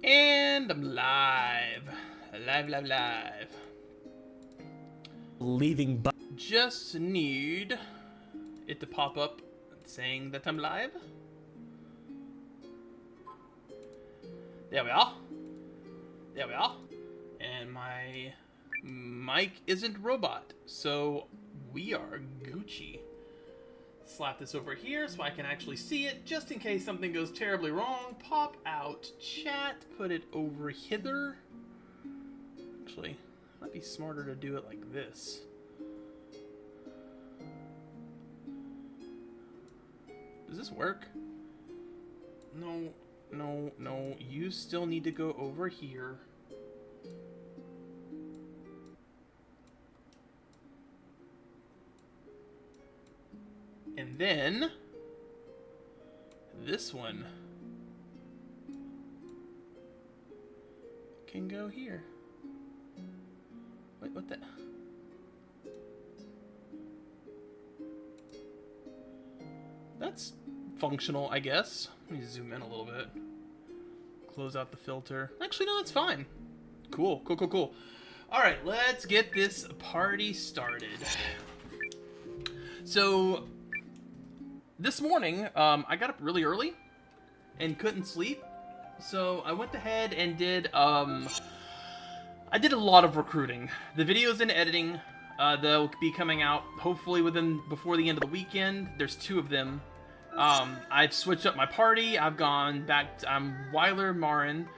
And I'm live. Live. Leaving Just need it to pop up saying that I'm live. There we are. And my mic isn't robot, so we are Gucci. Slap this over here so I can actually see it, just in case something goes terribly wrong. Pop out chat, put it over hither. Actually, it might be smarter to do it like this. Does this work? No. You still need to go over here. And then this one can go here. Wait, what the? That's functional, I guess. Let me zoom in a little bit. Close out the filter. Actually, no, that's fine. Cool. All right, let's get this party started. So, this morning, I got up really early and couldn't sleep. So, I went ahead and did, I did a lot of recruiting. The video's in editing. They'll be coming out hopefully before the end of the weekend. There's 2 of them. I've switched up my party. I've gone back to, I'm Weiler Marin.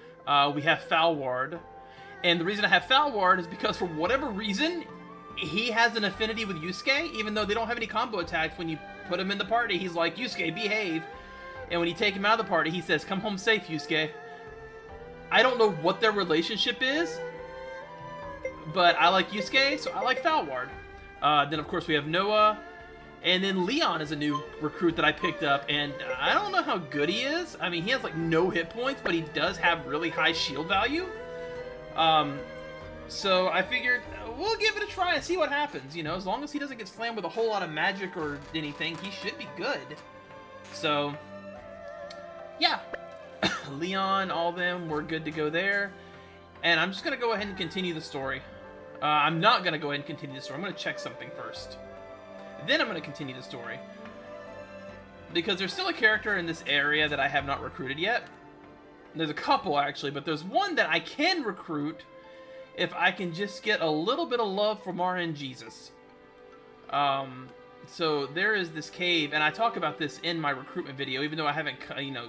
We have Falward. And the reason I have Falward is because for whatever reason, he has an affinity with Yusuke, even though they don't have any combo attacks. When you put him in the party, he's like, Yusuke, behave. And when you take him out of the party, he says, come home safe, Yusuke. I don't know what their relationship is, but I like Yusuke, so I like Falward. Then, of course, we have Noah. And then Leon is a new recruit that I picked up, and I don't know how good he is. I mean, he has, like, no hit points, but he does have really high shield value. So I figured we'll give it a try and see what happens, you know. As long as he doesn't get slammed with a whole lot of magic or anything, he should be good. So, yeah. Leon, all of them, we're good to go there. And I'm just going to go ahead and continue the story. I'm not going to go ahead and continue the story. I'm going to check something first. Then I'm going to continue the story. Because there's still a character in this area that I have not recruited yet. There's a couple, actually, but there's one that I can recruit if I can just get a little bit of love for Marin Jesus. So there is this cave, and I talk about this in my recruitment video, even though I haven't,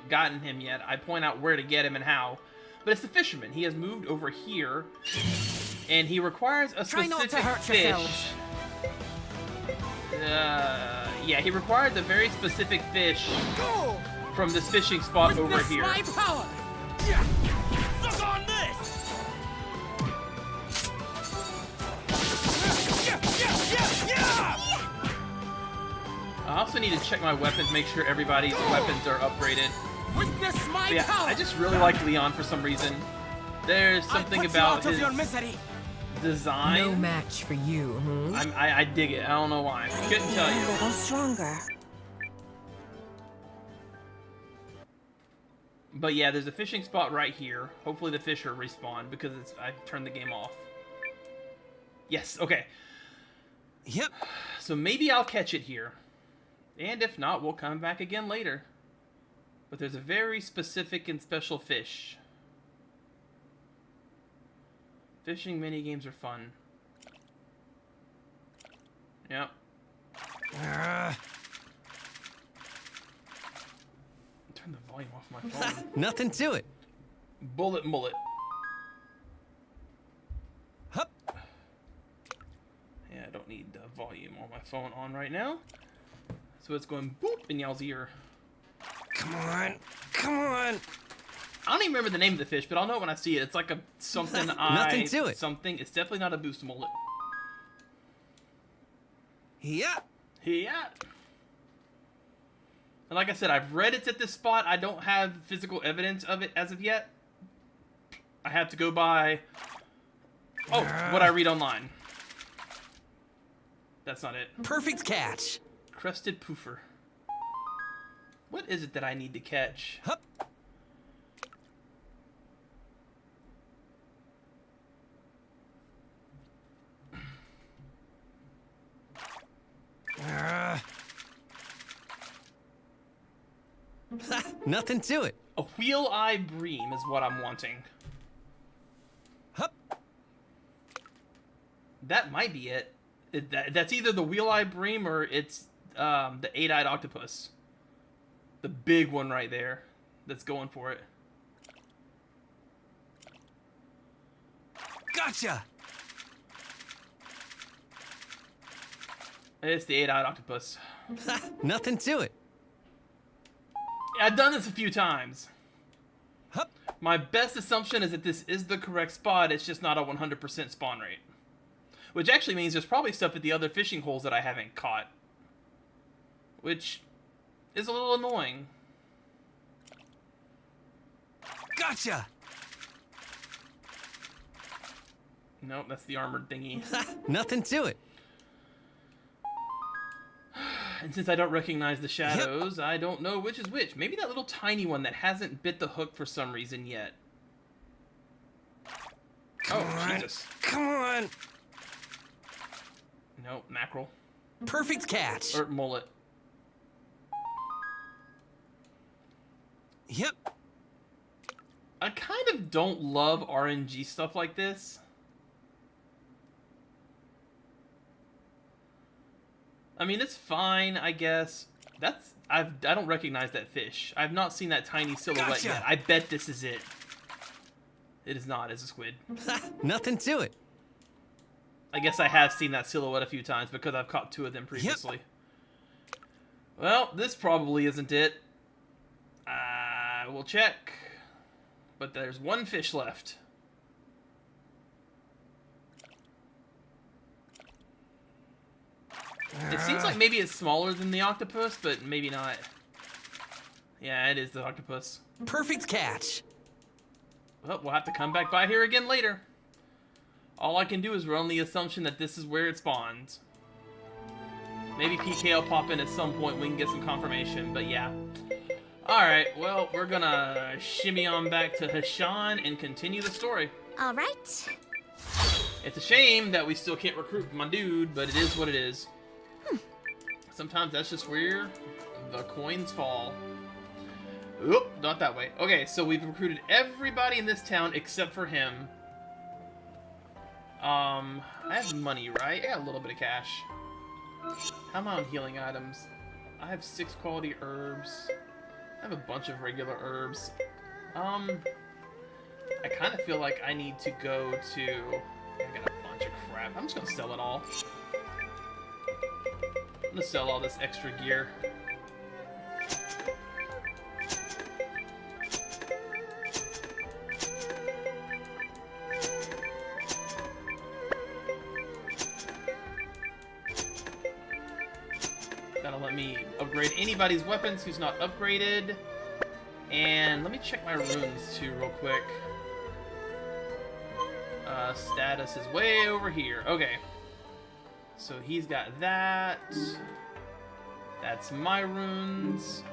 gotten him yet. I point out where to get him and how. But it's the fisherman. He has moved over here, and he requires a specific Try not to hurt fish. yourselves. Yeah, he requires a very specific fish from this fishing spot over here. My power. Yeah. Suck on this. Yeah. I also need to check my weapons, make sure everybody's weapons are upgraded. Witness my But yeah, power. I just really like Leon for some reason. There's something about his design. No match for you, I dig it. I don't know why. I couldn't tell you. A little stronger. But yeah, there's a fishing spot right here. Hopefully the fish are respawned because I've turned the game off. Yes, okay. Yep. So maybe I'll catch it here. And if not, we'll come back again later. But there's a very specific and special fish. Fishing minigames are fun. Yep. Turn the volume off my phone. Nothing to it. Bullet mullet. Hup. Yeah, I don't need the volume on my phone on right now. So it's going boop in y'all's ear. Come on. I don't even remember the name of the fish, but I'll know it when I see it. It's like a something Nothing to it. Something. It's definitely not a boost mullet. Yep. Yeah. And like I said, I've read it's at this spot. I don't have physical evidence of it as of yet. I have to go by what I read online. That's not it. Perfect catch. Crested poofer. What is it that I need to catch? Hup. Nothing to it. A wheel-eye bream is what I'm wanting. Hup. That might be it. That's either the wheel-eye bream or it's the eight-eyed octopus. The big one right there that's going for it. Gotcha. It's the eight-eyed octopus. Nothing to it. I've done this a few times. Hup. My best assumption is that this is the correct spot, it's just not a 100% spawn rate. Which actually means there's probably stuff at the other fishing holes that I haven't caught. Which is a little annoying. Gotcha. Nope, that's the armored thingy. Nothing to it. And since I don't recognize the shadows, I don't know which is which. Maybe that little tiny one that hasn't bit the hook for some reason yet. Come on. Jesus. Come on. Nope, mackerel. Perfect catch. Or mullet. Yep. I kind of don't love RNG stuff like this. I mean, it's fine, I guess. I don't recognize that fish. I've not seen that tiny silhouette Gotcha. yet. I bet this is it. It is not. It's a squid. Nothing to it. I guess I have seen that silhouette a few times because I've caught two of them previously. Well, this probably isn't it. We'll check. But there's one fish left. It seems like maybe it's smaller than the octopus, but maybe not. Yeah, it is the octopus. Perfect catch. Well, we'll have to come back by here again later. All I can do is run the assumption that this is where it spawns. Maybe PK will pop in at some point, we can get some confirmation, but yeah. Alright, well, we're gonna shimmy on back to Hishahn and continue the story. Alright. It's a shame that we still can't recruit my dude, but it is what it is. Sometimes that's just where the coins fall. Oop, not that way. Okay, so we've recruited everybody in this town except for him. I have money, right? I got a little bit of cash. How am I on healing items? I have 6 quality herbs. I have a bunch of regular herbs. I kind of feel like I need to go to... I got a bunch of crap. I'm just gonna sell it all. I'm gonna sell all this extra gear. That'll let me upgrade anybody's weapons who's not upgraded. And let me check my runes too real quick. Status is way over here. Okay. So he's got that. That's my runes.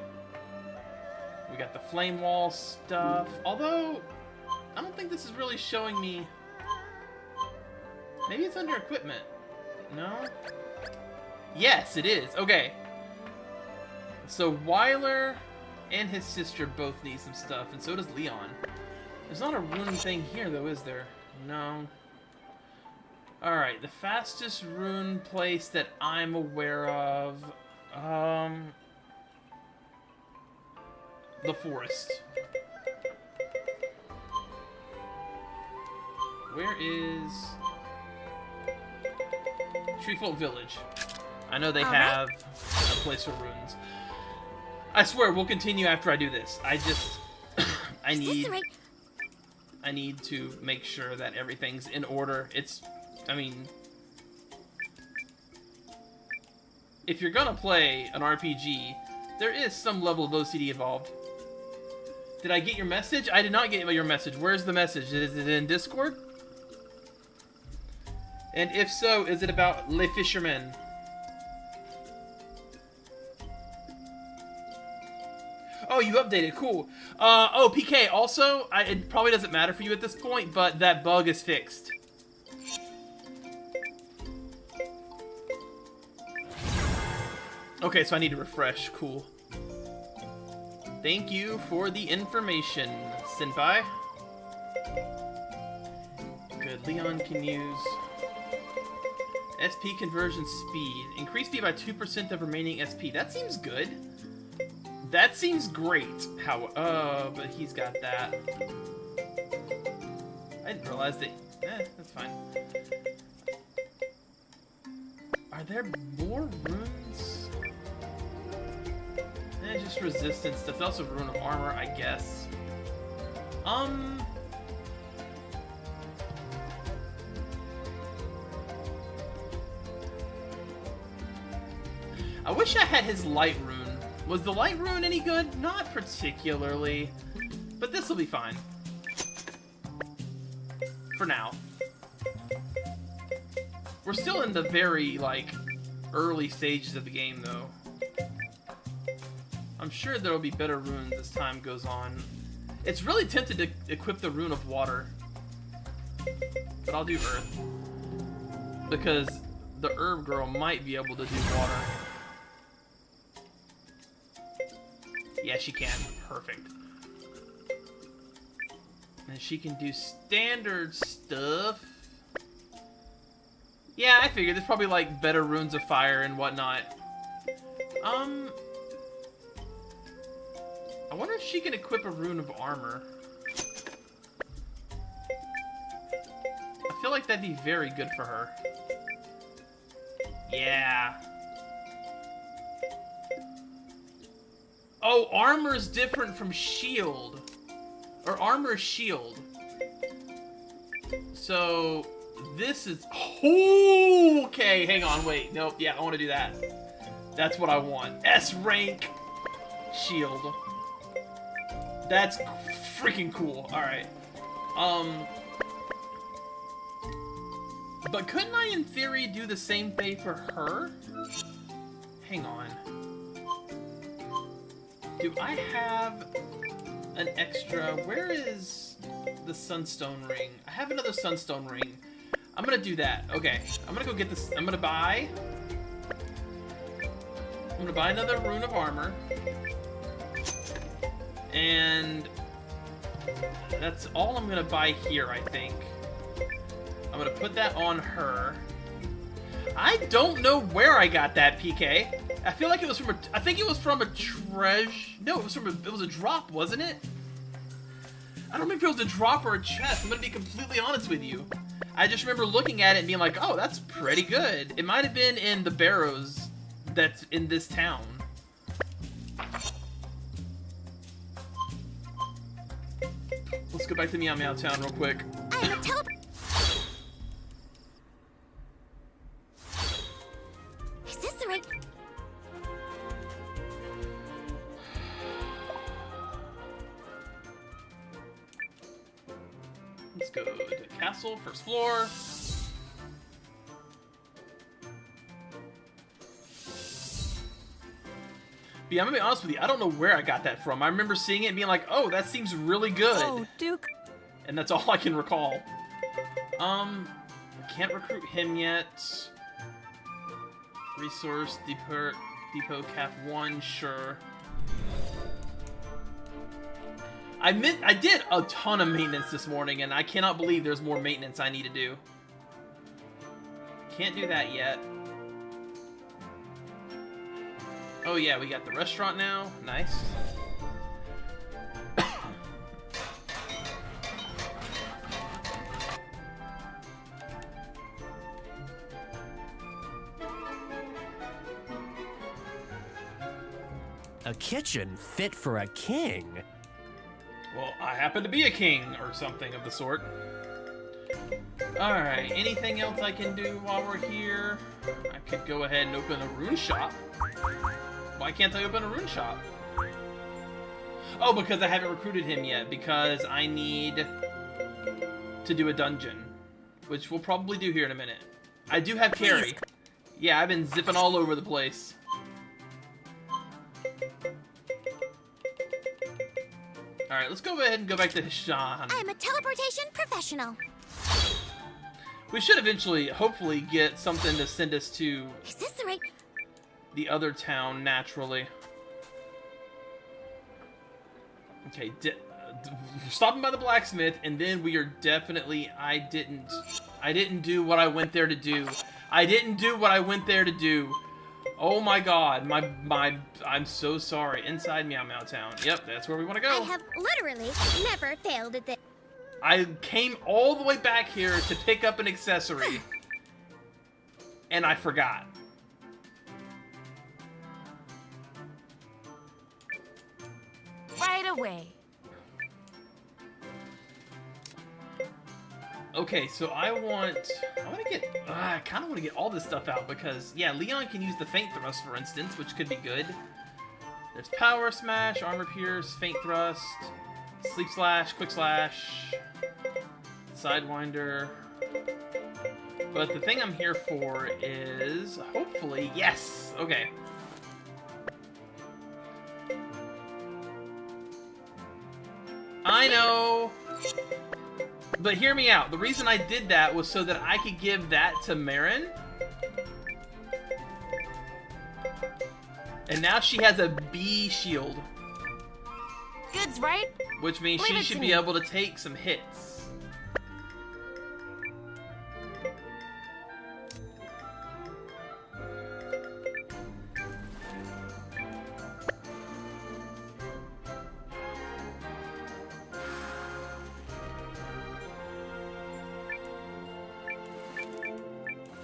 We got the flame wall stuff. Although, I don't think this is really showing me... Maybe it's under equipment. No? Yes, it is. Okay. So Weiler and his sister both need some stuff, and so does Leon. There's not a rune thing here, though, is there? No. Alright, the fastest rune place that I'm aware of... the forest. Where is... Treefolk Village. I know they have a place for runes. I swear, we'll continue after I do this. I just... I need to make sure that everything's in order. It's... I mean... If you're gonna play an RPG, there is some level of OCD involved. Did I get your message? I did not get your message. Where's the message? Is it in Discord? And if so, is it about Les Fishermen? Oh, you updated. Cool. Oh, PK, also, it probably doesn't matter for you at this point, but that bug is fixed. Okay, so I need to refresh. Cool. Thank you for the information, Senpai. Good. Leon can use SP conversion speed. Increase speed by 2% of remaining SP. That seems good. That seems great. How? But he's got that. I didn't realize that. That's fine. Are there more runes? Just resistance. That's also rune of armor, I guess. I wish I had his light rune. Was the light rune any good? Not particularly. But this will be fine. For now. We're still in the very, like, early stages of the game, though. I'm sure there'll be better runes as time goes on. It's really tempted to equip the rune of water. But I'll do earth. Because the herb girl might be able to do water. Yeah, she can. Perfect. And she can do standard stuff. Yeah, I figured there's probably like better runes of fire and whatnot. I wonder if she can equip a rune of armor. I feel like that'd be very good for her. Yeah. Oh, armor is different from shield. Or armor is shield. So, this is... Oh, okay, hang on, wait. Nope, yeah, I want to do that. That's what I want. S rank shield. That's freaking cool. Alright. But couldn't I, in theory, do the same thing for her? Hang on. Do I have an extra... Where is the Sunstone Ring? I have another Sunstone Ring. I'm gonna do that. Okay. I'm gonna go get this... I'm gonna buy another Rune of Armor. And... that's all I'm gonna buy here, I think. I'm gonna put that on her. I don't know where I got that, PK. I feel like it was from a... I think it was from a treasure... No, it was from a... It was a drop, wasn't it? I don't remember if it was a drop or a chest. I'm gonna be completely honest with you. I just remember looking at it and being like, oh, that's pretty good. It might have been in the barrows that's in this town. Let's go back to Meow Meow Town real quick. I'm a teleport. Is this the right? Let's go to castle, first floor. But yeah, I'm gonna be honest with you, I don't know where I got that from. I remember seeing it and being like, oh, that seems really good. Oh, Duke. And that's all I can recall. I can't recruit him yet. Resource depot cap 1, sure. I did a ton of maintenance this morning, and I cannot believe there's more maintenance I need to do. Can't do that yet. Oh yeah, we got the restaurant now. Nice. A kitchen fit for a king. Well, I happen to be a king, or something of the sort. Alright, anything else I can do while we're here? I could go ahead and open a rune shop. Why can't I open a rune shop? Oh, because I haven't recruited him yet, because I need to do a dungeon. Which we'll probably do here in a minute. I do have carry. Yeah, I've been zipping all over the place. Alright, let's go ahead and go back to Hishahn. I'm a teleportation professional. We should eventually, hopefully, get something to send us to Is this the right? the other town naturally. Okay, stopping by the blacksmith, and then we are definitely... I didn't do what I went there to do. I didn't do what I went there to do. Oh my god, I'm so sorry. Inside Meow Meow Town. Yep, that's where we want to go. I have literally never failed at this. I came all the way back here to pick up an accessory, and I forgot. Right away. Okay, so I kind of want to get all this stuff out because, yeah, Leon can use the Feint Thrust, for instance, which could be good. There's Power Smash, Armor Pierce, Feint Thrust, Sleep Slash, Quick Slash, Sidewinder. But the thing I'm here for is, hopefully, yes! Okay. I know! But hear me out. The reason I did that was so that I could give that to Marin. And now she has a B shield. Goods, right? Which means Leave she it should to be me. able to take some hits.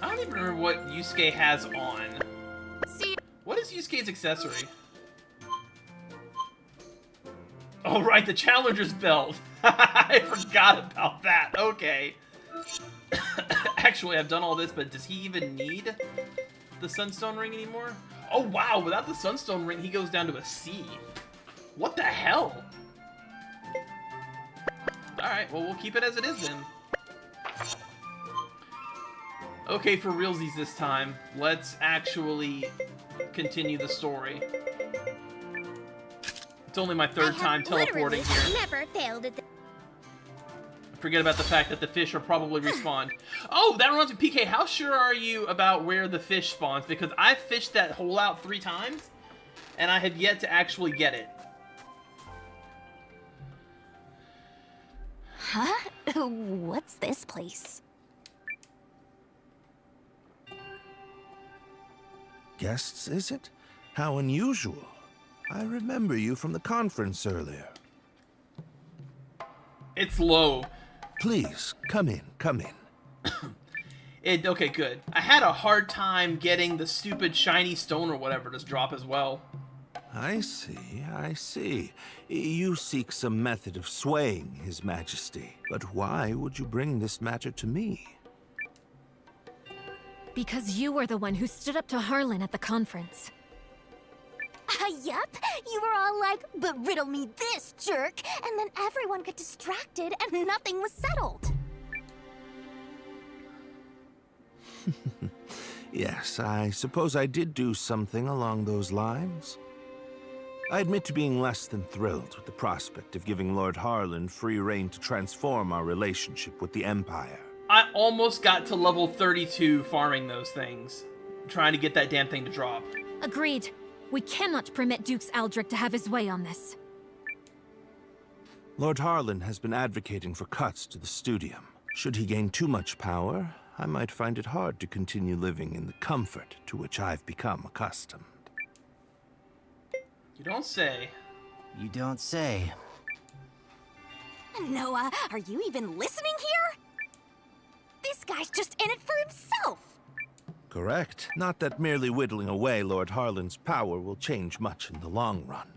I don't even remember what Yusuke has on. See, What is Yusuke's accessory? Oh, right, the Challenger's Belt. I forgot about that. Okay. Actually, I've done all this, but does he even need the Sunstone Ring anymore? Oh, wow, without the Sunstone Ring, he goes down to a C. What the hell? Alright, well, we'll keep it as it is then. Okay, for realsies this time, let's actually continue the story. It's only my third time teleporting here. Never failed at this. Forget about the fact that the fish are probably respawned. Oh, that reminds me, PK, how sure are you about where the fish spawns? Because I fished that hole out 3 times, and I have yet to actually get it. Huh? What's this place? Guests, is it? How unusual. I remember you from the conference earlier. It's low. Please, come in, come in. Okay, good. I had a hard time getting the stupid shiny stone or whatever to drop as well. I see, I see. You seek some method of swaying His Majesty. But why would you bring this matter to me? because you were the one who stood up to Harlan at the conference. Yup. You were all like, but riddle me this, jerk. And then everyone got distracted and nothing was settled. Yes, I suppose I did do something along those lines. I admit to being less than thrilled with the prospect of giving Lord Harlan free rein to transform our relationship with the Empire. I almost got to level 32 farming those things, trying to get that damn thing to drop. Agreed. We cannot permit Dukes Aldrich to have his way on this. Lord Harlan has been advocating for cuts to the studium. Should he gain too much power, I might find it hard to continue living in the comfort to which I've become accustomed. You don't say. You don't say. Noah, are you even listening here? This guy's just in it for himself. Correct. Not that merely whittling away Lord Harlan's power will change much in the long run.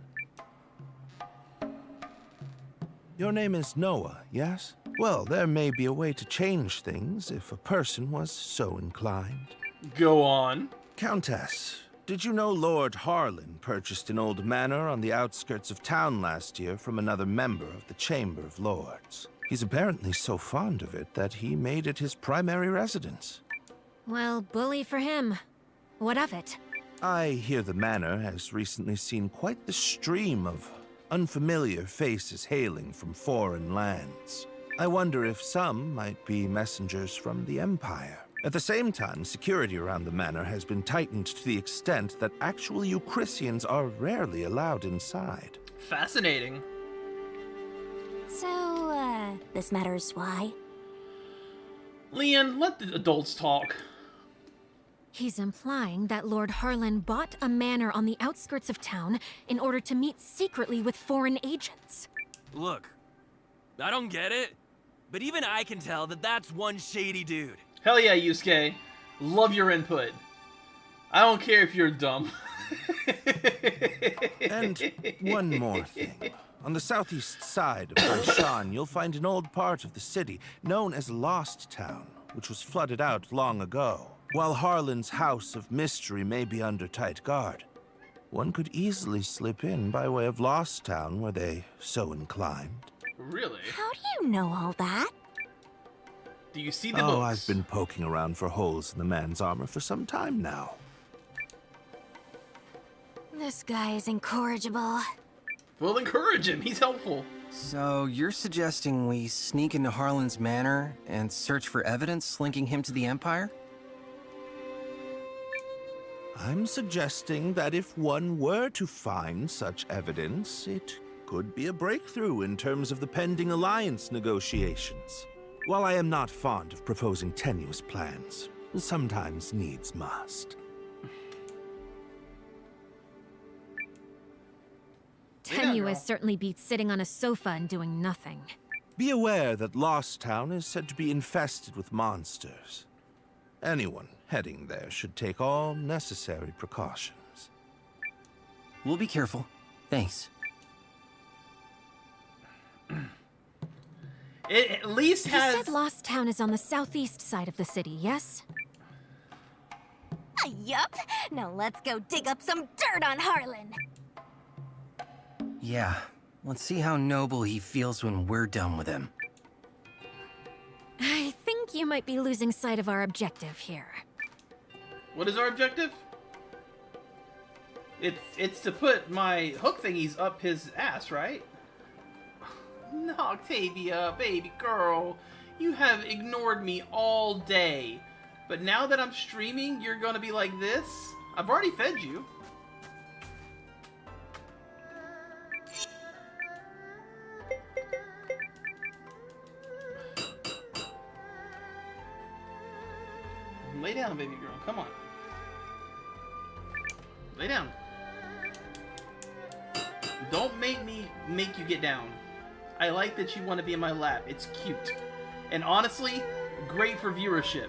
Your name is Noah, yes? Well, there may be a way to change things if a person was so inclined. Go on. Countess, did you know Lord Harlan purchased an old manor on the outskirts of town last year from another member of the Chamber of Lords? He's apparently so fond of it that he made it his primary residence. Well, bully for him. What of it? I hear the manor has recently seen quite the stream of unfamiliar faces hailing from foreign lands. I wonder if some might be messengers from the Empire. At the same time, security around the manor has been tightened to the extent that actual Eucrisians are rarely allowed inside. Fascinating. So, this matters why? Leon, let the adults talk. He's implying that Lord Harlan bought a manor on the outskirts of town in order to meet secretly with foreign agents. Look, I don't get it, but even I can tell that that's one shady dude. Hell yeah, Yusuke. Love your input. I don't care if you're dumb. And one more thing. On the southeast side of Hishahn, you'll find an old part of the city known as Lost Town, which was flooded out long ago. While Harlan's House of Mystery may be under tight guard, one could easily slip in by way of Lost Town were they so inclined. Really? How do you know all that? Do you see the Oh, books? I've been poking around for holes in the man's armor for some time now. This guy is incorrigible. We'll encourage him. He's helpful. So you're suggesting we sneak into Harlan's manor and search for evidence linking him to the Empire? I'm suggesting that if one were to find such evidence, it could be a breakthrough in terms of the pending alliance negotiations. While I am not fond of proposing tenuous plans, sometimes needs must. Tenuous certainly beats sitting on a sofa and doing nothing. Be aware that Lost Town is said to be infested with monsters. Anyone heading there should take all necessary precautions. We'll be careful. Thanks. It at least You has... said Lost Town is on the southeast side of the city, yes? Yup. Now let's go dig up some dirt on Harlan. Yeah, let's see how noble he feels when we're done with him. I think you might be losing sight of our objective here. What is our objective? It's to put my hook thingies up his ass, right? No, Octavia, baby girl. You have ignored me all day. But now that I'm streaming, you're gonna be like this? I've already fed you. Lay down, baby girl. Come on. Lay down. Don't make me make you get down. I like that you want to be in my lap. It's cute. And honestly, great for viewership.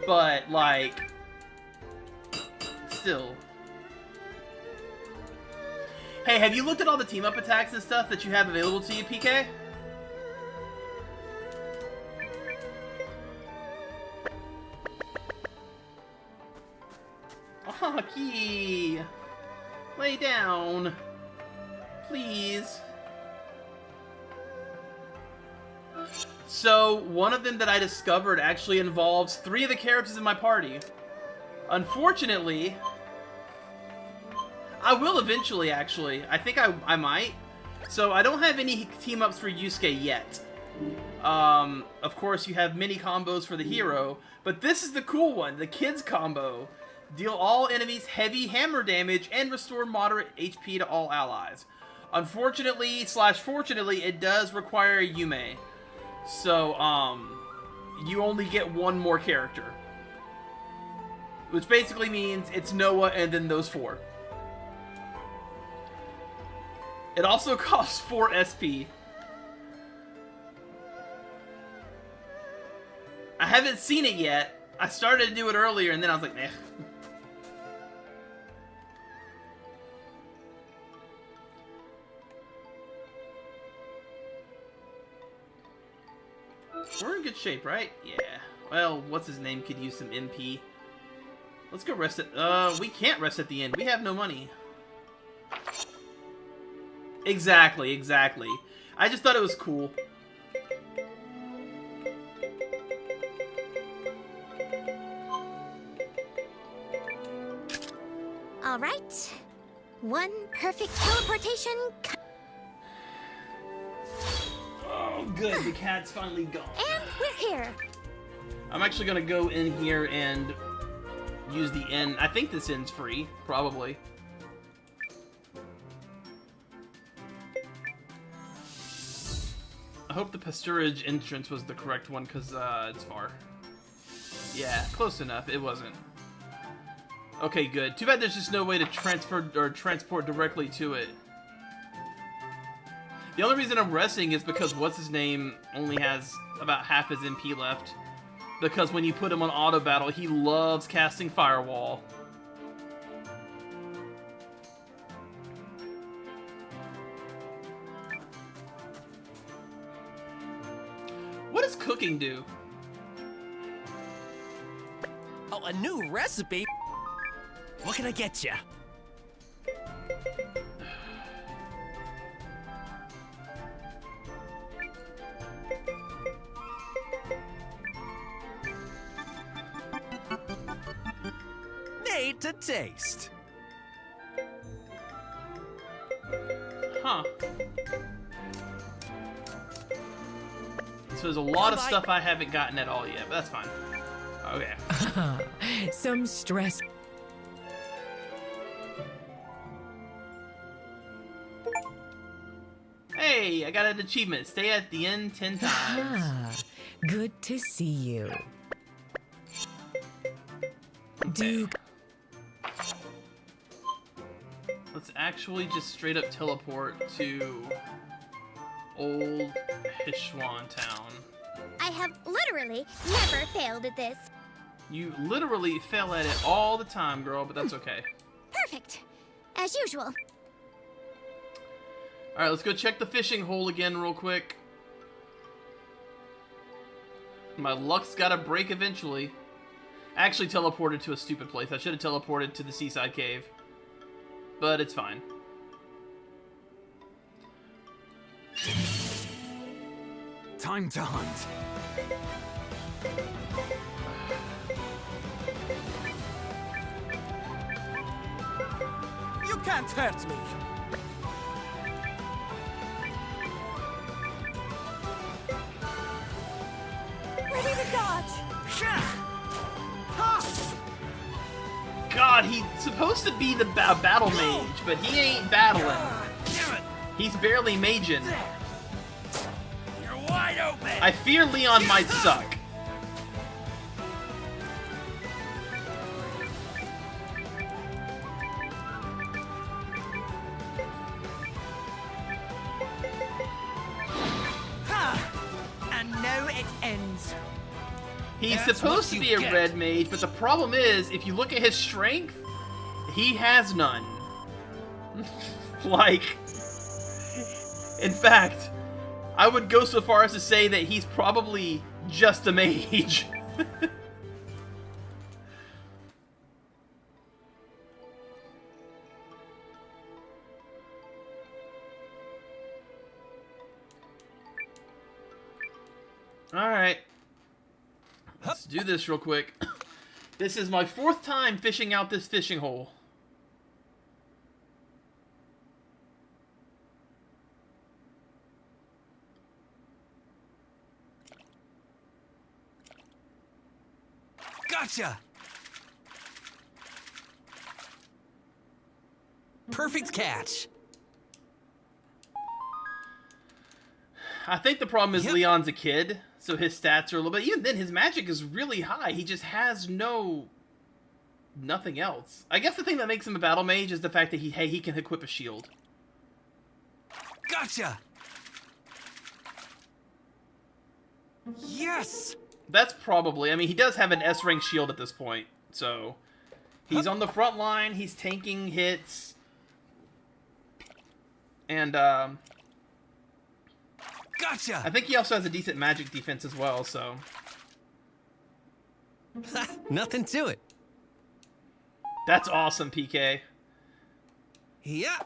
But, like, still. Hey, have you looked at all the team-up attacks and stuff that you have available to you, PK? Oh, Key! Lay down. Please. So, one of them that I discovered actually involves 3 of the characters in my party. Unfortunately, I will eventually, actually. I think I might. So, I don't have any team-ups for Yusuke yet. Of course, you have mini combos for the hero, but this is the cool one, the kids combo. Deal all enemies heavy hammer damage and restore moderate HP to all allies. Unfortunately, / fortunately, it does require a Yume. So, you only get one more character. Which basically means it's Noah and then those 4. It also costs 4 SP. I haven't seen it yet. I started to do it earlier and then I was like, meh. We're in good shape, right? Yeah. Well, what's his name could use some MP. Let's go rest at... we can't rest at the end. We have no money. Exactly, exactly. I just thought it was cool. All right. One perfect teleportation. Oh, good. The cat's finally gone. And we're here. I'm actually gonna go in here and use the end. I think this end's free, probably. hope the pasturage entrance was the correct one, because it's far. Yeah, close enough. It wasn't. Okay, good. Too bad there's just no way to transfer or transport directly to it. The only reason I'm resting is because what's-his-name only has about half his MP left. Because when you put him on auto battle, he loves casting Firewall. What does cooking do? Oh, a new recipe? What can I get you? Made to taste. Huh. So there's a lot of stuff I haven't gotten at all yet, but that's fine. Okay. Some stress. Hey, I got an achievement. Stay at the end 10 times. Ah, good to see you. Do Let's actually just straight up teleport to old Hishahn town. I have literally never failed at this. You literally fail at it all the time, girl, but that's okay. Perfect. As usual. Alright, let's go check the fishing hole again real quick. My luck's gotta break eventually. I actually teleported to a stupid place. I should have teleported to the seaside cave. But it's fine. Time to hunt. You can't hurt me. Ready to dodge. God, he's supposed to be the battle mage, but he ain't battling. He's barely maging. You're wide open. I fear Leon might suck. And now it ends. He's That's supposed what to you be a get. red mage, but the problem is, if you look at his strength, he has none. Like, in fact, I would go so far as to say that he's probably just a mage. Alright. Let's do this real quick. This is my 4th time fishing out this fishing hole. Gotcha. Perfect catch. I think the problem is Yep. Leon's a kid, so his stats are a little bit... Even then, his magic is really high. He just has nothing else. I guess the thing that makes him a battle mage is the fact that he can equip a shield. Gotcha. Yes. That's probably... I mean, he does have an S-rank shield at this point, so... He's on the front line, he's tanking hits. And, Gotcha. I think he also has a decent magic defense as well, so... Nothing to it. That's awesome, PK. Yeah.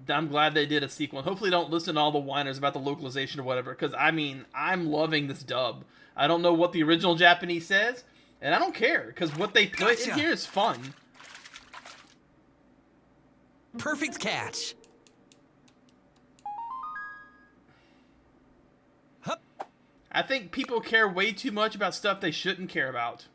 I'm glad they did a sequel. And hopefully don't listen to all the whiners about the localization or whatever, because, I mean, I'm loving this dub. I don't know what the original Japanese says, and I don't care, because what they put in Gotcha. here is fun. Perfect catch. Hup. I think people care way too much about stuff they shouldn't care about.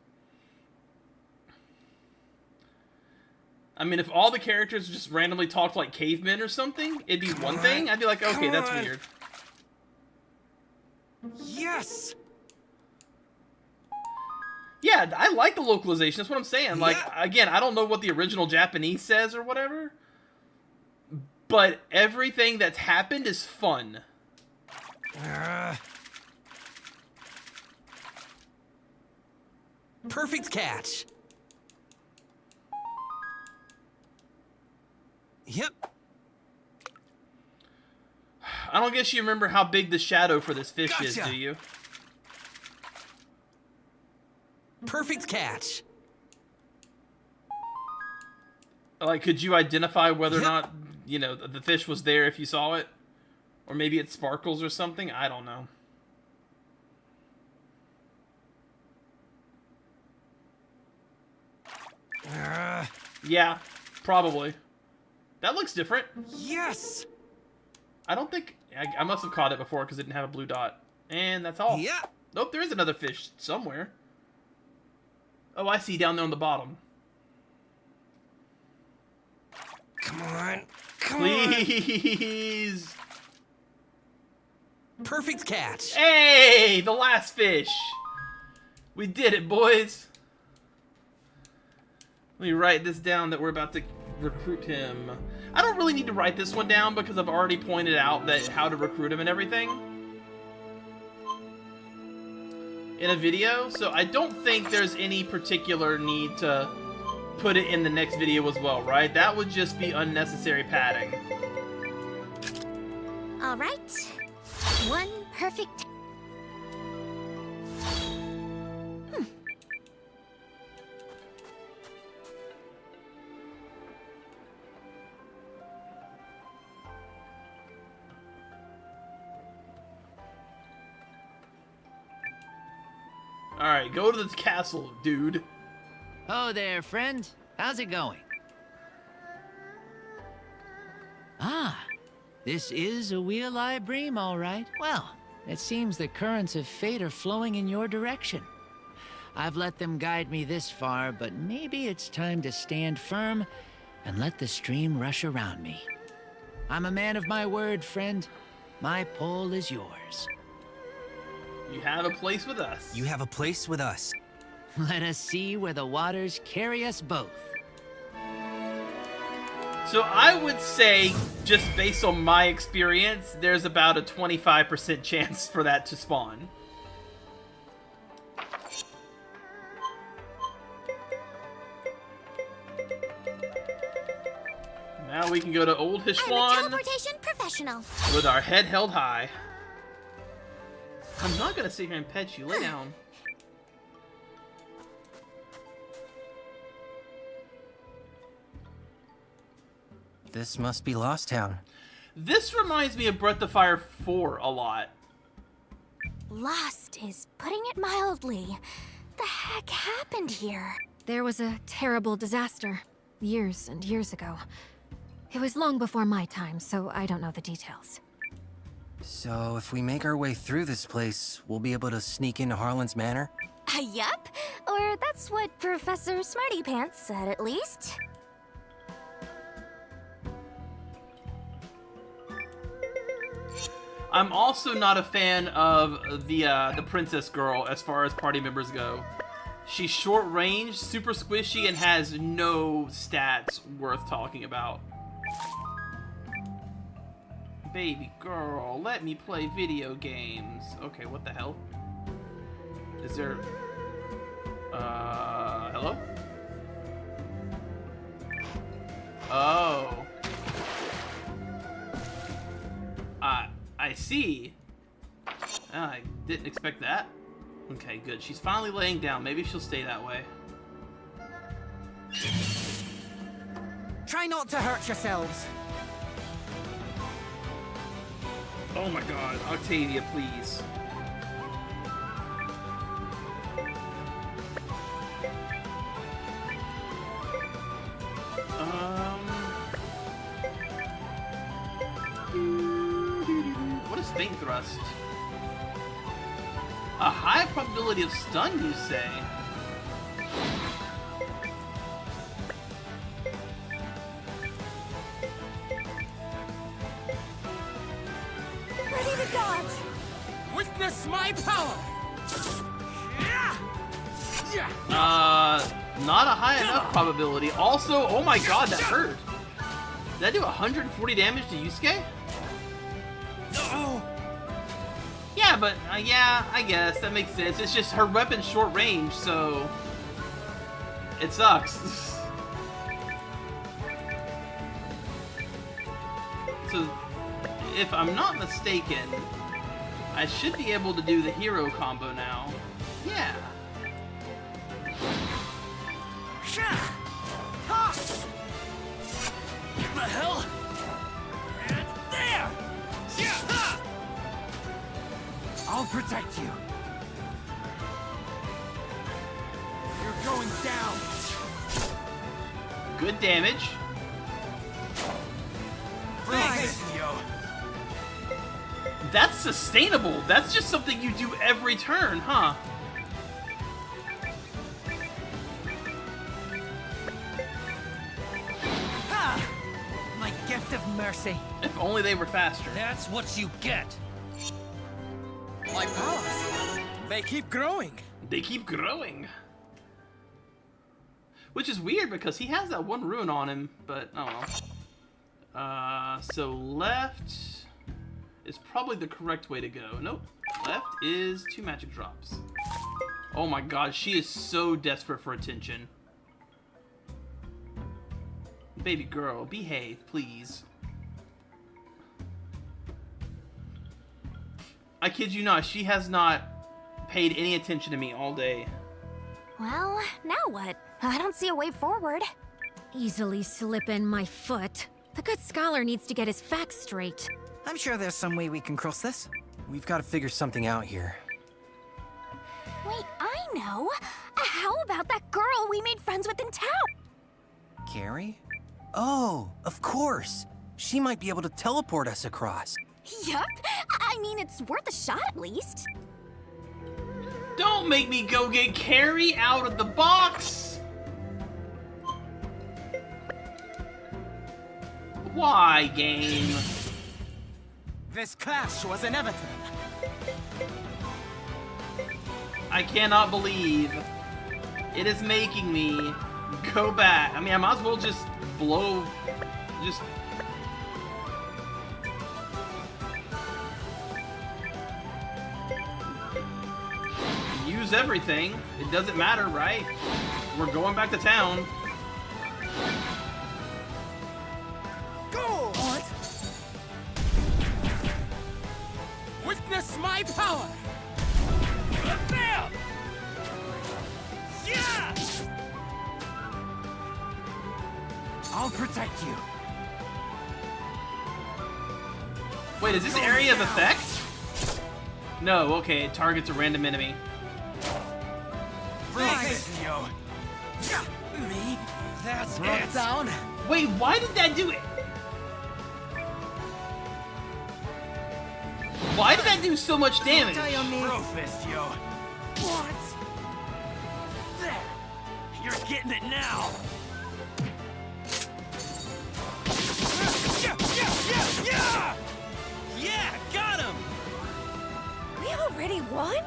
I mean, if all the characters just randomly talked like cavemen or something, it'd be one thing. I'd be like, okay, that's weird. Yes! Yeah, I like the localization. That's what I'm saying. Like, Yeah. again, I don't know what the original Japanese says or whatever, but everything that's happened is fun. Perfect catch. Yep. I don't guess you remember how big the shadow for this fish is, Gotcha. do you? Perfect catch. Like, could you identify whether or Yep. not, you know, the fish was there if you saw it? Or maybe it sparkles or something? I don't know. Yeah, probably. That looks different. Yes! I don't think... I must have caught it before because it didn't have a blue dot. And that's all. Yeah. Nope, there is another fish somewhere. Oh, I see, down there on the bottom. Come on. Come Please! on. Perfect catch. Hey! The last fish! We did it, boys! Let me write this down that we're about to recruit him. I don't really need to write this one down because I've already pointed out that how to recruit him and everything in a video, so I don't think there's any particular need to put it in the next video as well, right? That would just be unnecessary padding. All right. One perfect... Alright, go to the castle, dude. Oh there, friend. How's it going? Ah, this is a wheel-eye bream, all right. Well, it seems the currents of fate are flowing in your direction. I've let them guide me this far, but maybe it's time to stand firm and let the stream rush around me. I'm a man of my word, friend. My pole is yours. You have a place with us. You have a place with us. Let us see where the waters carry us both. So I would say, just based on my experience, there's about a 25% chance for that to spawn. Now we can go to Old I'm a Hishahn teleportation professional. with our head held high. I'm not gonna sit here and pet you. Lay down. This must be Lost Town. This reminds me of Breath of Fire 4 a lot. Lost is putting it mildly. The heck happened here? There was a terrible disaster years and years ago. It was long before my time, so I don't know the details. So if we make our way through this place, we'll be able to sneak into Harlan's Manor? Yup. Or that's what Professor Smarty Pants said, at least. I'm also not a fan of the princess girl as far as party members go. She's short range, super squishy, and has no stats worth talking about. Baby girl, let me play video games. Okay, what the hell? Is there... hello? Oh. I see. I didn't expect that. Okay, good. She's finally laying down. Maybe she'll stay that way. Try not to hurt yourselves. Oh my god, Octavia, please. What is Faint Thrust? A high probability of stun, you say? Ready to dodge. Witness my power! Not a high enough probability. Also, oh my god, that hurt. Did I do 140 damage to Yusuke? Oh. Yeah, but, yeah, I guess. That makes sense. It's just her weapon's short range, so... It sucks. So, if I'm not mistaken, I should be able to do the hero combo now. Yeah. What the hell? And there! I'll protect you. You're going down. Good damage. That's sustainable. That's just something you do every turn, huh? My gift of mercy. If only they were faster. That's what you get. My powers. They keep growing. They keep growing. Which is weird because he has that one rune on him, but I don't know. So left is probably the correct way to go. Nope. Left is 2 magic drops. Oh my god, she is so desperate for attention. Baby girl, behave, please. I kid you not, she has not paid any attention to me all day. Well, now what? I don't see a way forward. Easily slip in my foot. The good scholar needs to get his facts straight. I'm sure there's some way we can cross this. We've got to figure something out here. Wait, I know! How about that girl we made friends with in town? Carrie? Oh, of course. She might be able to teleport us across. Yup. I mean, it's worth a shot at least. Don't make me go get Carrie out of the box! Why, game? This clash was inevitable. I cannot believe it is making me go back. I mean, I might as well just blow... Just... use everything. It doesn't matter, right? We're going back to town. Go! What? Witness my power! Bam! Yeah! I'll protect you. Wait, is this area of effect? No, okay, it targets a random enemy. Me? That's Brought it. down? Wait, why did that do it? Why did that do so much damage? Die on me. Brofist, yo. What? There. You're getting it now. Yeah, got him. We already won?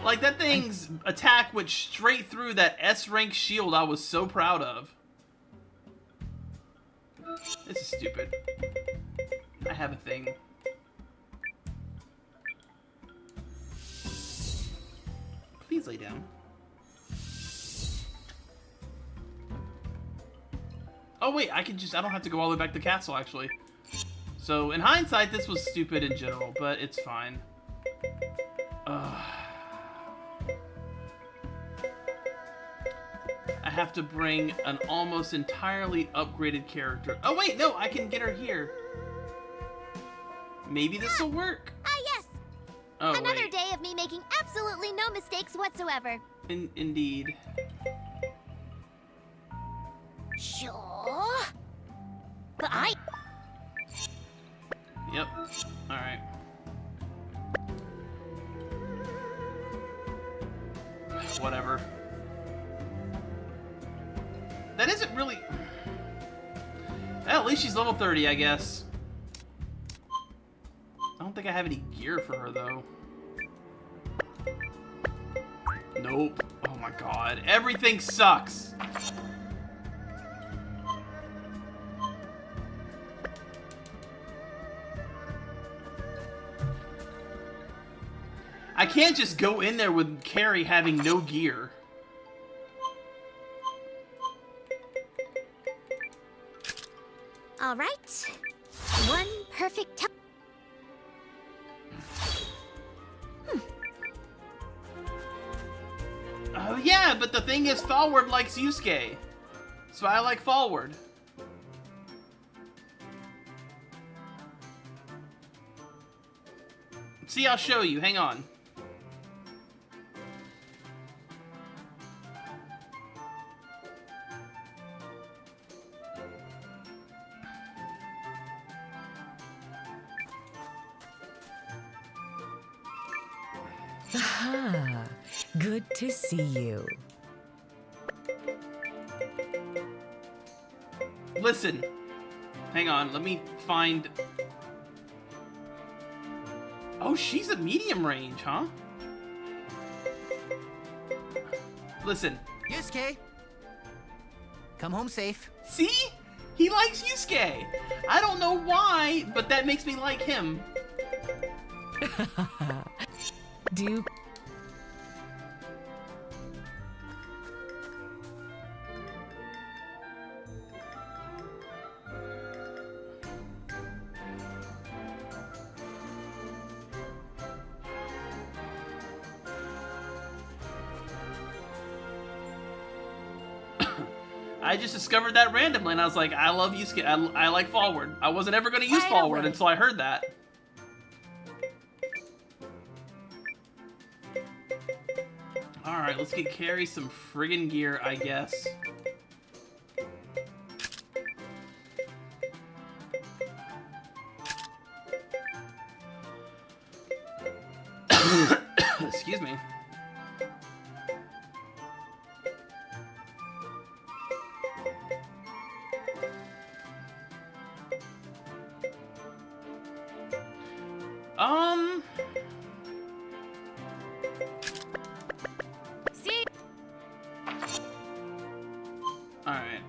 Like, that thing's attack went straight through that S-rank shield I was so proud of. This is stupid. I have a thing. Please lay down. Oh wait, I don't have to go all the way back to the castle, actually. So, in hindsight, this was stupid in general, but it's fine. I have to bring an almost entirely upgraded character. Oh wait, no, I can get her here. Maybe this will work. Yes! Oh, Another wait. day of me making absolutely no mistakes whatsoever. Indeed. Sure. But I... Yep. Alright. Whatever. That isn't really... At least she's level 30, I guess. don't think I have any gear for her, though. Nope. Oh my god. Everything sucks. I can't just go in there with Carrie having no gear. All right. One perfect time. Oh yeah, but the thing is, Forward likes Yusuke. So I like Forward. See, I'll show you. Hang on. Ah, good to see you. Listen. Hang on, let me find... Oh, she's a medium range, huh? Listen. Yusuke, come home safe. See? He likes Yusuke. I don't know why, but that makes me like him. Do I just discovered that randomly, and I was like, I love Yusuke. I like Forward. I wasn't ever going to use Forward until I heard that. Alright, let's get Carrie some friggin' gear, I guess. Excuse me. See? Alright.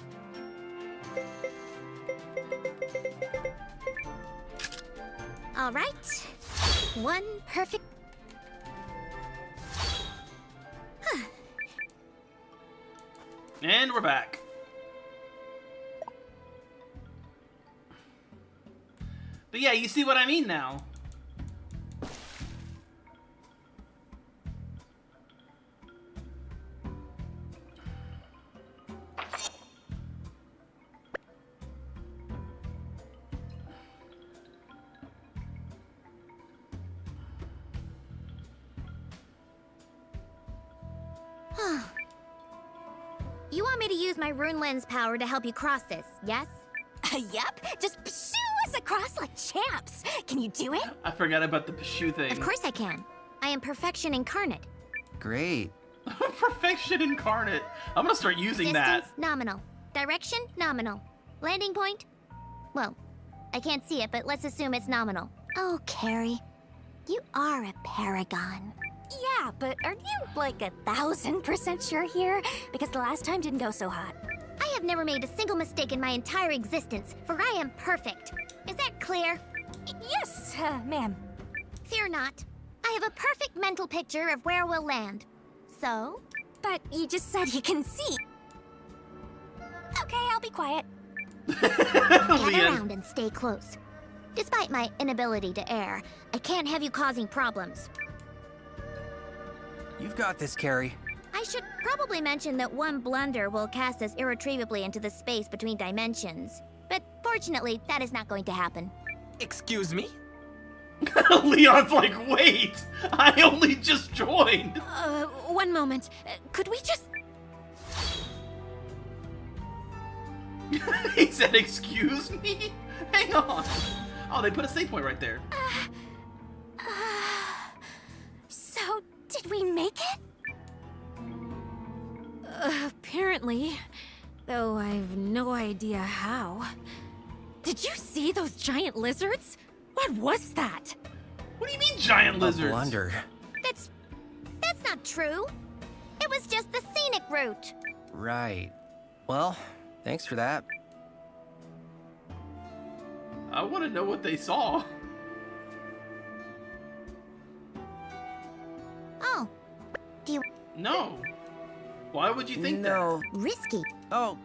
All right. One perfect... And we're back. But yeah, you see what I mean now. You want me to use my rune lens power to help you cross this, yes? Yep. Just shoo us across like champs. Can you do it? I forgot about the Pshu thing. Of course I can. I am perfection incarnate. Great. Perfection incarnate. I'm gonna start using Distance, that. nominal. Direction, nominal. Landing point? Well, I can't see it, but let's assume it's nominal. Oh, Carrie. You are a paragon. Yeah, but are you like 1000% sure here? Because the last time didn't go so hot. I have never made a single mistake in my entire existence, for I am perfect. Is that clear? Yes, ma'am. Fear not. I have a perfect mental picture of where we'll land. So? But you just said you can see. Okay, I'll be quiet. Get around and stay close. Despite my inability to err, I can't have you causing problems. You've got this, Carrie. I should probably mention that one blunder will cast us irretrievably into the space between dimensions. But fortunately, that is not going to happen. Excuse me? Leon's like, wait! I only just joined! One moment. Could we just... He said, excuse me? Hang on. Oh, they put a save point right there. So, did we make it? Apparently. Though I've no idea how. Did you see those giant lizards? What was that? What do you mean giant A lizards? blunder. That's not true. It was just the scenic route. Right. Well, thanks for that. I want to know what they saw. Oh. Do you... No. Why would you think No. Risky. Oh,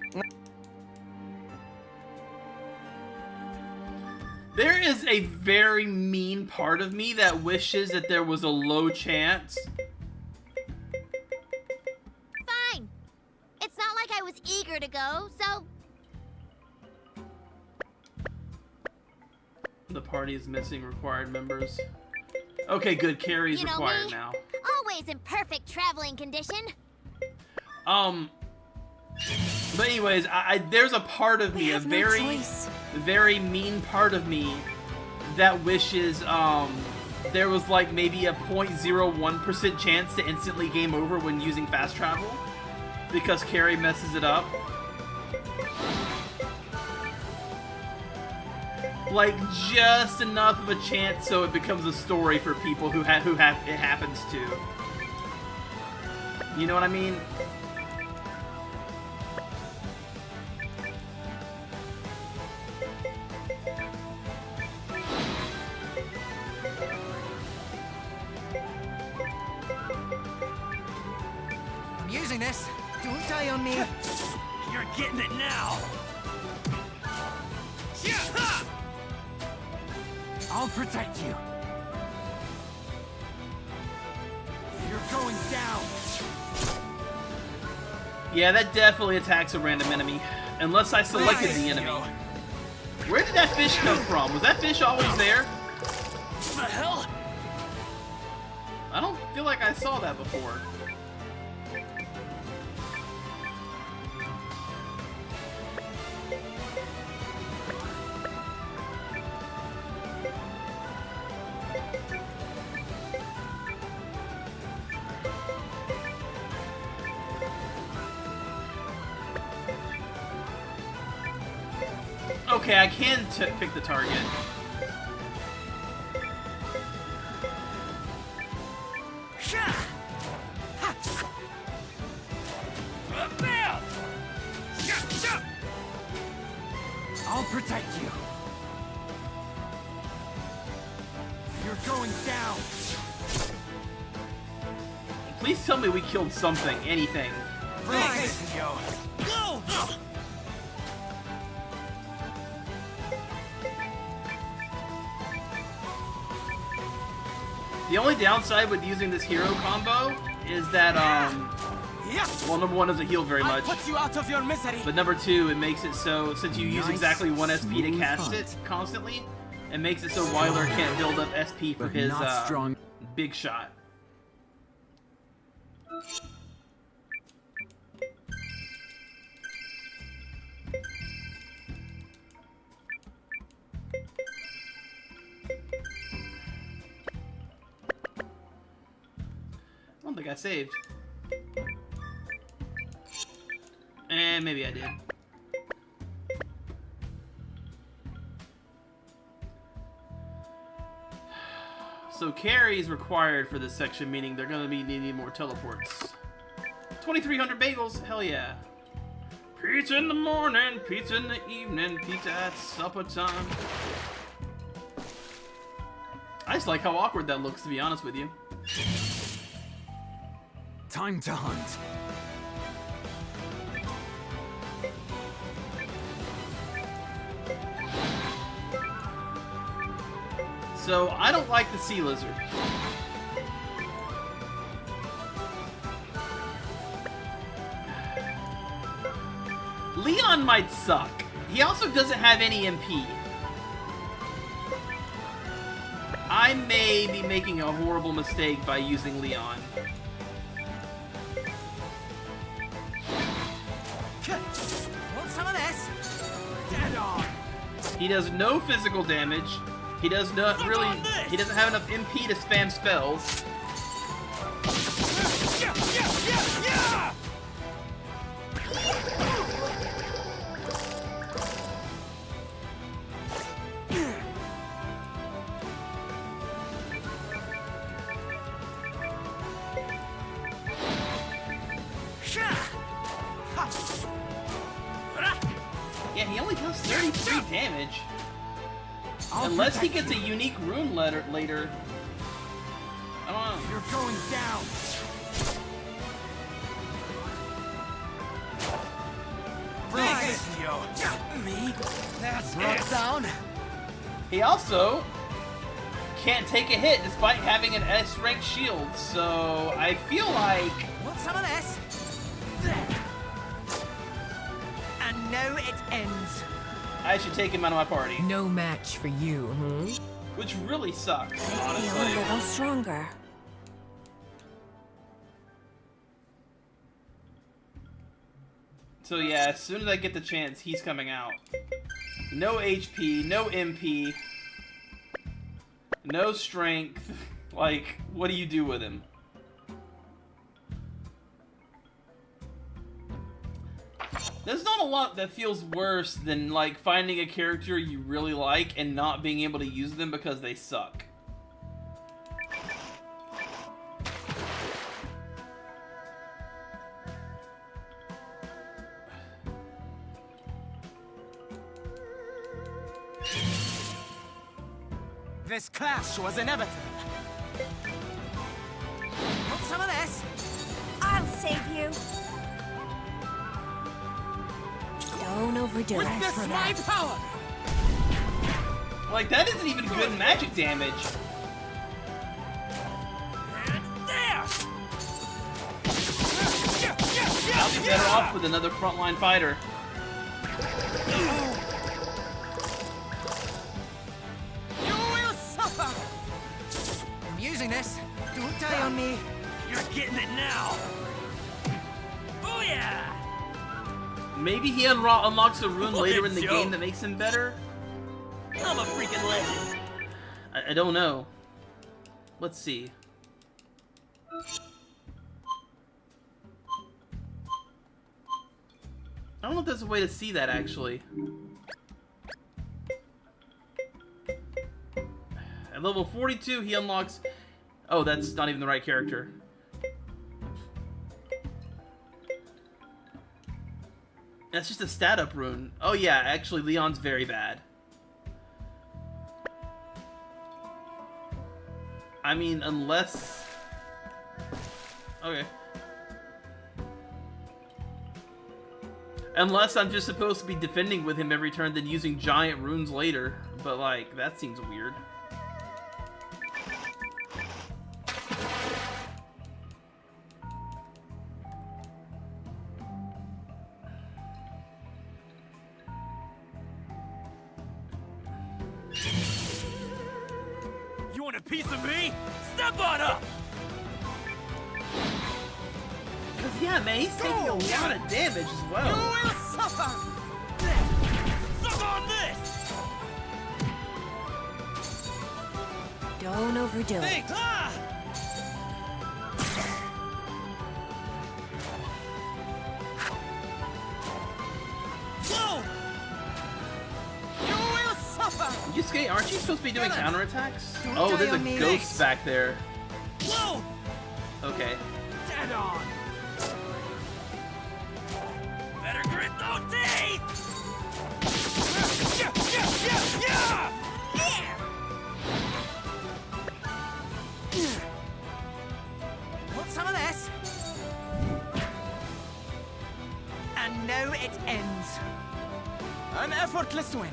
There is a very mean part of me that wishes that there was a low chance. Fine. It's not like I was eager to go, so... The party is missing required members. Okay, good. Carrie's You know required me. now. Always in perfect traveling condition. But anyways, there's a part of me, a very mean part of me, that wishes, there was like maybe a 0.01% chance to instantly game over when using fast travel, because Carrie messes it up. Like, just enough of a chance so it becomes a story for people who it happens to. You know what I mean? I'm using this. Don't die on me. You're getting it now. I'll protect you. You're going down. Yeah, that definitely attacks a random enemy. Unless I selected the enemy. Where did that fish come from? Was that fish always there? What the hell? I don't feel like I saw that before. Okay, I can pick the target. I'll protect you. You're going down. Please tell me we killed something, anything. Nice. Go! The only downside with using this hero combo is that, well, number one, doesn't heal very much. Put you out of your misery. But number two, it makes it so, since you use Nice, exactly 1 SP to smooth cast hunt. it constantly, it makes it so Wyler can't build up SP for But his, not strong. big shot. I don't think I saved. And maybe I did. So carry is required for this section, meaning they're gonna be needing more teleports. 2,300 bagels, hell yeah. Pizza in the morning, pizza in the evening, pizza at supper time. I just like how awkward that looks, to be honest with you. Time to hunt. So, I don't like the sea lizard. Leon might suck. He also doesn't have any MP. I may be making a horrible mistake by using Leon. Want some of this? Dead on. He does no physical damage. He does not really. He doesn't have enough MP to spam spells. damage. Unless he gets a unique rune letter later. I don't know. You're going down. Me? That's it. Down. He also can't take a hit despite having an S-rank shield, so I feel like... Want some of this? And now it ends. I should take him out of my party. No match for you, Which really sucks, Feel a honestly. little stronger. So yeah, as soon as I get the chance, he's coming out. No HP, no MP, no strength. Like, what do you do with him? There's not a lot that feels worse than, like, finding a character you really like and not being able to use them because they suck. This clash was inevitable. Want some of this? I'll save you. Don't overdo With it this for my that. power! Like, that isn't even good magic damage. I'll be better off with another frontline fighter. You will suffer! I'm using this. Don't die on me. You're getting it now. Oh yeah. Maybe he unlocks a rune What later a in the joke. game that makes him better? I'm a freaking legend. I don't know. Let's see. I don't know if there's a way to see that, actually. At level 42, he unlocks... Oh, that's not even the right character. That's just a stat-up rune. Oh yeah, actually, Leon's very bad. I mean, unless... Okay. Unless I'm just supposed to be defending with him every turn, then using giant runes later. But, like, that seems weird. You want a piece of me? Step on up. Because, yeah, man, he's taking a lot of damage as You well. will suffer! Suck on this. Don't overdo it. Hey, ah! Whoa! You will suffer! Aren't you supposed to be doing counterattacks? Don't Oh, die there's a on me ghost next. back there. Whoa! Okay. Dead on! Better grit those teeth! Want some of this? And now it ends. An effortless win.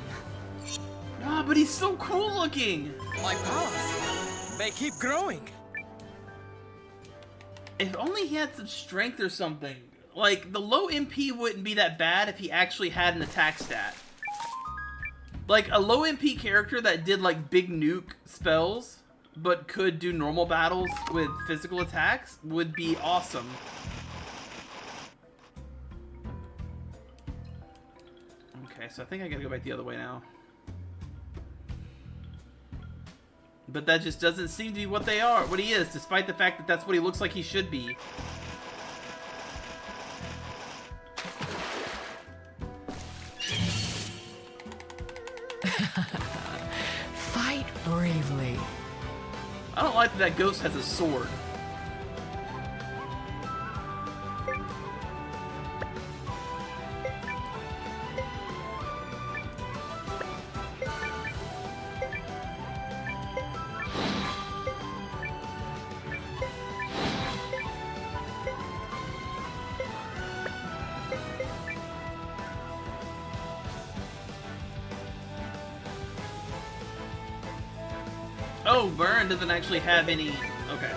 Ah, but he's so cool looking! My powers, they keep growing. If only he had some strength or something. Like, the low MP wouldn't be that bad if he actually had an attack stat. Like, a low MP character that did, like, big nuke spells, but could do normal battles with physical attacks would be awesome. Okay, so I think I gotta go back the other way now. But that just doesn't seem to be what they are, what he is, despite the fact that that's what he looks like he should be. Fight bravely. I don't like that that ghost has a sword. Oh, burn doesn't actually have any... Okay.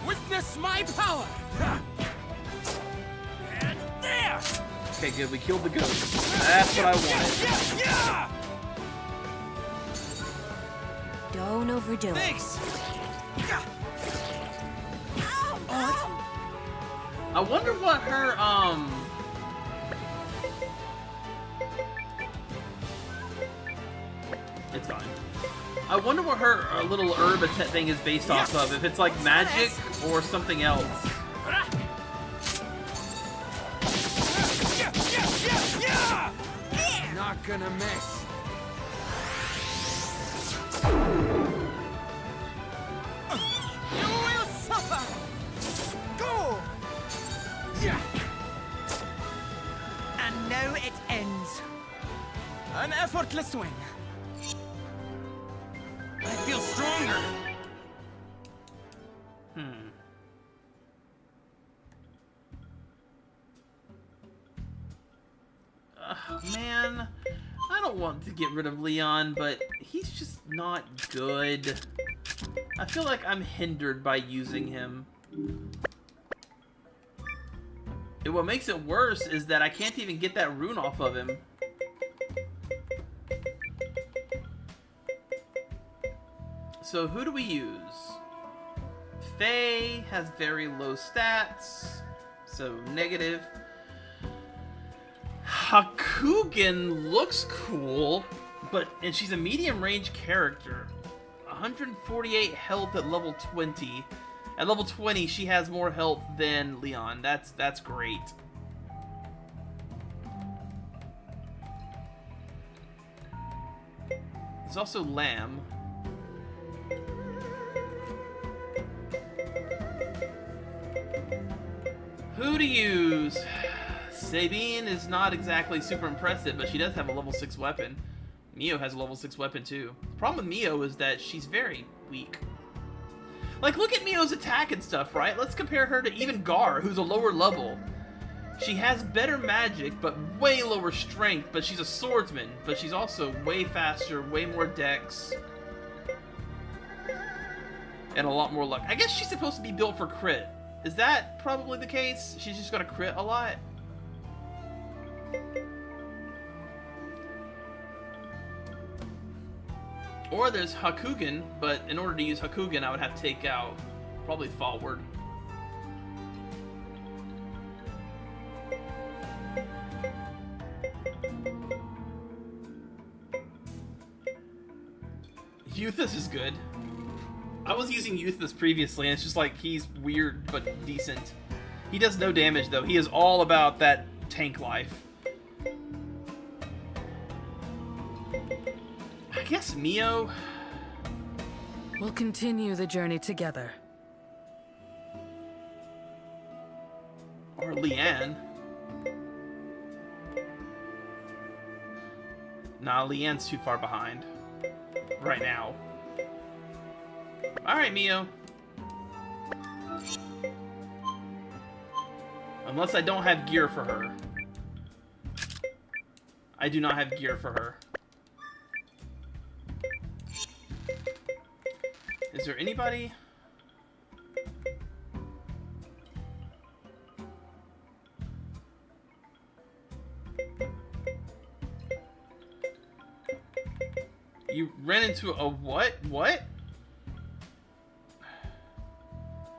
Witness my power! And there! Okay, good. We killed the ghost. That's what I wanted. Yeah! Don't overdo it. Thanks! I wonder what her, It's fine. I wonder what her little herb thing is based off of. If it's like magic or something else. Not gonna miss. You will suffer! Go! Yeah. And now it ends. An effortless win. I feel stronger. Man, I don't want to get rid of Leon, but he's just not good. I feel like I'm hindered by using him. And what makes it worse is that I can't even get that rune off of him. So who do we use? Faye has very low stats, so negative. Hakugen looks cool, and she's a medium range character. 148 health at level 20. At level 20, she has more health than Leon. That's great. There's also Lamb. Who to use? Sabine is not exactly super impressive, but she does have a level 6 weapon. Mio has a level 6 weapon too. The problem with Mio is that she's very weak. Like, look at Mio's attack and stuff, right? Let's compare her to even Gar, who's a lower level. She has better magic, but way lower strength, but she's a swordsman. But she's also way faster, way more dex. And a lot more luck. I guess she's supposed to be built for crit. Is that probably the case? She's just gonna crit a lot? Or there's Hakugen, but in order to use Hakugen, I would have to take out probably forward. Euthus is good. I was using Euthus previously, and it's just like he's weird but decent. He does no damage though. He is all about that tank life. I guess Mio. We'll continue the journey together. Or Leanne. Nah, Leanne's too far behind. Right now. Alright, Mio. Unless I don't have gear for her. I do not have gear for her. Is there anybody? You ran into a what? What?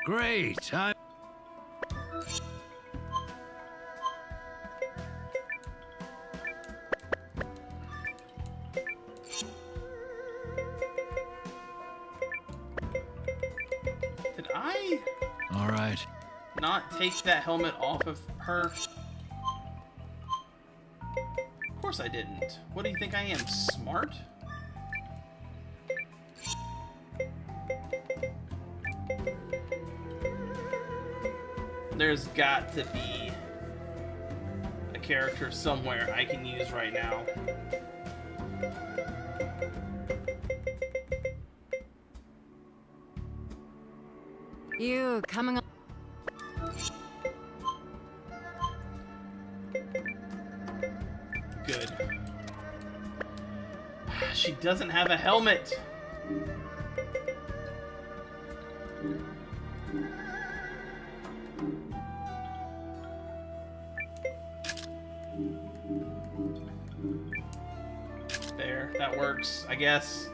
Great. Did I All right. not take that helmet off of her? Of course I didn't. What do you think I am, smart? There's got to be a character somewhere I can use right now. You coming on? She doesn't have a helmet. There, that works, I guess.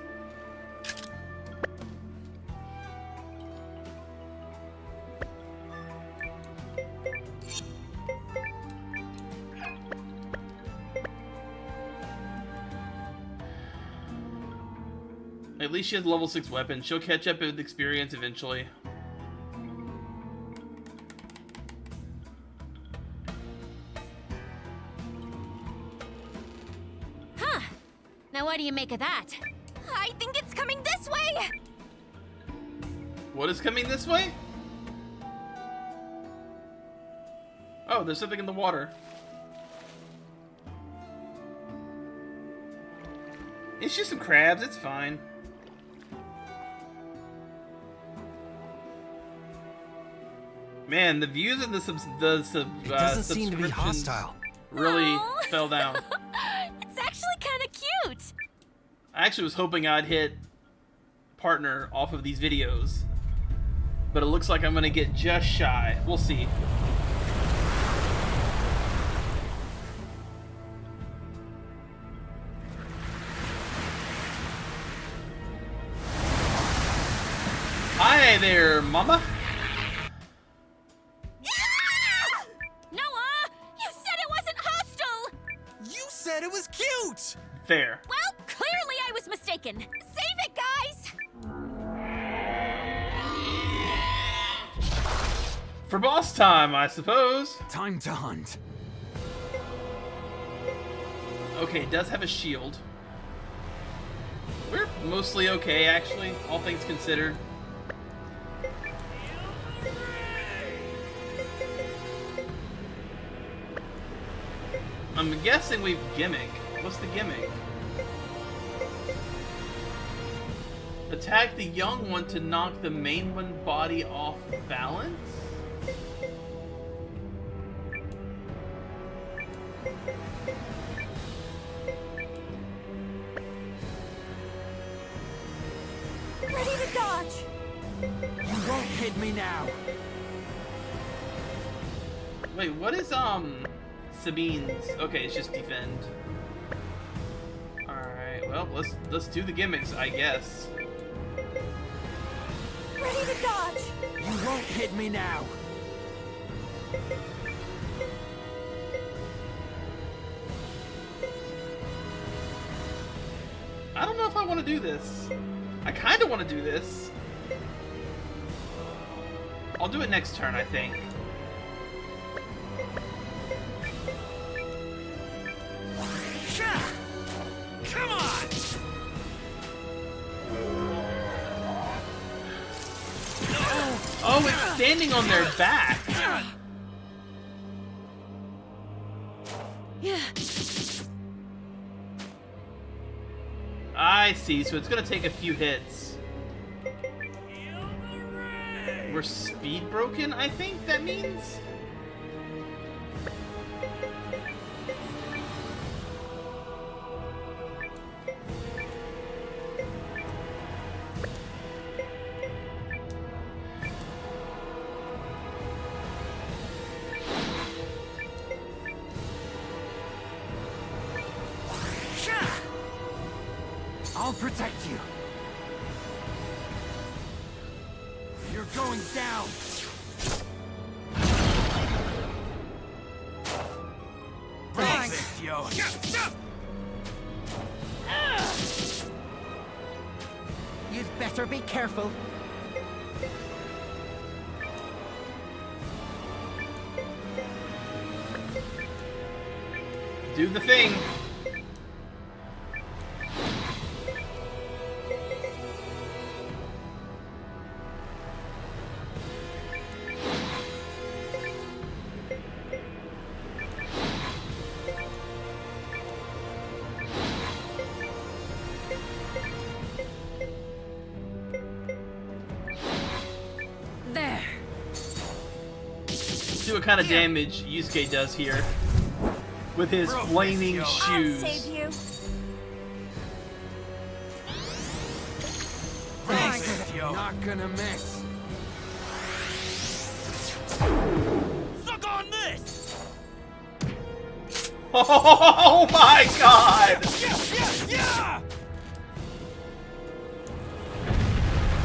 At least she has a level 6 weapon. She'll catch up with experience eventually. Huh. Now what do you make of that? I think it's coming this way! What is coming this way? Oh, there's something in the water. It's just some crabs, it's fine. Man, the views in the It doesn't seem to be subscriptions hostile. really Aw. fell down. It's actually kind of cute. I actually was hoping I'd hit partner off of these videos, but it looks like I'm gonna get just shy. We'll see. Hi there, mama. Noah, you said it wasn't hostile. You said it was cute! Fair. Well, clearly I was mistaken. Save it, guys. For boss time, I suppose. Time to hunt. Okay, it does have a shield. We're mostly okay, actually, all things considered. I'm guessing we've gimmick. What's the gimmick? Attack the young one to knock the main one body off balance? Ready to dodge! You won't hit me now. Wait, what is Sabine's? Okay, it's just defend. Alright, well let's do the gimmicks, I guess. Ready to dodge! You won't hit me now. I don't know if I want to do this. I kind of want to do this. I'll do it next turn, I think. Come on! Oh, it's standing on their back. I see, so it's gonna take a few hits. We're speed broken, I think that means? I'll protect you. You're going down. Thanks, yo. You'd better be careful. Do the thing. There. See what kind of damage Yusuke does here with his flaming I'll shoes. save you. Not gonna miss. Suck on this! Oh my god! Yeah!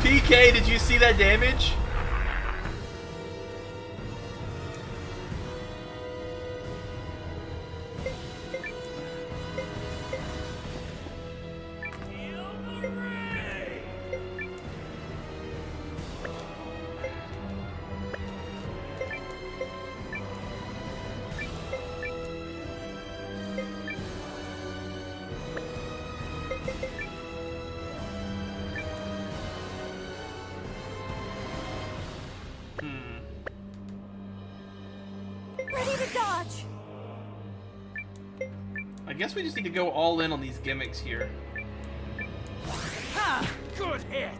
PK, did you see that damage? Ready to dodge. I guess we just need to go all in on these gimmicks here. Ha! Good hit!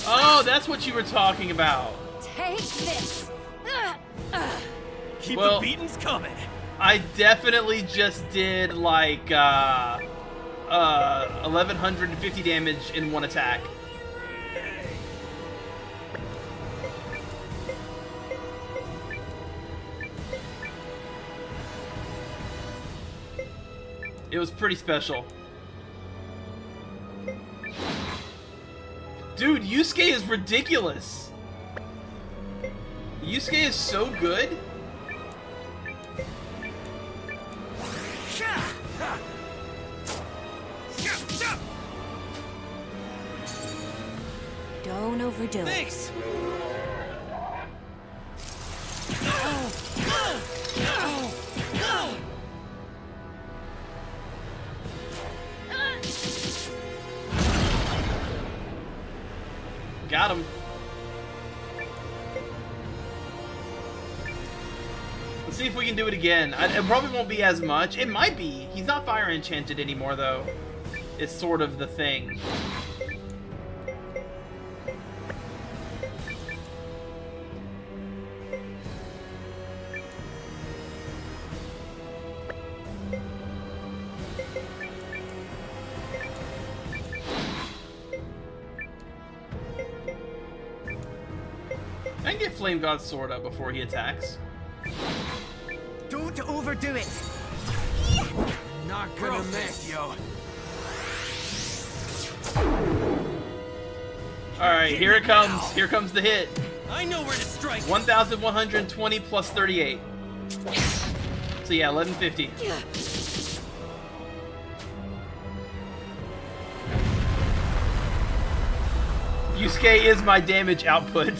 Oh, that's what you were talking about. Take this. Keep Well- the beatings coming. I definitely just did like 1150 damage in one attack. It was pretty special. Dude, Yusuke is ridiculous. Yusuke is so good. Don't overdo it. Thanks! Got him. Let's see if we can do it again. It probably won't be as much. It might be. He's not fire enchanted anymore, though. It's sort of the thing. I can get Flame God's sword up before he attacks. Don't overdo it. Not gonna miss, yo. Alright, here it comes. Here comes the hit. I know where to strike. 1,120 plus 38. So yeah, 1150. Yusuke is my damage output.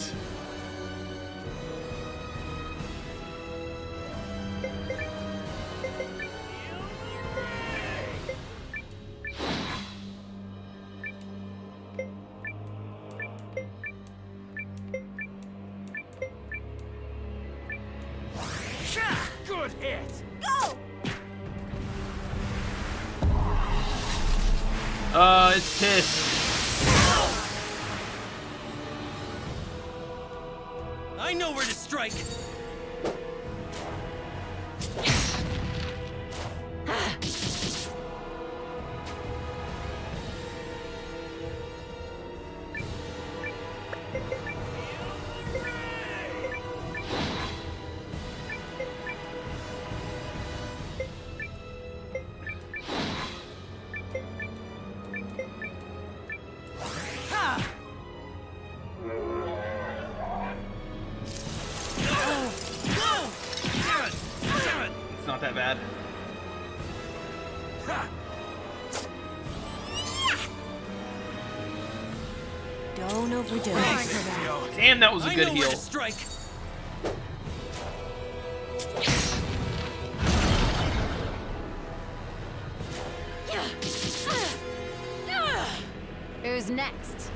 Good hit! Go! It's pissed. I know where to strike. It's not that bad. Don't overdo it. Damn, that was a I good know where heal. to strike. Who's next?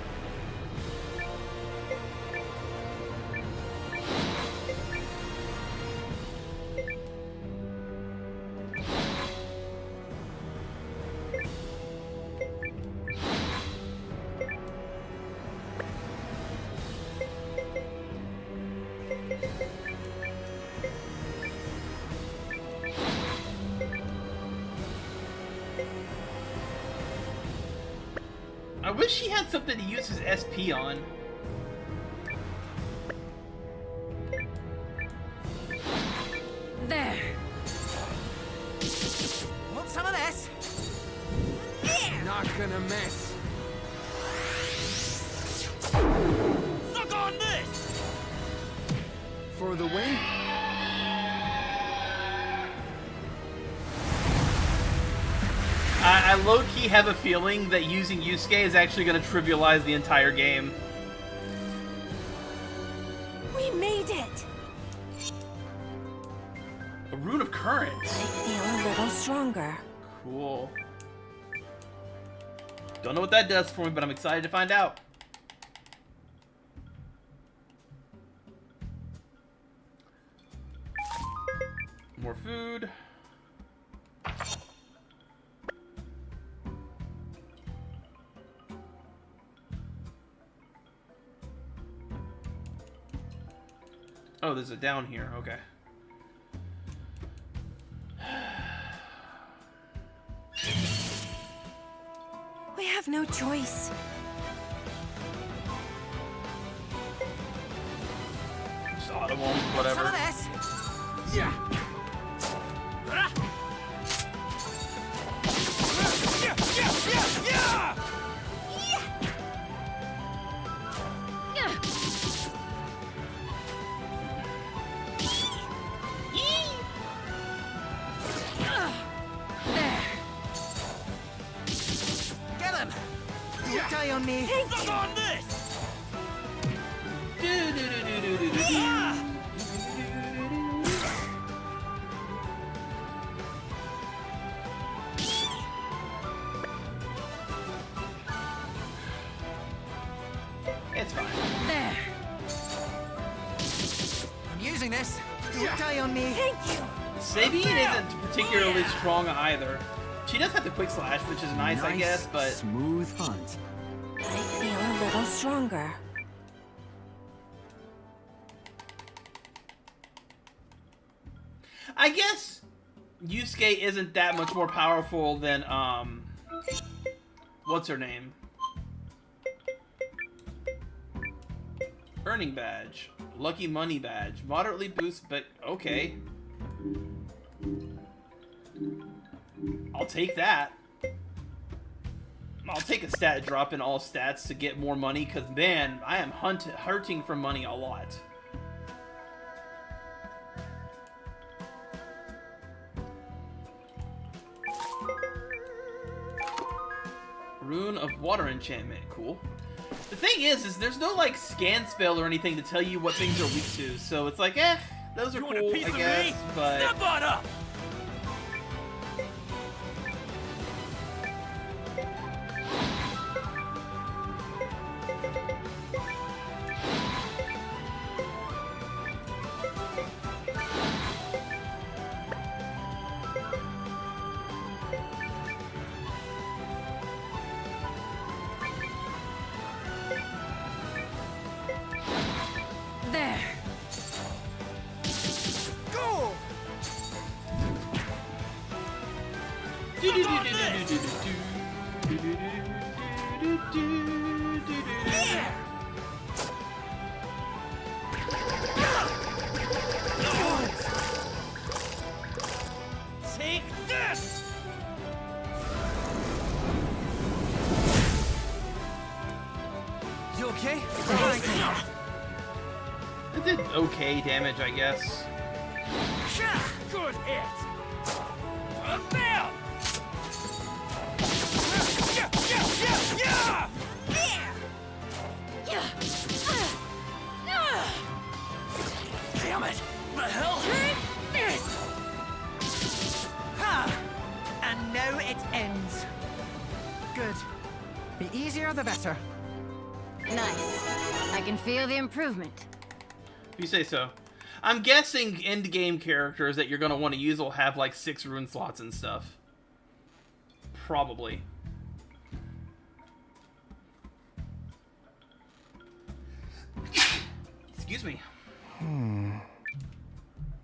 I wish he had something to use his SP on. There. Want some of this? Not gonna miss. Suck on this! For the win? I low-key have a feeling that using Yusuke is actually going to trivialize the entire game. We made it! A rune of current. I feel a little stronger. Cool. Don't know what that does for me, but I'm excited to find out. More food. Oh, there's a down here. Okay. We have no choice. Just audible, Some whatever. of this? Yeah! Get him! Don't die on me. Suck on this! It's fine. There. I'm using this. Don't die on me. Sabine isn't particularly strong either. She does have the quick slash, which is nice, I guess, but smooth hunt. I feel a little stronger. I guess Yusuke isn't that much more powerful than, what's her name? Earning badge. Lucky money badge. Moderately boost, but okay. I'll take that. I'll take a stat drop in all stats to get more money, because, man, I am hurting for money a lot. Rune of water enchantment. Cool. The thing is there's no, like, scan spell or anything to tell you what things are weak to, so it's like, those are You want a cool, piece I of guess, me? but... Step on up! There. Go! Take this! You okay? It did okay damage, I guess. Good hit! Bam! Damn it! The hell? Ha! And now it ends. Good. The easier, the better. Nice. I can feel the improvement. If you say so. I'm guessing end-game characters that you're going to want to use will have, like, 6 rune slots and stuff. Probably. Excuse me.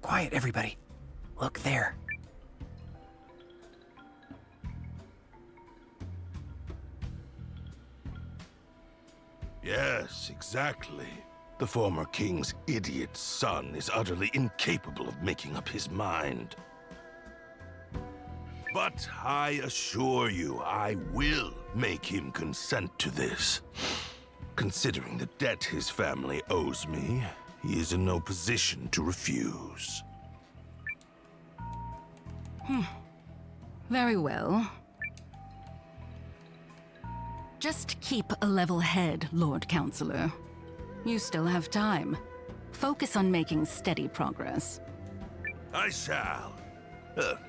Quiet, everybody. Look there. Yes, exactly. The former king's idiot son is utterly incapable of making up his mind. But I assure you, I will make him consent to this. Considering the debt his family owes me, he is in no position to refuse. Very well. Just keep a level head, Lord Counselor. You still have time. Focus on making steady progress. I shall.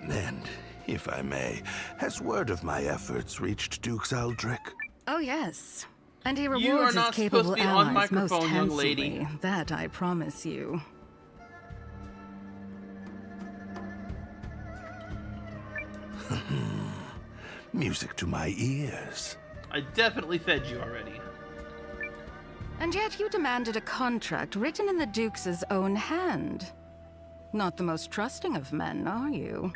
And, if I may, has word of my efforts reached Duke's Aldrich? Oh yes. And he You are rewards his not supposed to capable be on allies most microphone, young handsomely. lady. That I promise you. Music to my ears. I definitely fed you already. And yet you demanded a contract written in the Duke's own hand. Not the most trusting of men, are you?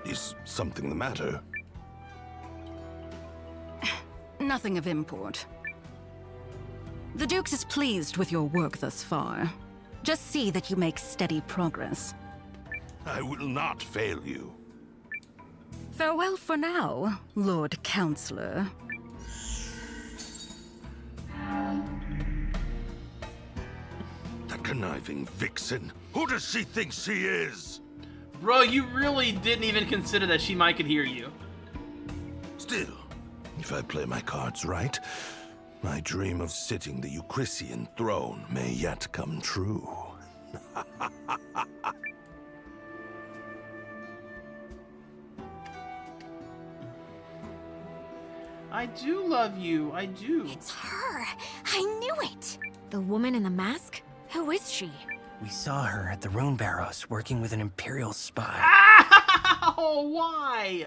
Is something the matter? Nothing of import. The Duke's is pleased with your work thus far. Just see that you make steady progress. I will not fail you. Farewell for now, Lord Counselor. That conniving vixen. Who does she think she is? Bro, you really didn't even consider that she might could hear you. Still, if I play my cards right, my dream of sitting the Eucrisian throne may yet come true. I do love you, I do. It's her. I knew it. The woman in the mask? Who is she? We saw her at the Rune Barrows working with an Imperial spy. Ow! Why?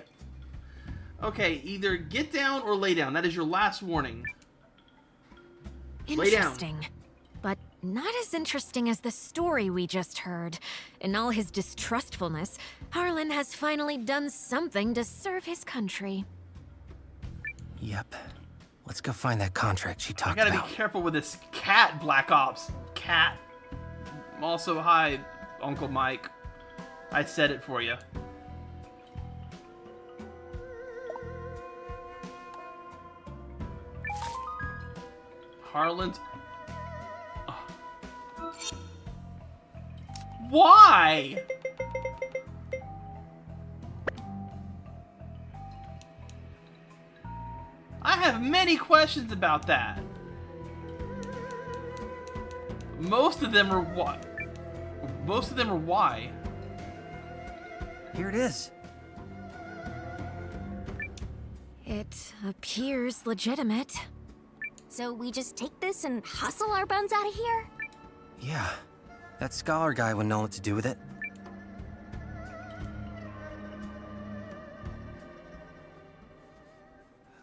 Okay, either get down or lay down. That is your last warning. Lay down. Interesting. But not as interesting as the story we just heard. In all his distrustfulness, Harlan has finally done something to serve his country. Yep. Let's go find that contract she I talked gotta about. be careful with this cat, Black Ops. Cat. Also, hi, Uncle Mike. I said it for you. Harlan's... Why? I have many questions about that. Most of them are what? Most of them are why. Here it is. It appears legitimate. So we just take this and hustle our buns out of here? Yeah. That scholar guy would know what to do with it.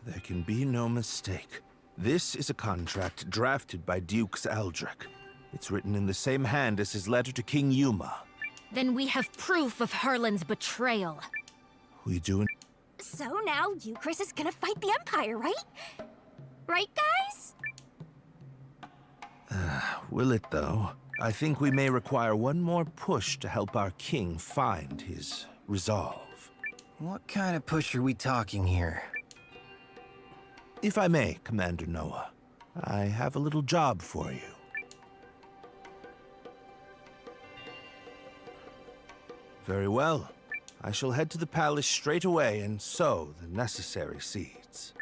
There can be no mistake. This is a contract drafted by Duke's Aldrich. It's written in the same hand as his letter to King Yuma. Then we have proof of Harlan's betrayal. We do. So now Euchris is gonna fight the Empire, right? Right, guys? Will it, though? I think we may require one more push to help our king find his resolve. What kind of push are we talking here? If I may, Commander Noah, I have a little job for you. Very well. I shall head to the palace straight away and sow the necessary seeds.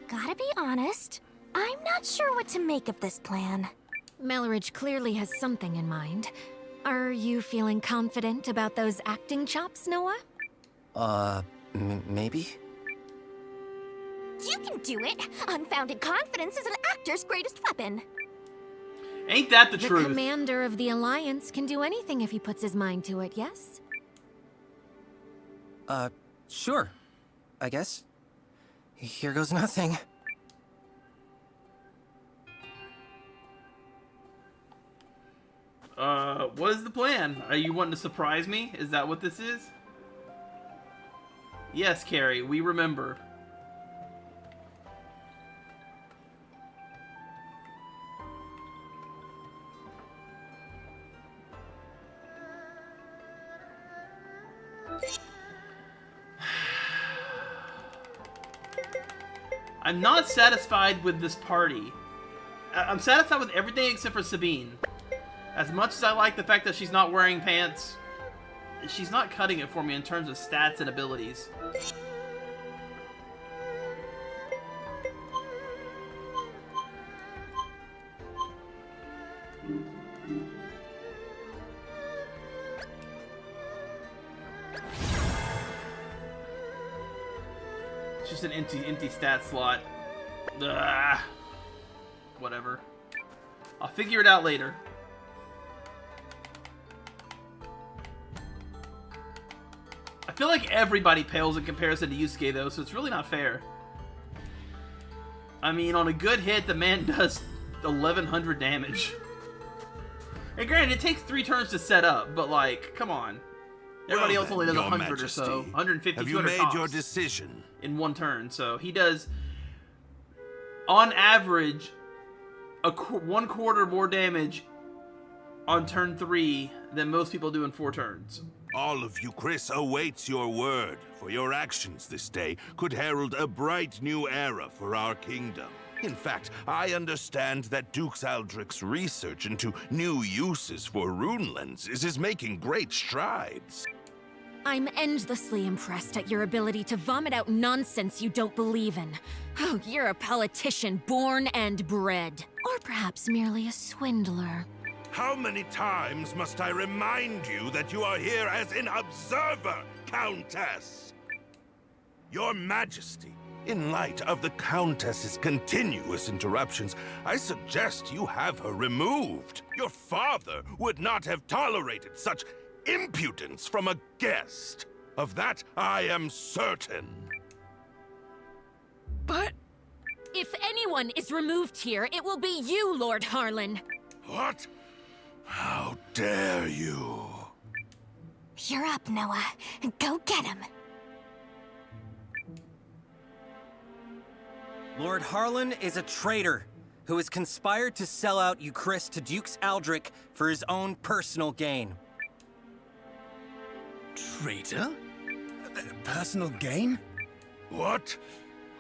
Gotta be honest, I'm not sure what to make of this plan. Melridge clearly has something in mind. Are you feeling confident about those acting chops, Noah? Maybe? You can do it! Unfounded confidence is an actor's greatest weapon. Ain't that the The truth? commander of the Alliance can do anything if he puts his mind to it, yes? Sure. I guess. Here goes nothing. What is the plan? Are you wanting to surprise me? Is that what this is? Yes, Carrie, we remember. I'm not satisfied with this party. I'm satisfied with everything except for Sabine. As much as I like the fact that she's not wearing pants, she's not cutting it for me in terms of stats and abilities. It's just an empty stat slot. Ugh. Whatever. I'll figure it out later. I feel like everybody pales in comparison to Yusuke, though, so it's really not fair. I mean, on a good hit, the man does 1,100 damage. And granted, it takes 3 turns to set up, but, like, come on. Everybody else only does 100 or so. 150, have you 200 made tops your decision? in 1 turn. So he does, on average, 1/4 more damage on turn 3 than most people do in 4 turns. All of you, Chris, awaits your word, for your actions this day could herald a bright new era for our kingdom. In fact, I understand that Duke Aldrich's research into new uses for rune lenses is making great strides. I'm endlessly impressed at your ability to vomit out nonsense you don't believe in. Oh, you're a politician born and bred. Or perhaps merely a swindler. How many times must I remind you that you are here as an observer, Countess? Your Majesty, in light of the Countess's continuous interruptions, I suggest you have her removed. Your father would not have tolerated such impudence from a guest. Of that, I am certain. But if anyone is removed here, it will be you, Lord Harlan. What? How dare you? You're up, Noah. Go get him. Lord Harlan is a traitor who has conspired to sell out Euchris to Duke Aldrich for his own personal gain. Traitor? Personal gain? What?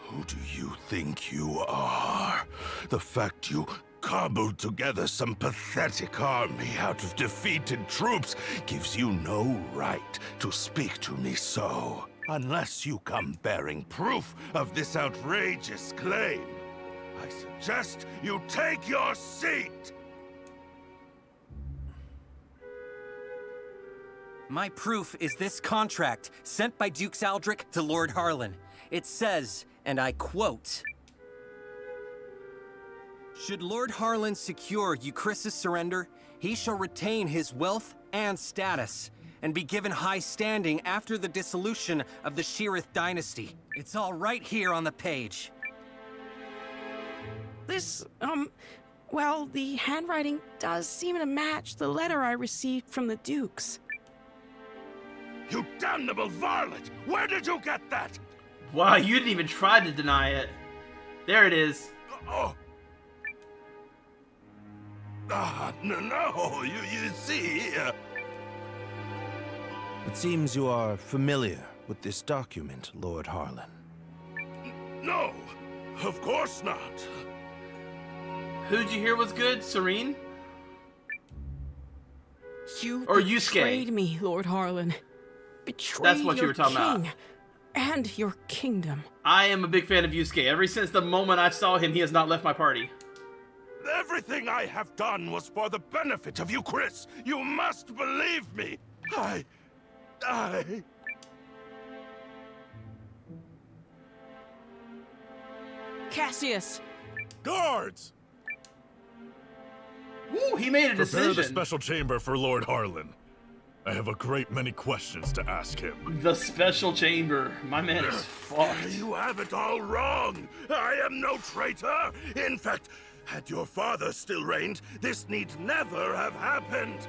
Who do you think you are? The fact you cobbled together some pathetic army out of defeated troops gives you no right to speak to me so. Unless you come bearing proof of this outrageous claim, I suggest you take your seat! My proof is this contract sent by Duke Aldrich to Lord Harlan. It says, and I quote, "Should Lord Harlan secure Euchris' surrender, he shall retain his wealth and status, and be given high standing after the dissolution of the Sheerith dynasty." It's all right here on the page. This, well, the handwriting does seem to match the letter I received from the Dukes. You damnable varlet! Where did you get that? Wow, you didn't even try to deny it. There it is. Oh. No, you see... It seems you are familiar with this document, Lord Harlan. No, of course not. Who'd you hear was good? Serene? You or Yusuke? betrayed me, Lord Harlan. Betrayed That's what you your were talking king about. And your kingdom. I am a big fan of Yusuke. Ever since the moment I saw him, he has not left my party. Everything I have done was for the benefit of you, Chris. You must believe me. I... Cassius! Guards! Ooh, he made a decision. Prepare the special chamber for Lord Harlan. I have a great many questions to ask him. The special chamber. My man is fucked. You have it all wrong. I am no traitor. In fact, had your father still reigned, this need never have happened.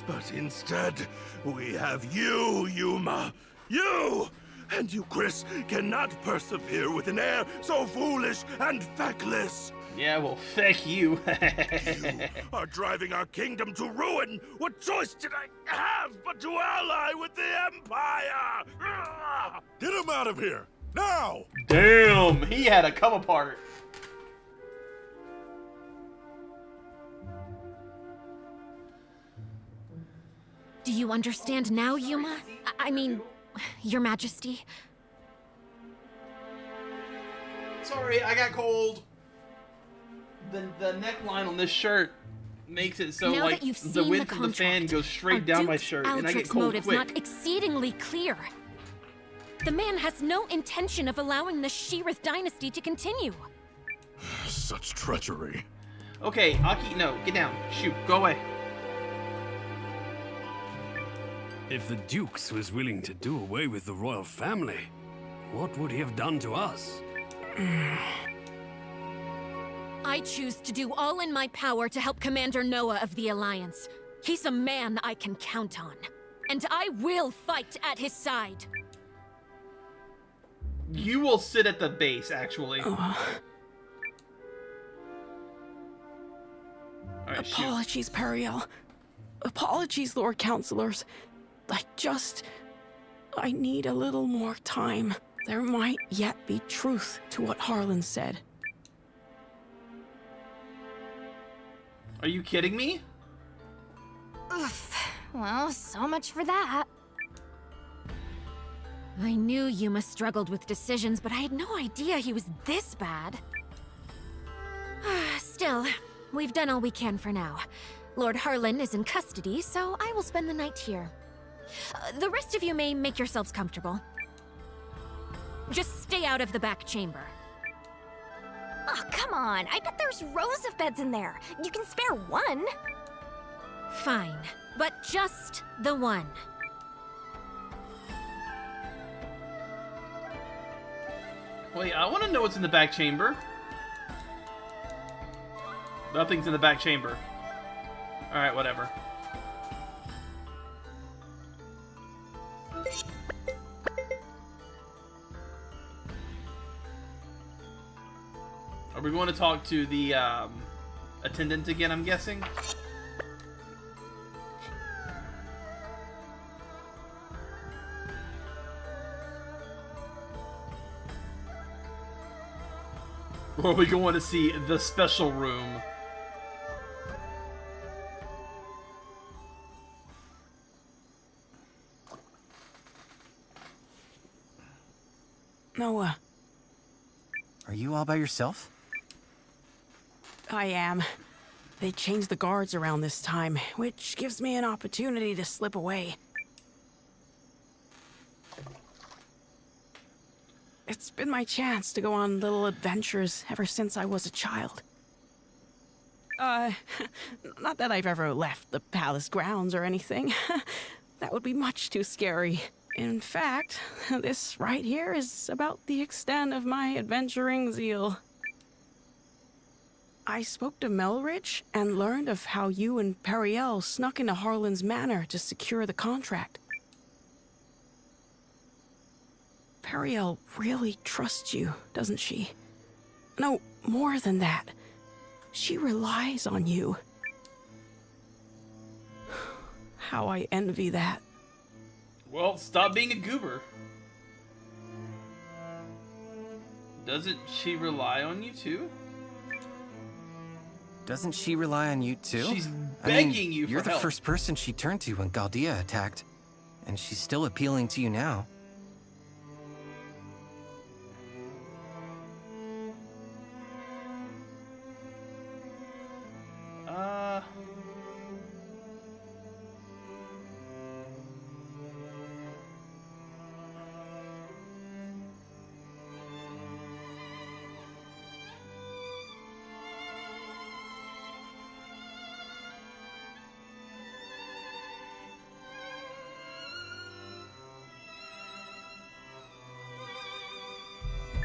But instead, we have you, Yuma. You and you, Chris, cannot persevere with an air so foolish and feckless. Yeah, well, feck you. You are driving our kingdom to ruin. What choice did I have but to ally with the Empire? Get him out of here! Now! Damn, he had a come apart. Do you understand now, Yuma? I mean, Your Majesty? Sorry, I got cold. The neckline on this shirt makes it so Now like that you've the seen wind the from the fan contract, goes straight our down my Duke's shirt, and I get Aldrich's cold motive's quick. not exceedingly clear. The man has no intention of allowing the Sheerith dynasty to continue. Such treachery. Okay, Aki, no, get down. Shoot, go away. If the Dukes was willing to do away with the royal family, what would he have done to us? I choose to do all in my power to help Commander Noah of the Alliance. He's a man I can count on. And I will fight at his side. You will sit at the base, actually. Alright, Apologies, Periel. Apologies, Lord Counselors. I need a little more time. There might yet be truth to what Harlan said. Are you kidding me? Oof. Well, so much for that. I knew Yuma struggled with decisions, but I had no idea he was this bad. Still, we've done all we can for now. Lord Harlan is in custody, so I will spend the night here. The rest of you may make yourselves comfortable. Just stay out of the back chamber. Oh, come on. I bet there's rows of beds in there. You can spare one. Fine, but just the one. Wait, I want to know what's in the back chamber. Nothing's in the back chamber. Alright, whatever. Are we going to talk to the attendant again, I'm guessing? Or are we going to see the special room? Noah. Are you all by yourself? I am. They changed the guards around this time, which gives me an opportunity to slip away. It's been my chance to go on little adventures ever since I was a child. Not that I've ever left the palace grounds or anything. That would be much too scary. In fact, this right here is about the extent of my adventuring zeal. I spoke to Melrich and learned of how you and Periel snuck into Harlan's manor to secure the contract. Periel really trusts you, doesn't she? No, more than that. She relies on you. How I envy that. Well, stop being a goober. Doesn't she rely on you too? Doesn't she rely on you too? She's begging you for You're the help. first person she turned to when Galdia attacked, and she's still appealing to you now.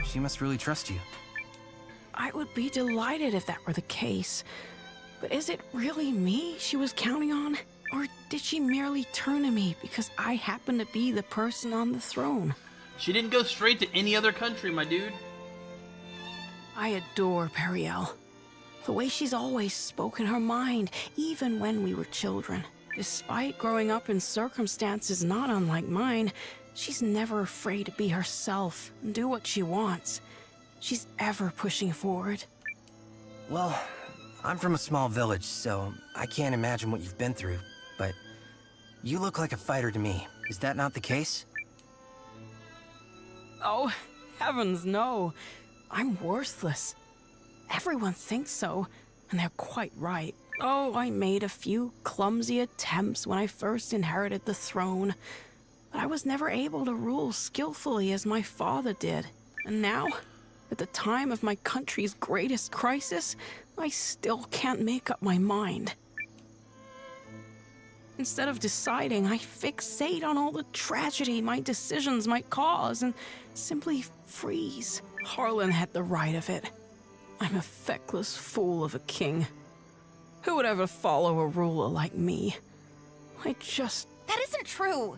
She must really trust you. I would be delighted if that were the case. But is it really me she was counting on? Or did she merely turn to me because I happen to be the person on the throne? She didn't go straight to any other country, my dude. I adore Periel. The way she's always spoken her mind, even when we were children. Despite growing up in circumstances not unlike mine, she's never afraid to be herself and do what she wants. She's ever pushing forward. Well, I'm from a small village, so I can't imagine what you've been through, but you look like a fighter to me. Is that not the case? Oh, heavens no. I'm worthless. Everyone thinks so, and they're quite right. Oh, I made a few clumsy attempts when I first inherited the throne, but I was never able to rule skillfully as my father did. And now, at the time of my country's greatest crisis, I still can't make up my mind. Instead of deciding, I fixate on all the tragedy my decisions might cause and simply freeze. Harlan had the right of it. I'm a feckless fool of a king. Who would ever follow a ruler like me? That isn't true.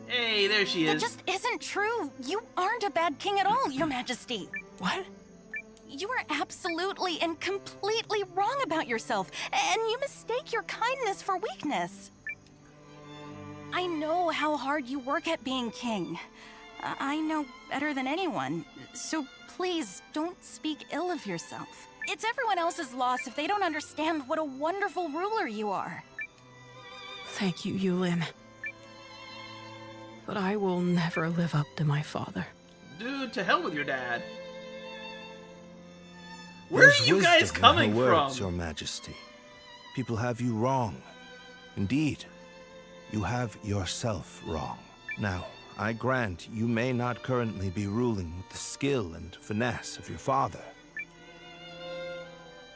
Hey, there she is. That just isn't true. You aren't a bad king at all, Your Majesty. What? You are absolutely and completely wrong about yourself, and you mistake your kindness for weakness. I know how hard you work at being king. I know better than anyone, so please don't speak ill of yourself. It's everyone else's loss if they don't understand what a wonderful ruler you are. Thank you, Eiyuden. But I will never live up to my father. Dude, to hell with your dad. Where are you guys coming words, from? Your Majesty. People have you wrong. Indeed, you have yourself wrong. Now, I grant you may not currently be ruling with the skill and finesse of your father.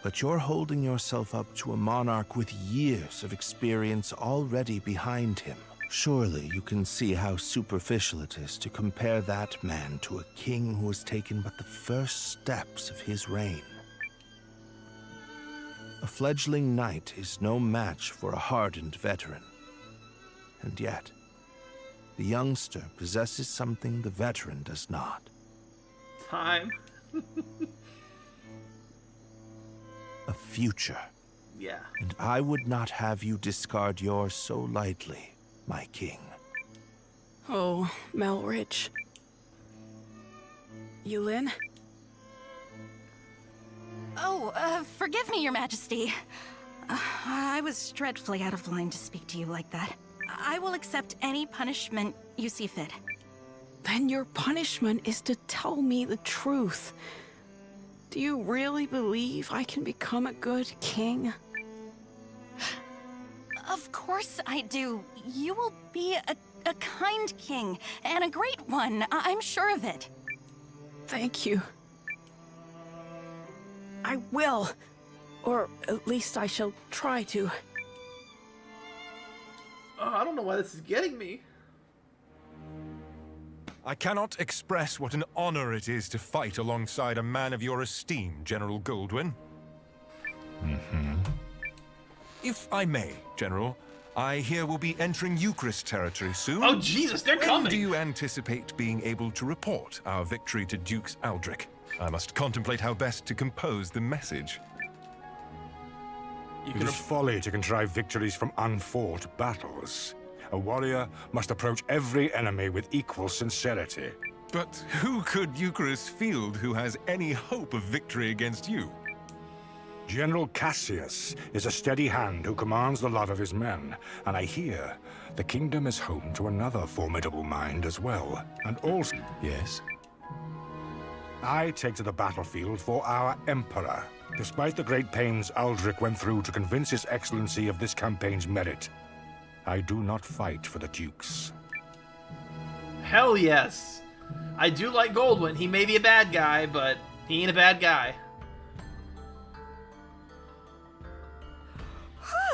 But you're holding yourself up to a monarch with years of experience already behind him. Surely you can see how superficial it is to compare that man to a king who has taken but the first steps of his reign. A fledgling knight is no match for a hardened veteran. And yet, the youngster possesses something the veteran does not. Time. A future. Yeah. And I would not have you discard yours so lightly, my king. Oh, Melrich. Eiyuden? Oh, forgive me, Your Majesty. I was dreadfully out of line to speak to you like that. I will accept any punishment you see fit. Then your punishment is to tell me the truth. Do you really believe I can become a good king? Of course I do. You will be a kind king, and a great one. I'm sure of it. Thank you. I will. Or at least I shall try to. I don't know why this is getting me. I cannot express what an honor it is to fight alongside a man of your esteem, General Goldwyn. If I may, General, I hear we'll be entering Eucharist territory soon. Oh, Jesus, they're When coming! do you anticipate being able to report our victory to Dukes Aldrich? I must contemplate how best to compose the message. It is folly to contrive victories from unfought battles. A warrior must approach every enemy with equal sincerity. But who could Eucharist field who has any hope of victory against you? General Cassius is a steady hand who commands the love of his men, and I hear the kingdom is home to another formidable mind as well, and also... Yes? I take to the battlefield for our Emperor. Despite the great pains Aldrich went through to convince His Excellency of this campaign's merit, I do not fight for the Dukes. Hell yes. I do like Goldwyn. He may be a bad guy, but he ain't a bad guy.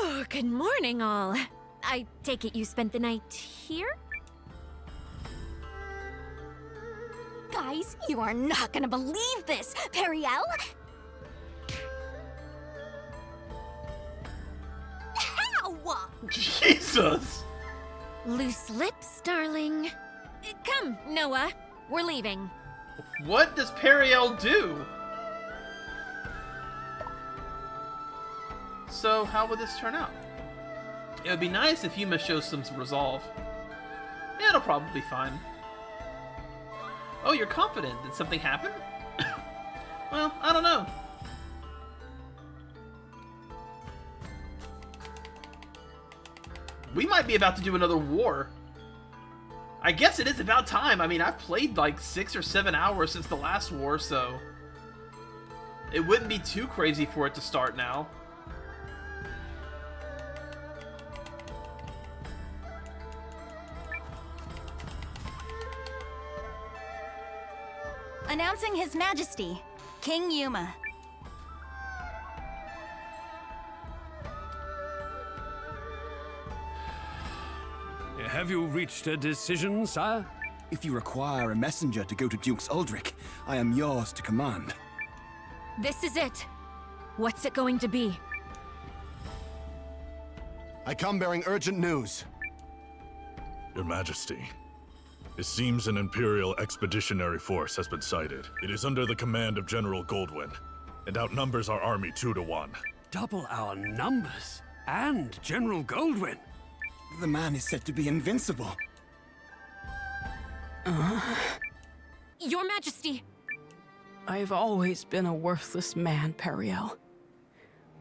Oh, good morning, all. I take it you spent the night here? Guys, you are not gonna believe this! Periel? How? Jesus! Loose lips, darling. Come, Noah. We're leaving. What does Periel do? So, how would this turn out? It would be nice if Yuma shows some resolve. Yeah, it'll probably be fine. Oh, you're confident. Did something happen? Well, I don't know. We might be about to do another war. I guess it is about time. I mean, I've played like 6 or 7 hours since the last war, so it wouldn't be too crazy for it to start now. Announcing His Majesty, King Yuma. Have you reached a decision, sire? If you require a messenger to go to Duke's Aldrich, I am yours to command. This is it. What's it going to be? I come bearing urgent news. Your Majesty, it seems an Imperial expeditionary force has been sighted. It is under the command of General Goldwyn, and outnumbers our army 2 to 1. Double our numbers, and General Goldwyn. The man is said to be invincible. Your Majesty! I've always been a worthless man, Periel.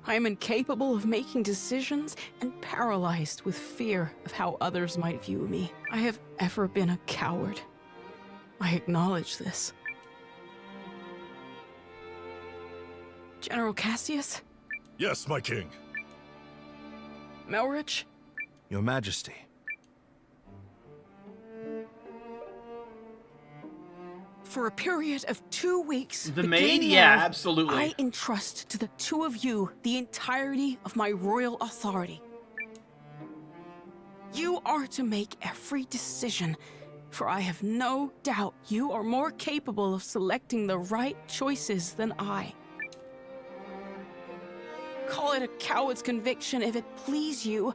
I am incapable of making decisions and paralyzed with fear of how others might view me. I have ever been a coward. I acknowledge this. General Cassius? Yes, my king. Melrich? Your Majesty. For a period of 2 weeks, The maid? Yeah, absolutely. I entrust to the two of you the entirety of my royal authority. You are to make every decision, for I have no doubt you are more capable of selecting the right choices than I. Call it a coward's conviction if it please you.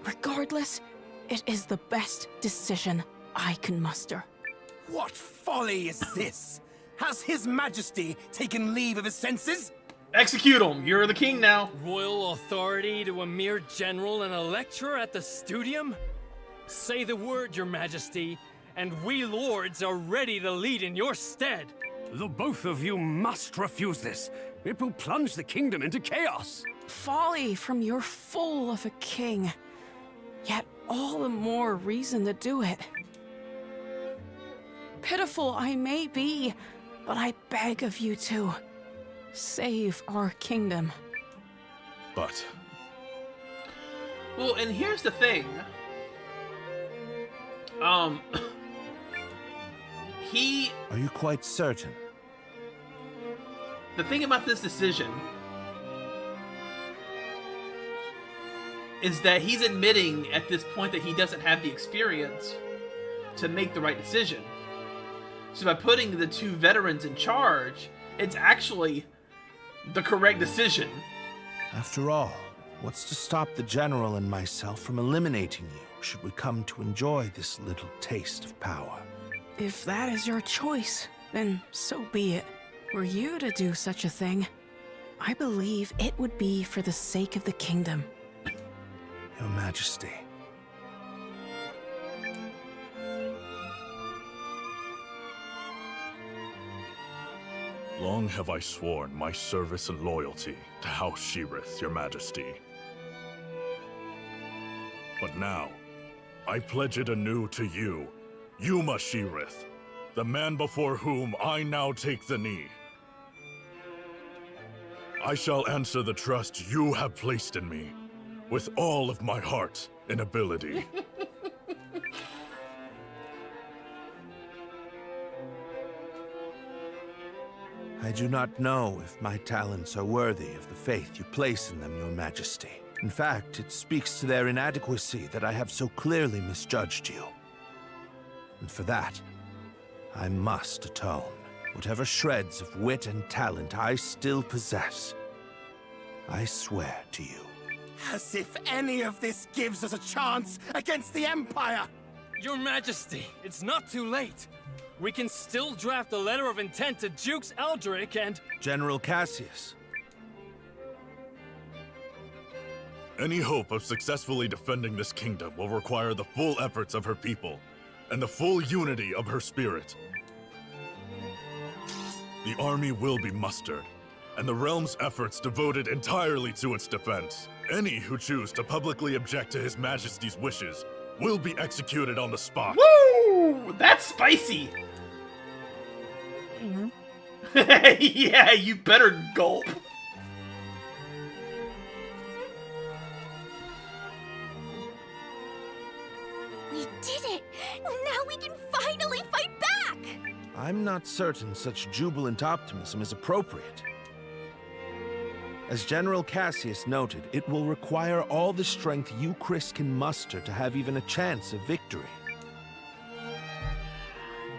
Regardless, it is the best decision I can muster. What folly is this? Has His Majesty taken leave of his senses? Execute him! You're the king now. Royal authority to a mere general and a lecturer at the studium? Say the word, Your Majesty, and we lords are ready to lead in your stead. The both of you must refuse this. It will plunge the kingdom into chaos. Folly from your fool of a king. Yet all the more reason to do it. Pitiful I may be, but I beg of you to save our kingdom. But... Well, and here's the thing. Are you quite certain? The thing about this decision is that he's admitting at this point that he doesn't have the experience to make the right decision. So by putting the 2 veterans in charge, it's actually the correct decision. After all, what's to stop the General and myself from eliminating you, should we come to enjoy this little taste of power? If that is your choice, then so be it. Were you to do such a thing, I believe it would be for the sake of the kingdom. Your Majesty. Long have I sworn my service and loyalty to House Sheerith, Your Majesty. But now, I pledge it anew to you, Yuma Sheerith, the man before whom I now take the knee. I shall answer the trust you have placed in me, with all of my heart and ability. I do not know if my talents are worthy of the faith you place in them, Your Majesty. In fact, it speaks to their inadequacy that I have so clearly misjudged you. And for that, I must atone. Whatever shreds of wit and talent I still possess, I swear to you, As if any of this gives us a chance against the Empire! Your Majesty, it's not too late. We can still draft a letter of intent to Dukes Aldrich and... General Cassius. Any hope of successfully defending this kingdom will require the full efforts of her people, and the full unity of her spirit. The army will be mustered, and the realm's efforts devoted entirely to its defense. Any who choose to publicly object to His Majesty's wishes will be executed on the spot. Woo! That's spicy! Yeah, you better gulp. We did it! Now we can finally fight back! I'm not certain such jubilant optimism is appropriate. As General Cassius noted, it will require all the strength you, Chris, can muster to have even a chance of victory.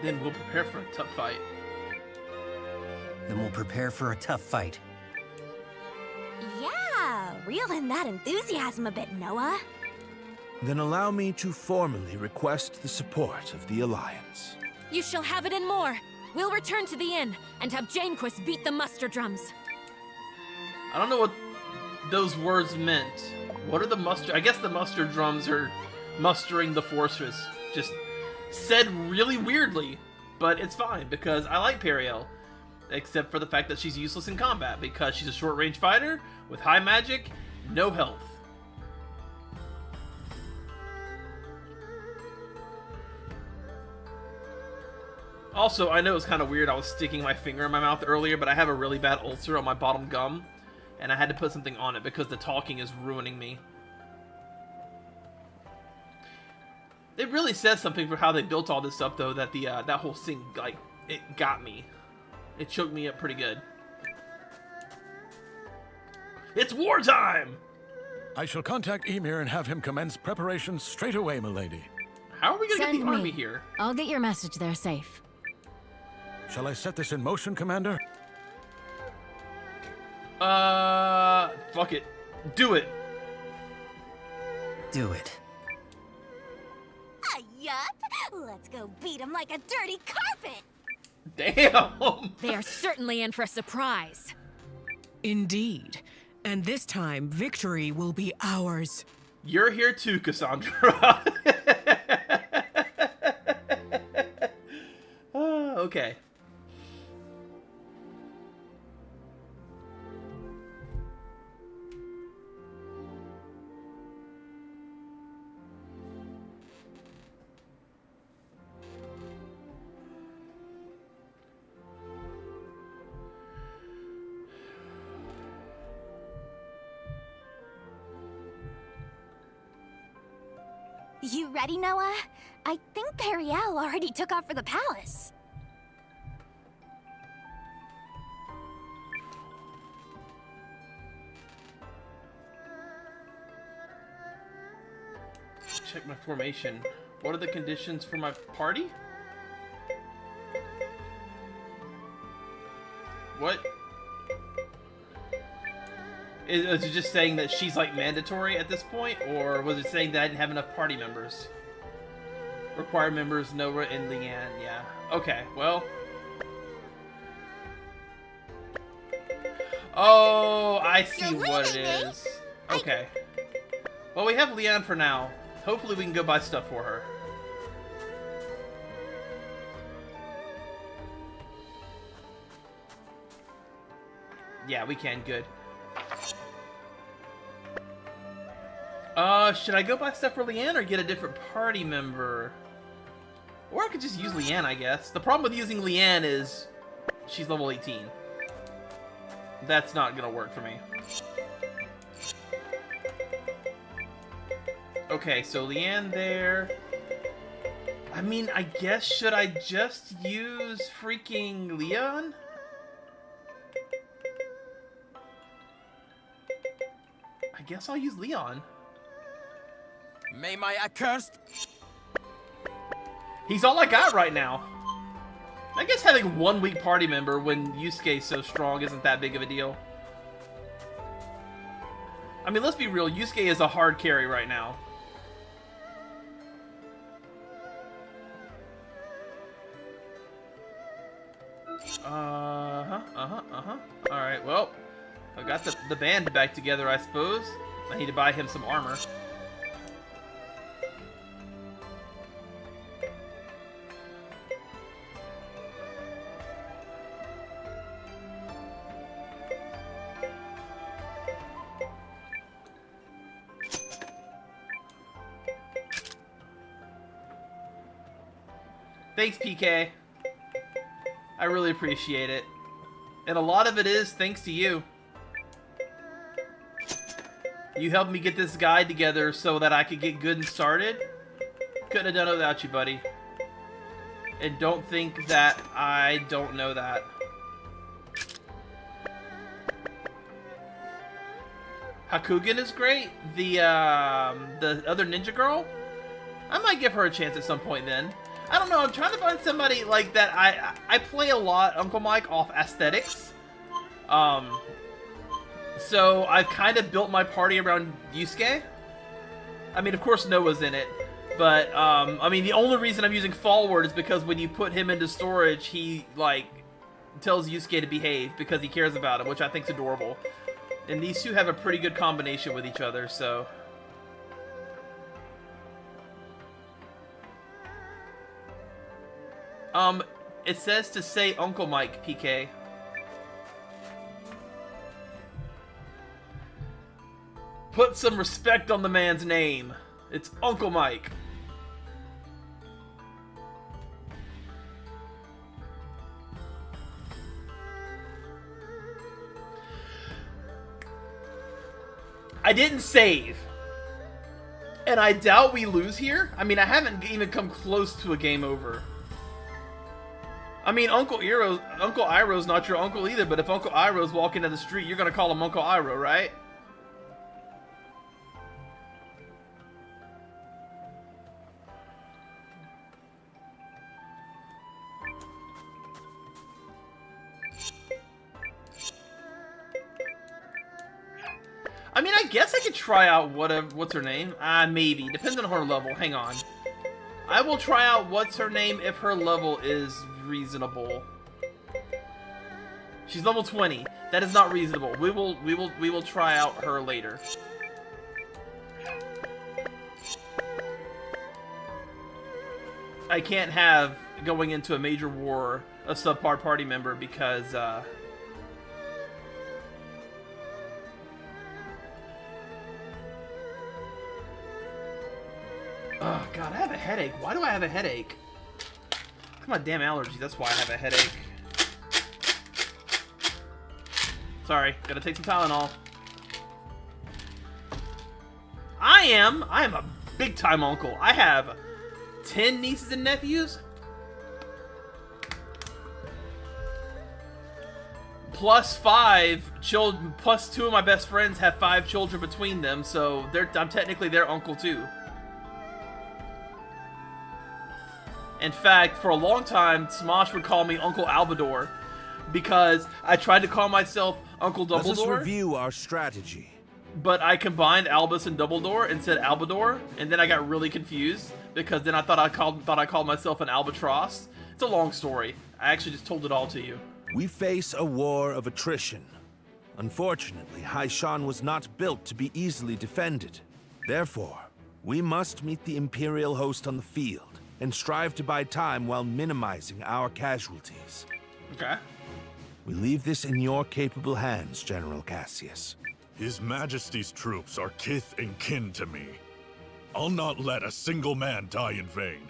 Then we'll prepare for a tough fight. Then we'll prepare for a tough fight. Yeah, reel in that enthusiasm a bit, Noah. Then allow me to formally request the support of the Alliance. You shall have it and more. We'll return to the inn and have Janequist beat the muster drums. I don't know what those words meant. What are the muster... I guess the muster drums are mustering the forces. Just said really weirdly, but it's fine because I like Periel. Except for the fact that she's useless in combat because she's a short-range fighter with high magic, no health. Also, I know it's kind of weird. I was sticking my finger in my mouth earlier, but I have a really bad ulcer on my bottom gum, and I had to put something on it because the talking is ruining me. It really says something for how they built all this up, though, that the that whole thing, like, it got me. It choked me up pretty good. It's wartime! I shall contact Emir and have him commence preparations straight away, milady. How are we gonna Send get the army me. here? I'll get your message there safe. Shall I set this in motion, Commander? Fuck it. Do it. Do it. Yup! Let's go beat him like a dirty carpet! Damn! They are certainly in for a surprise. Indeed. And this time, victory will be ours. You're here too, Cassandra. Okay. You ready, Noah? I think Periel already took off for the palace. Check my formation. What are the conditions for my party? What? Is it just saying that she's like mandatory at this point? Or was it saying that I didn't have enough party members? Required members, Nora and Leanne, yeah. Okay, well. Oh, I see what it is. Okay. Well, we have Leanne for now. Hopefully we can go buy stuff for her. Yeah, we can. Good. Should I go buy stuff for Leanne or get a different party member? Or I could just use Leanne, I guess. The problem with using Leanne is she's level 18. That's not gonna work for me. Okay, so Leanne there. I mean, I guess, should I just use freaking Leon? I guess I'll use Leon. May my accursed... He's all I got right now. I guess having one weak party member when Yusuke's so strong isn't that big of a deal. I mean, let's be real. Yusuke is a hard carry right now. Alright, well, I got the band back together, I suppose. I need to buy him some armor. Thanks, PK. I really appreciate it. And a lot of it is thanks to you. You helped me get this guide together so that I could get good and started. Couldn't have done it without you, buddy. And don't think that I don't know that. Hakugen is great. The other ninja girl? I might give her a chance at some point then. I don't know, I'm trying to find somebody like that. I play a lot, Uncle Mike, off aesthetics. So I've kind of built my party around Yusuke. I mean, of course Noah's in it. But, I mean, the only reason I'm using Forward is because when you put him into storage, he, like, tells Yusuke to behave because he cares about him, which I think's adorable. And these two have a pretty good combination with each other, so... It says to say Uncle Mike, PK. Put some respect on the man's name. It's Uncle Mike. I didn't save. And I doubt we lose here. I mean, I haven't even come close to a game over. I mean, Uncle Iroh's not your uncle either, but if Uncle Iroh's walking down the street, you're gonna call him Uncle Iroh, right? I mean, I guess I could try out what's her name? Maybe. Depends on her level. Hang on. I will try out what's her name if her level is reasonable. She's level 20. That is not reasonable. We will try out her later. I can't have going into a major war a subpar party member because oh god, I have a headache. Why do I have a headache? Look at my damn allergies, that's why I have a headache. Sorry, gotta take some Tylenol. I am a big time uncle. I have 10 nieces and nephews. Plus 5 children, plus 2 of my best friends have 5 children between them, so I'm technically their uncle too. In fact, for a long time, Smosh would call me Uncle Albador because I tried to call myself Uncle Dumbledore. Let us review our strategy. But I combined Albus and Dumbledore and said Albador, and then I got really confused because then I thought I called myself an albatross. It's a long story. I actually just told it all to you. We face a war of attrition. Unfortunately, Hishahn was not built to be easily defended. Therefore, we must meet the Imperial host on the field and strive to buy time while minimizing our casualties. Okay. We leave this in your capable hands, General Cassius. His Majesty's troops are kith and kin to me. I'll not let a single man die in vain.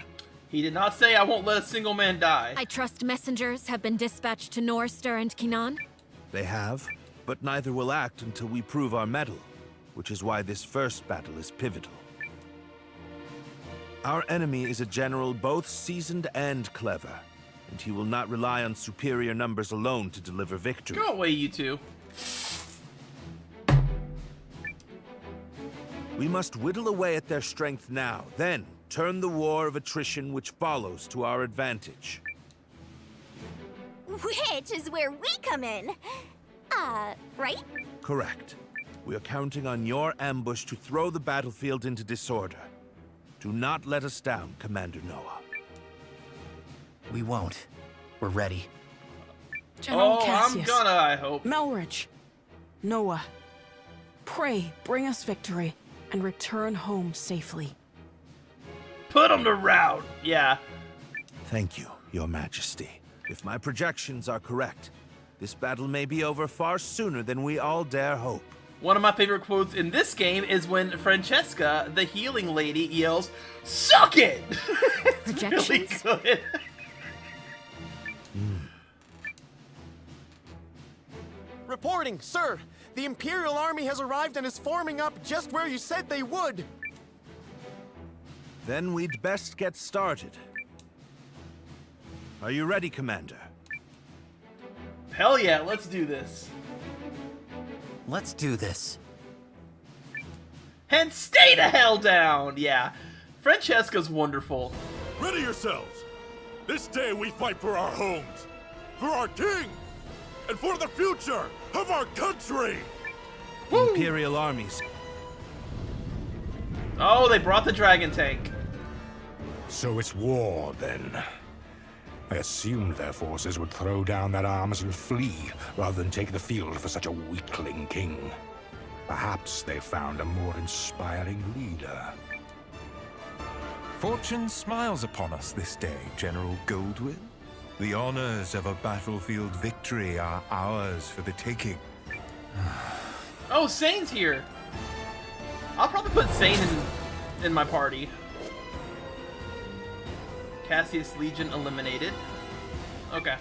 He did not say I won't let a single man die. I trust messengers have been dispatched to Norster and Kinan. They have, but neither will act until we prove our mettle, which is why this first battle is pivotal. Our enemy is a general both seasoned and clever, and he will not rely on superior numbers alone to deliver victory. Go away, you two. We must whittle away at their strength now, then turn the war of attrition which follows to our advantage. Which is where we come in. Right? Correct. We are counting on your ambush to throw the battlefield into disorder. Do not let us down, Commander Noah. We won't. We're ready. General Oh, Cassius, I'm gonna, I hope. Melrich, Noah, pray bring us victory and return home safely. Put them to rout. Yeah. Thank you, Your Majesty. If my projections are correct, this battle may be over far sooner than we all dare hope. One of my favorite quotes in this game is when Francesca, the healing lady, yells, "Suck it!" It's really good. Reporting, sir. The Imperial Army has arrived and is forming up just where you said they would. Then we'd best get started. Are you ready, Commander? Hell yeah, let's do this. Let's do this. And stay the hell down! Yeah. Francesca's wonderful. Ready yourselves! This day we fight for our homes, for our king, and for the future of our country! The Imperial armies. Oh, they brought the dragon tank. So it's war, then. I assumed their forces would throw down their arms and flee, rather than take the field for such a weakling king. Perhaps they found a more inspiring leader. Fortune smiles upon us this day, General Goldwyn. The honors of a battlefield victory are ours for the taking. Oh, Sane's here. I'll probably put Sane in my party. Cassius Legion eliminated. Okay.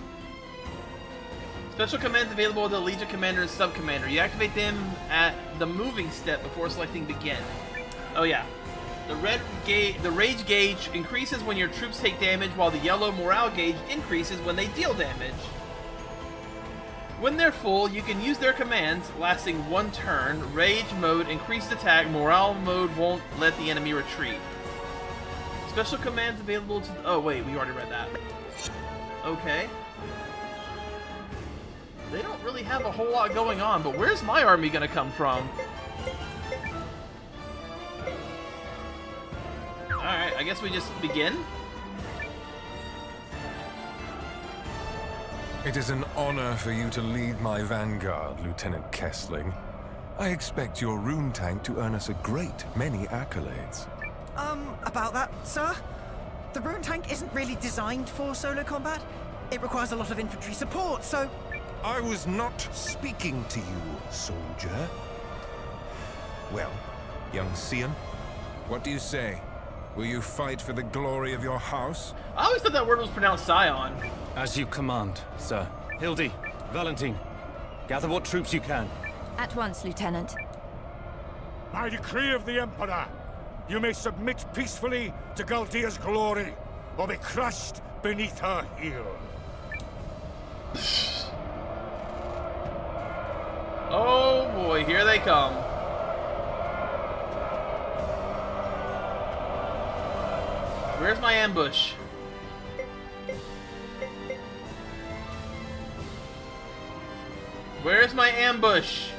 Special commands available with the Legion Commander and Sub-Commander. You activate them at the moving step before selecting Begin. Oh yeah. The Rage gauge increases when your troops take damage, while the yellow Morale gauge increases when they deal damage. When they're full, you can use their commands, lasting 1 turn. Rage mode, increased attack. Morale mode won't let the enemy retreat. Special commands available to... Oh, wait, we already read that. Okay. They don't really have a whole lot going on, but where's my army gonna come from? Alright, I guess we just begin? It is an honor for you to lead my vanguard, Lieutenant Kessling. I expect your rune tank to earn us a great many accolades. About that, sir? The rune tank isn't really designed for solo combat. It requires a lot of infantry support, so... I was not speaking to you, soldier. Well, young Scion, what do you say? Will you fight for the glory of your house? I always thought that word was pronounced Scion. As you command, sir. Hildy, Valentine, gather what troops you can. At once, Lieutenant. By decree of the Emperor, you may submit peacefully to Galdea's glory, or be crushed beneath her heel. Oh boy, here they come. Where's my ambush? Where's my ambush?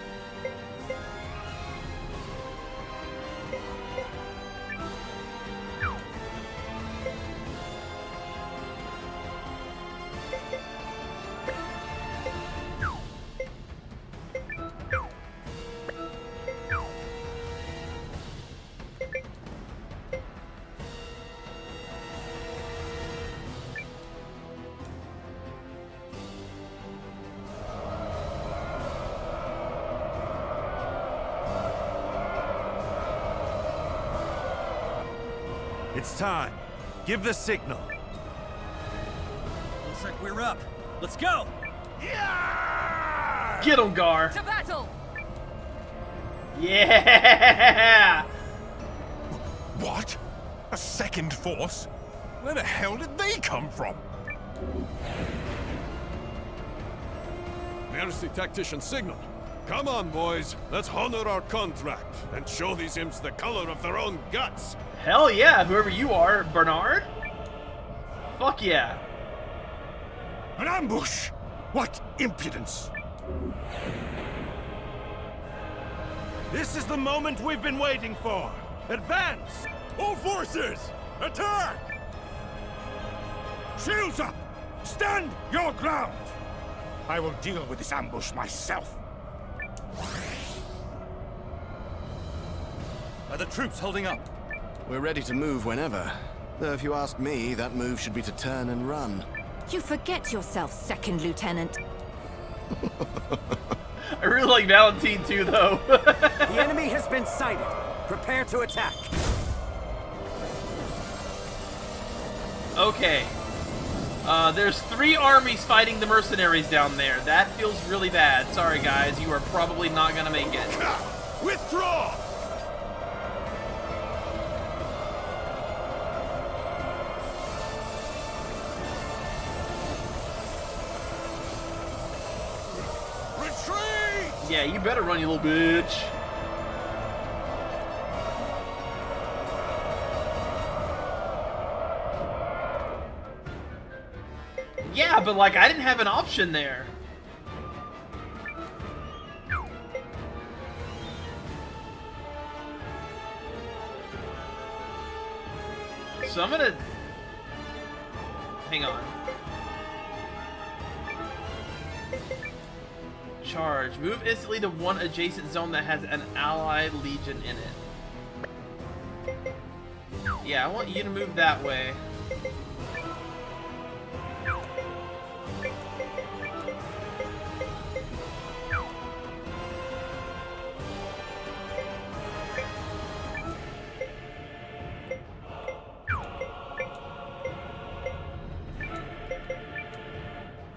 It's time. Give the signal. Looks like we're up. Let's go! Get him, Gar. To battle! Yeah! What? A second force? Where the hell did they come from? Mercy Tactician signal. Come on, boys. Let's honor our contract and show these imps the color of their own guts. Hell yeah, whoever you are, Bernard. Fuck yeah. An ambush! What impudence! This is the moment we've been waiting for. Advance! All forces, attack! Shields up! Stand your ground! I will deal with this ambush myself. Are the troops holding up? We're ready to move whenever. Though if you ask me, that move should be to turn and run. You forget yourself, Second Lieutenant. I really like Valentine too, though. The enemy has been sighted. Prepare to attack. Okay. There's 3 armies fighting the mercenaries down there. That feels really bad. Sorry, guys. You are probably not gonna make it. Withdraw! Retreat! Yeah, you better run, you little bitch. Yeah, but like, I didn't have an option there. So I'm gonna... Hang on. Charge. Move instantly to one adjacent zone that has an allied legion in it. Yeah, I want you to move that way.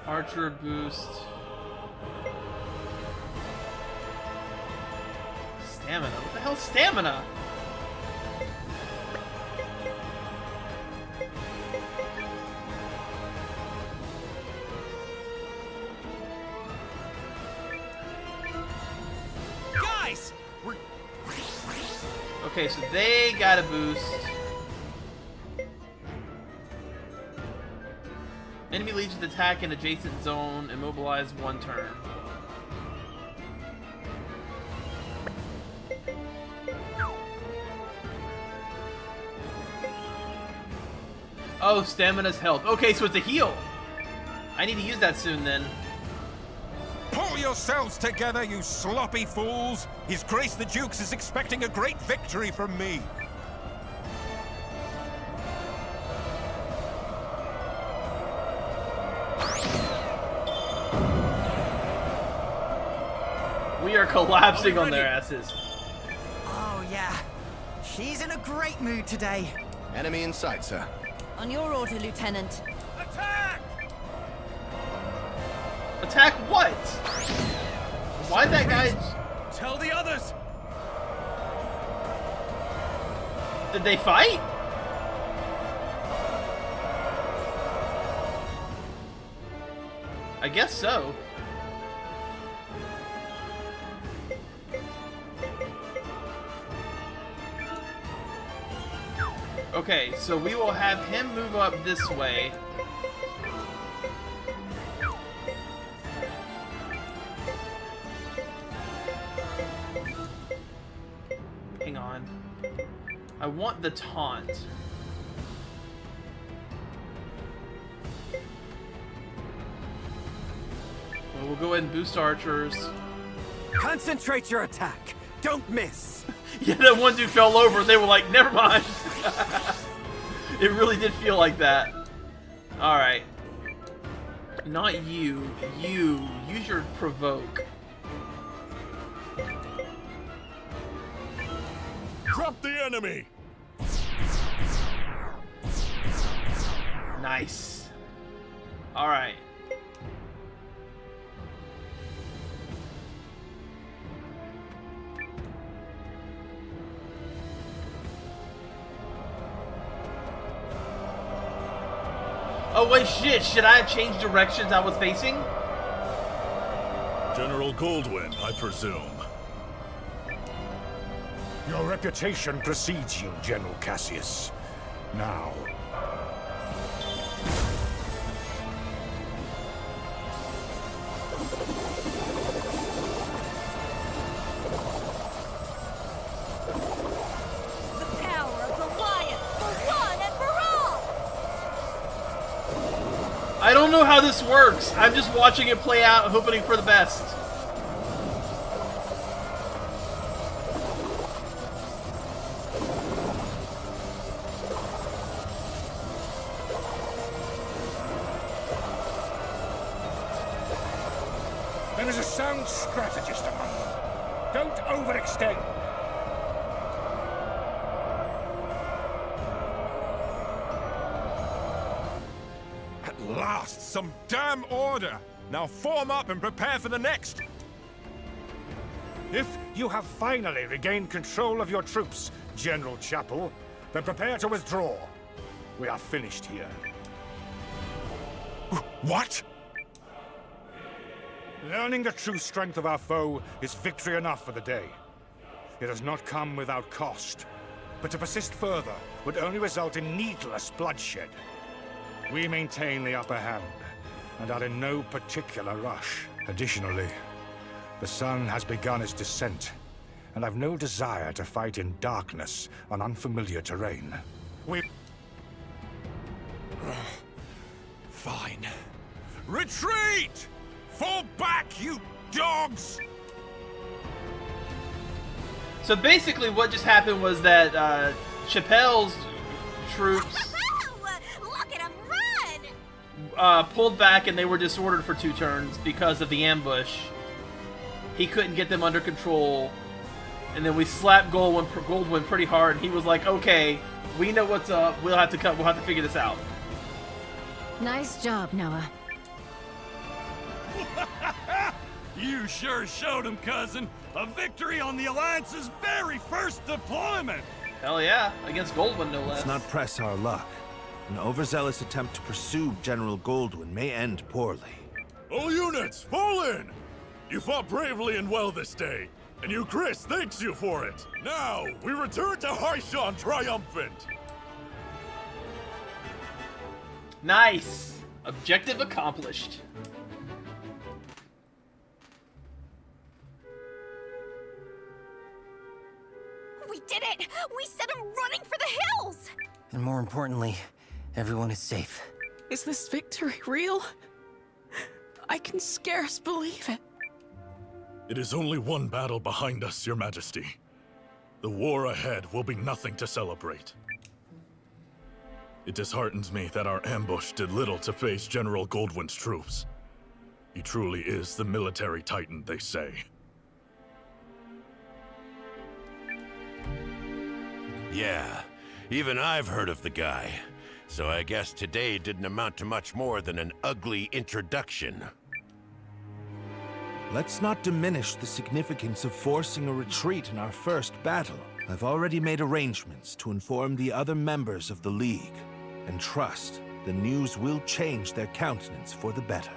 Archer boost. Stamina? What the hell's stamina? Guys! Okay, so they got a boost. Enemy legions attack an adjacent zone, immobilize 1 turn. Oh, stamina's health. Okay, so it's a heal. I need to use that soon then. Pull yourselves together, you sloppy fools! His Grace the Dukes is expecting a great victory from me. We are collapsing on their asses. Oh, yeah. She's in a great mood today. Enemy in sight, sir. On your order, Lieutenant. Attack! Attack what? Why'd that guy... Tell the others! Did they fight? I guess so. Okay, so we will have him move up this way. Hang on. I want the taunt. Well, we'll go ahead and boost archers. Concentrate your attack. Don't miss. Yeah, that one dude fell over and they were like, never mind. It really did feel like that. Alright. Not you. You. Use your provoke. Drop the enemy! Nice. Alright. Oh wait, shit, should I have changed directions I was facing? General Goldwyn, I presume. Your reputation precedes you, General Cassius. Now, I don't know how this works. I'm just watching it play out, hoping for the best. There is a sound strategist among them. Don't overextend. At last, some damn order! Now form up and prepare for the next! If you have finally regained control of your troops, General Chapel, then prepare to withdraw. We are finished here. What? Learning the true strength of our foe is victory enough for the day. It has not come without cost, but to persist further would only result in needless bloodshed. We maintain the upper hand, and are in no particular rush. Additionally, the sun has begun its descent, and I've no desire to fight in darkness on unfamiliar terrain. Fine. Retreat! Fall back, you dogs! So basically what just happened was that Chappelle's troops Look at him run! Pulled back and they were disordered for 2 turns because of the ambush. He couldn't get them under control. And then we slapped Goldwyn pretty hard. He was like, okay, we know what's up. We'll have to figure this out. Nice job, Noah. You sure showed him, cousin. A victory on the Alliance's very first deployment. Hell yeah, against Goldwyn no less. Let's not press our luck. An overzealous attempt to pursue General Goldwyn may end poorly. All units, fall in! You fought bravely and well this day, and you, Chris, thanks you for it. Now, we return to Hishahn triumphant. Nice! Objective accomplished. We did it! We sent him running for the hills! And more importantly, everyone is safe. Is this victory real? I can scarce believe it. It is only one battle behind us, Your Majesty. The war ahead will be nothing to celebrate. It disheartens me that our ambush did little to face General Goldwyn's troops. He truly is the military titan, they say. Yeah, even I've heard of the guy. So I guess today didn't amount to much more than an ugly introduction. Let's not diminish the significance of forcing a retreat in our first battle. I've already made arrangements to inform the other members of the League. And trust, the news will change their countenance for the better.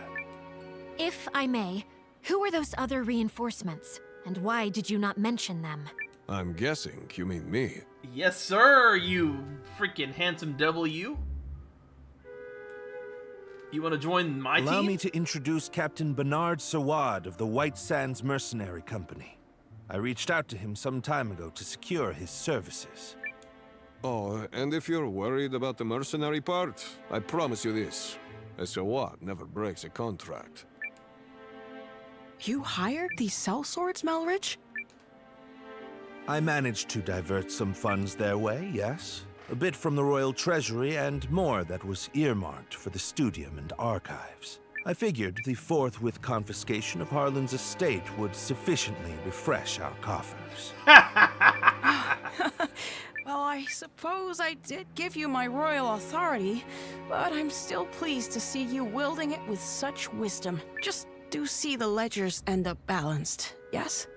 If I may, who are those other reinforcements? And why did you not mention them? I'm guessing you mean me. Yes, sir, you freaking handsome devil, you. You want to join my team? Allow me to introduce Captain Bernard Sawad of the White Sands Mercenary Company. I reached out to him some time ago to secure his services. Oh, and if you're worried about the mercenary part, I promise you this. A Sawad never breaks a contract. You hired these sellswords, Melridge? I managed to divert some funds their way, yes. A bit from the Royal Treasury and more that was earmarked for the Studium and Archives. I figured the forthwith confiscation of Harlan's estate would sufficiently refresh our coffers. Well, I suppose I did give you my royal authority, but I'm still pleased to see you wielding it with such wisdom. Just do see the ledgers end up balanced, yes?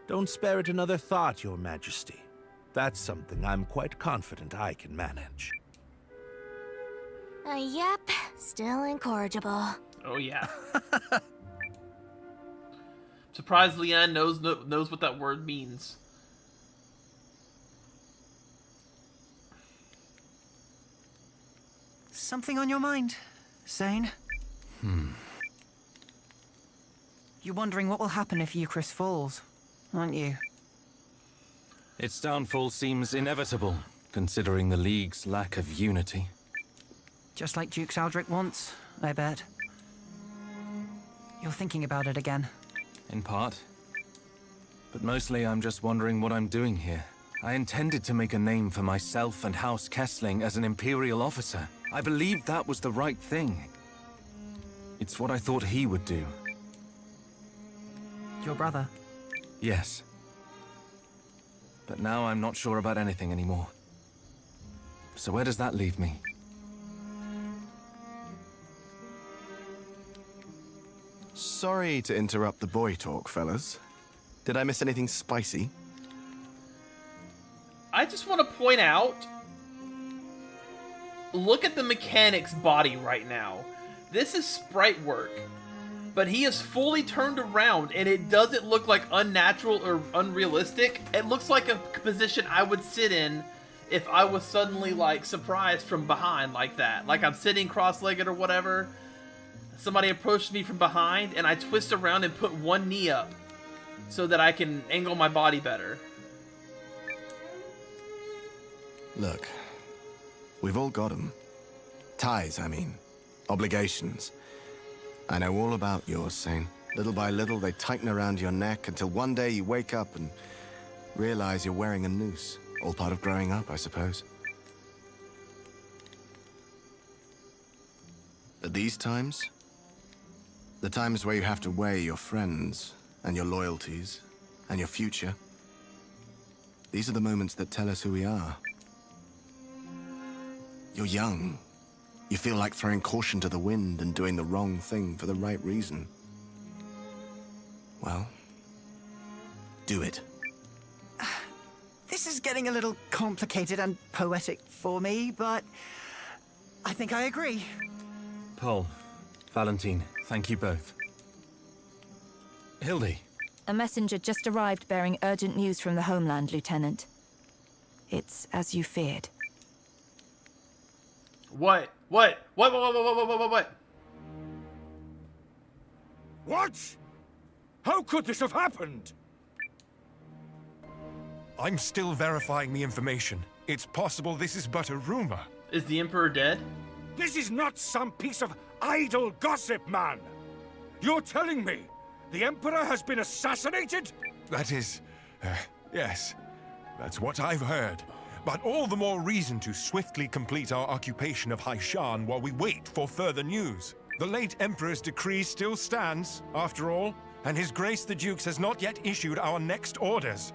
Don't spare it another thought, Your Majesty. That's something I'm quite confident I can manage. Yep, still incorrigible. Oh yeah. Surprised Leanne knows what that word means. Something on your mind, Zane? You're wondering what will happen if Eucharist falls, aren't you? Its downfall seems inevitable, considering the League's lack of unity. Just like Duke Saldric wants, I bet. You're thinking about it again. In part. But mostly I'm just wondering what I'm doing here. I intended to make a name for myself and House Kessling as an Imperial officer. I believed that was the right thing. It's what I thought he would do. Your brother? Yes. But now I'm not sure about anything anymore. So where does that leave me? Sorry to interrupt the boy talk, fellas. Did I miss anything spicy? I just want to point out, look at the mechanic's body right now. This is sprite work, but he is fully turned around and it doesn't look like unnatural or unrealistic. It looks like a position I would sit in if I was suddenly like surprised from behind like that. Like I'm sitting cross-legged or whatever. Somebody approached me from behind and I twist around and put one knee up so that I can angle my body better. Look, we've all got them. Ties, I mean. Obligations. I know all about yours, Sane. Little by little, they tighten around your neck until one day you wake up and realize you're wearing a noose. All part of growing up, I suppose. But these times, the times where you have to weigh your friends and your loyalties and your future, these are the moments that tell us who we are. You're young. You feel like throwing caution to the wind and doing the wrong thing for the right reason. Well, do it. This is getting a little complicated and poetic for me, but I think I agree. Paul, Valentine, thank you both. Hildy. A messenger just arrived bearing urgent news from the homeland, Lieutenant. It's as you feared. What? What? What? What? How could this have happened? I'm still verifying the information. It's possible this is but a rumor. Is the Emperor dead? This is not some piece of idle gossip, man! You're telling me the Emperor has been assassinated? That is... yes. That's what I've heard. But all the more reason to swiftly complete our occupation of Hishahn while we wait for further news. The late Emperor's decree still stands, after all, and His Grace the Dukes has not yet issued our next orders.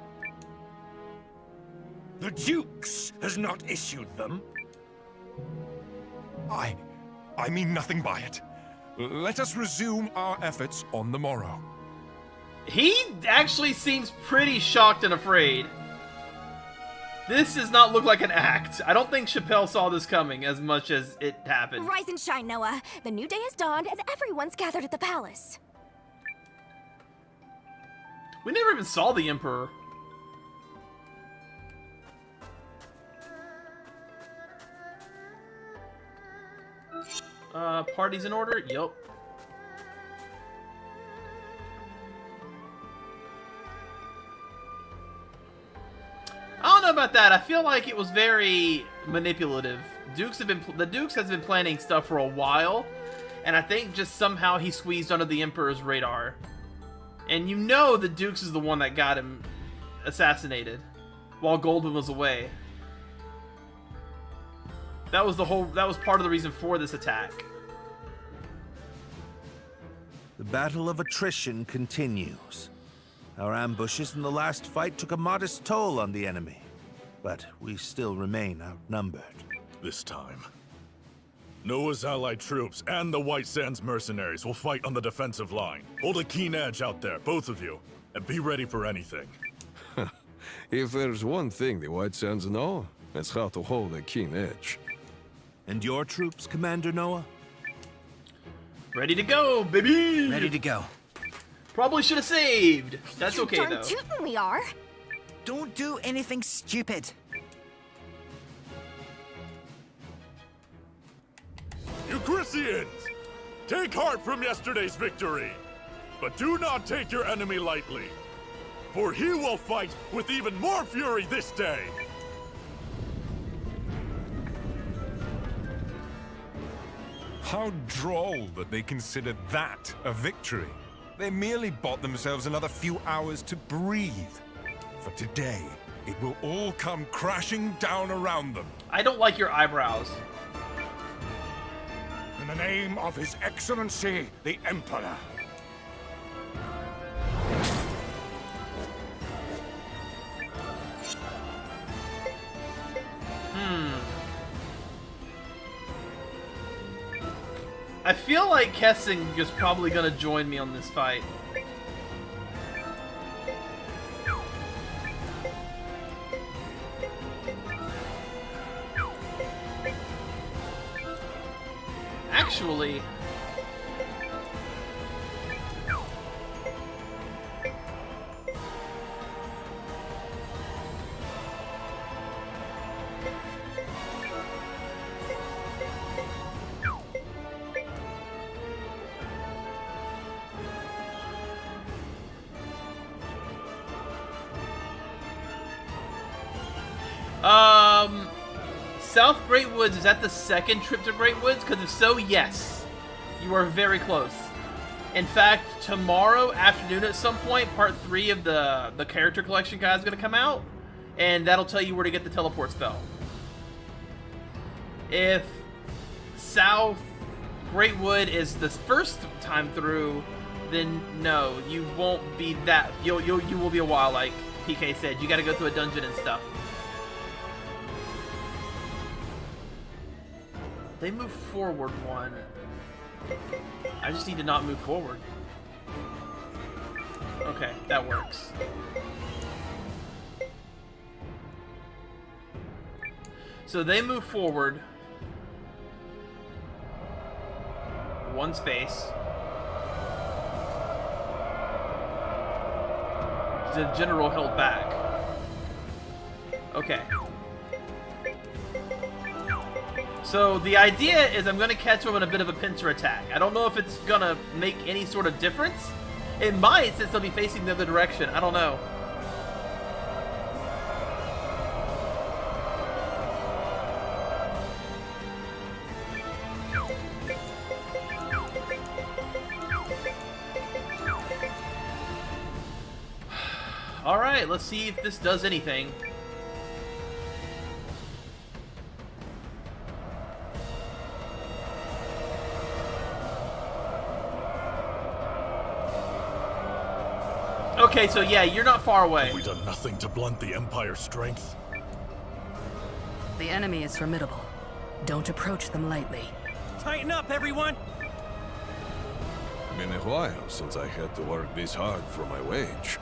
The Dukes has not issued them? I mean nothing by it. Let us resume our efforts on the morrow. He actually seems pretty shocked and afraid. This does not look like an act. I don't think Chappelle saw this coming as much as it happened. Rise and shine, Noah. The new day has dawned and everyone's gathered at the palace. We never even saw the Emperor. Party's in order? Yup. I don't know about that. I feel like it was very manipulative. The Dukes has been planning stuff for a while, and I think just somehow he squeezed under the Emperor's radar. And you know the Dukes is the one that got him assassinated while Goldwyn was away. That was part of the reason for this attack. The battle of attrition continues. Our ambushes in the last fight took a modest toll on the enemy, but we still remain outnumbered. This time, Noah's allied troops and the White Sands mercenaries will fight on the defensive line. Hold a keen edge out there, both of you, and be ready for anything. If there's one thing the White Sands know, it's how to hold a keen edge. And your troops, Commander Noah? Ready to go, baby! Ready to go. Probably should have saved. That's okay, Darn though. tootin' we are. Don't do anything stupid. Euchrysians! Take heart from yesterday's victory, but do not take your enemy lightly, for he will fight with even more fury this day. How droll that they considered that a victory. They merely bought themselves another few hours to breathe. For today, it will all come crashing down around them. I don't like your eyebrows. In the name of His Excellency, the Emperor. I feel like Kessing is probably gonna join me on this fight. Actually, South Great Woods, is that the second trip to Great Woods? Because if so, yes. You are very close. In fact, tomorrow afternoon at some point, part 3 of the character collection guide is going to come out. And that'll tell you where to get the teleport spell. If South Great Wood is the first time through, then no, you won't be that. You will be a while, like PK said. You got to go through a dungeon and stuff. They move forward one. I just need to not move forward. Okay, that works. So they move forward. One space. The general held back. Okay. So the idea is I'm going to catch him in a bit of a pincer attack. I don't know if it's going to make any sort of difference. It might, since they'll be facing the other direction. I don't know. Alright, let's see if this does anything. Okay, so yeah, you're not far away. Have we done nothing to blunt the Empire's strength? The enemy is formidable. Don't approach them lightly. Tighten up, everyone! Been a while since I had to work this hard for my wage.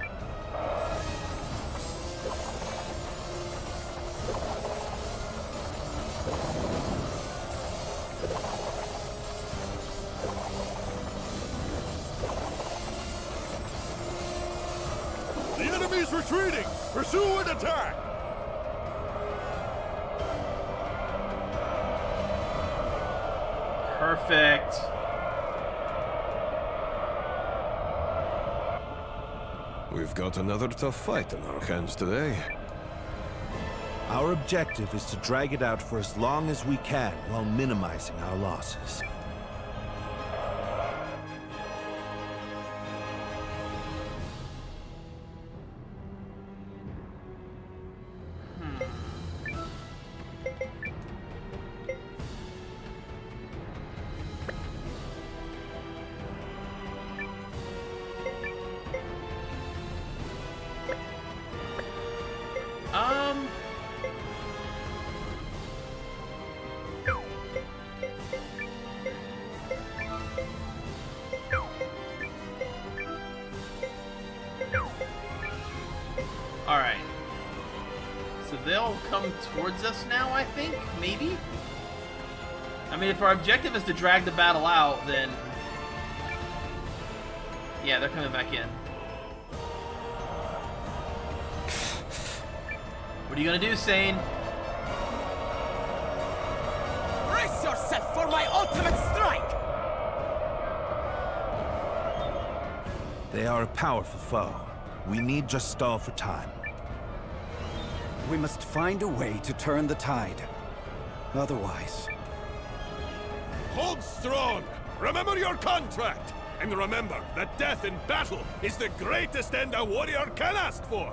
The enemy's retreating! Pursue and attack! Perfect. We've got another tough fight on our hands today. Our objective is to drag it out for as long as we can while minimizing our losses. Alright. So they'll come towards us now, I think? Maybe? I mean, if our objective is to drag the battle out, then... yeah, they're coming back in. What are you gonna do, Sane? Brace yourself for my ultimate strike! They are a powerful foe. We need just stall for time. We must find a way to turn the tide. Otherwise... Hold strong! Remember your contract! And remember that death in battle is the greatest end a warrior can ask for!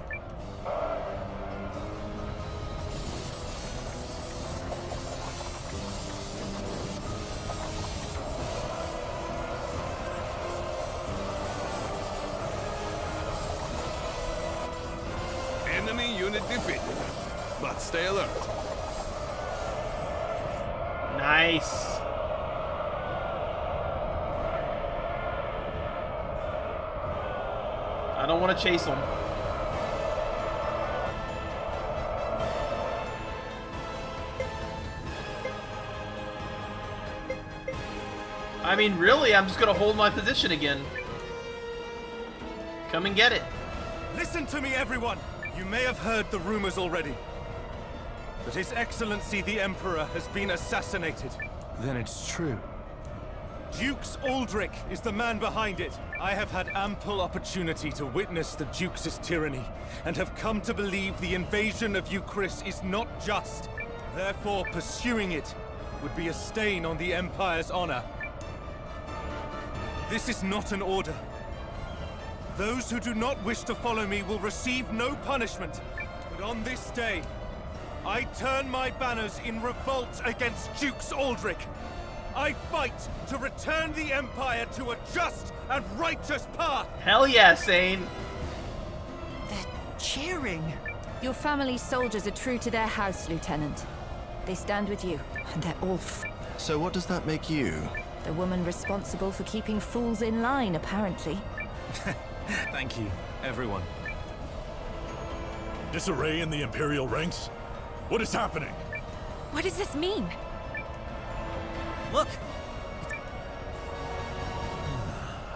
Enemy unit defeated. But stay alert. Nice. I don't want to chase him. I mean, really, I'm just gonna hold my position again. Come and get it. Listen to me, everyone! You may have heard the rumors already. But His Excellency the Emperor has been assassinated. Then it's true. Dukes Aldrich is the man behind it. I have had ample opportunity to witness the Duke's tyranny, and have come to believe the invasion of Euchris is not just. Therefore, pursuing it would be a stain on the Empire's honor. This is not an order. Those who do not wish to follow me will receive no punishment. But on this day, I turn my banners in revolt against Dukes Aldrich. I fight to return the Empire to a just and righteous path. Hell yeah, Sane. They're cheering. Your family's soldiers are true to their house, Lieutenant. They stand with you, and they're all So what does that make you? the woman responsible for keeping fools in line, apparently. Thank you, everyone. Disarray in the Imperial ranks? What is happening? What does this mean? Look!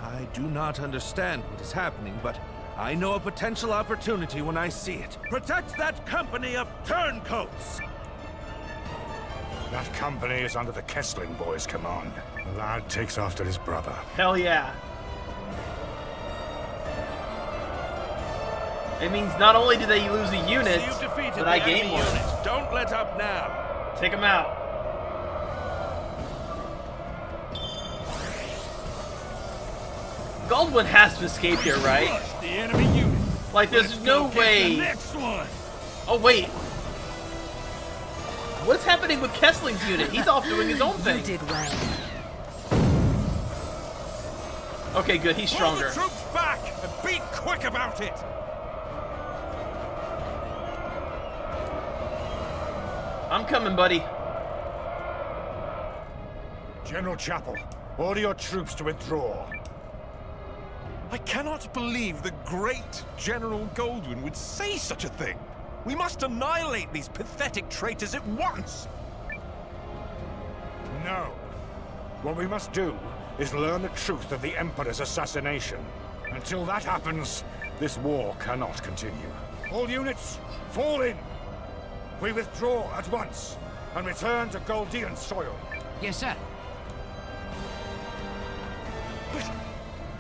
I do not understand what is happening, but I know a potential opportunity when I see it. Protect that company of turncoats! That company is under the Kessling boys' command. The lad takes after his brother. Hell yeah. It means not only do they lose a unit, but I gain one. Don't let up now. Take them out. Goldwyn has to escape here, right? The enemy unit. Like, there's no way. Next one. Oh, wait. What's happening with Kessling's unit? He's off doing his own thing. You did well. Okay, good. He's stronger. Pull the troops back and be quick about it. I'm coming, buddy. General Chapel, order your troops to withdraw. I cannot believe the great General Goldwyn would say such a thing. We must annihilate these pathetic traitors at once. No. What we must do is learn the truth of the Emperor's assassination. Until that happens, this war cannot continue. All units, fall in! We withdraw at once, and return to Goldean soil. Yes, sir.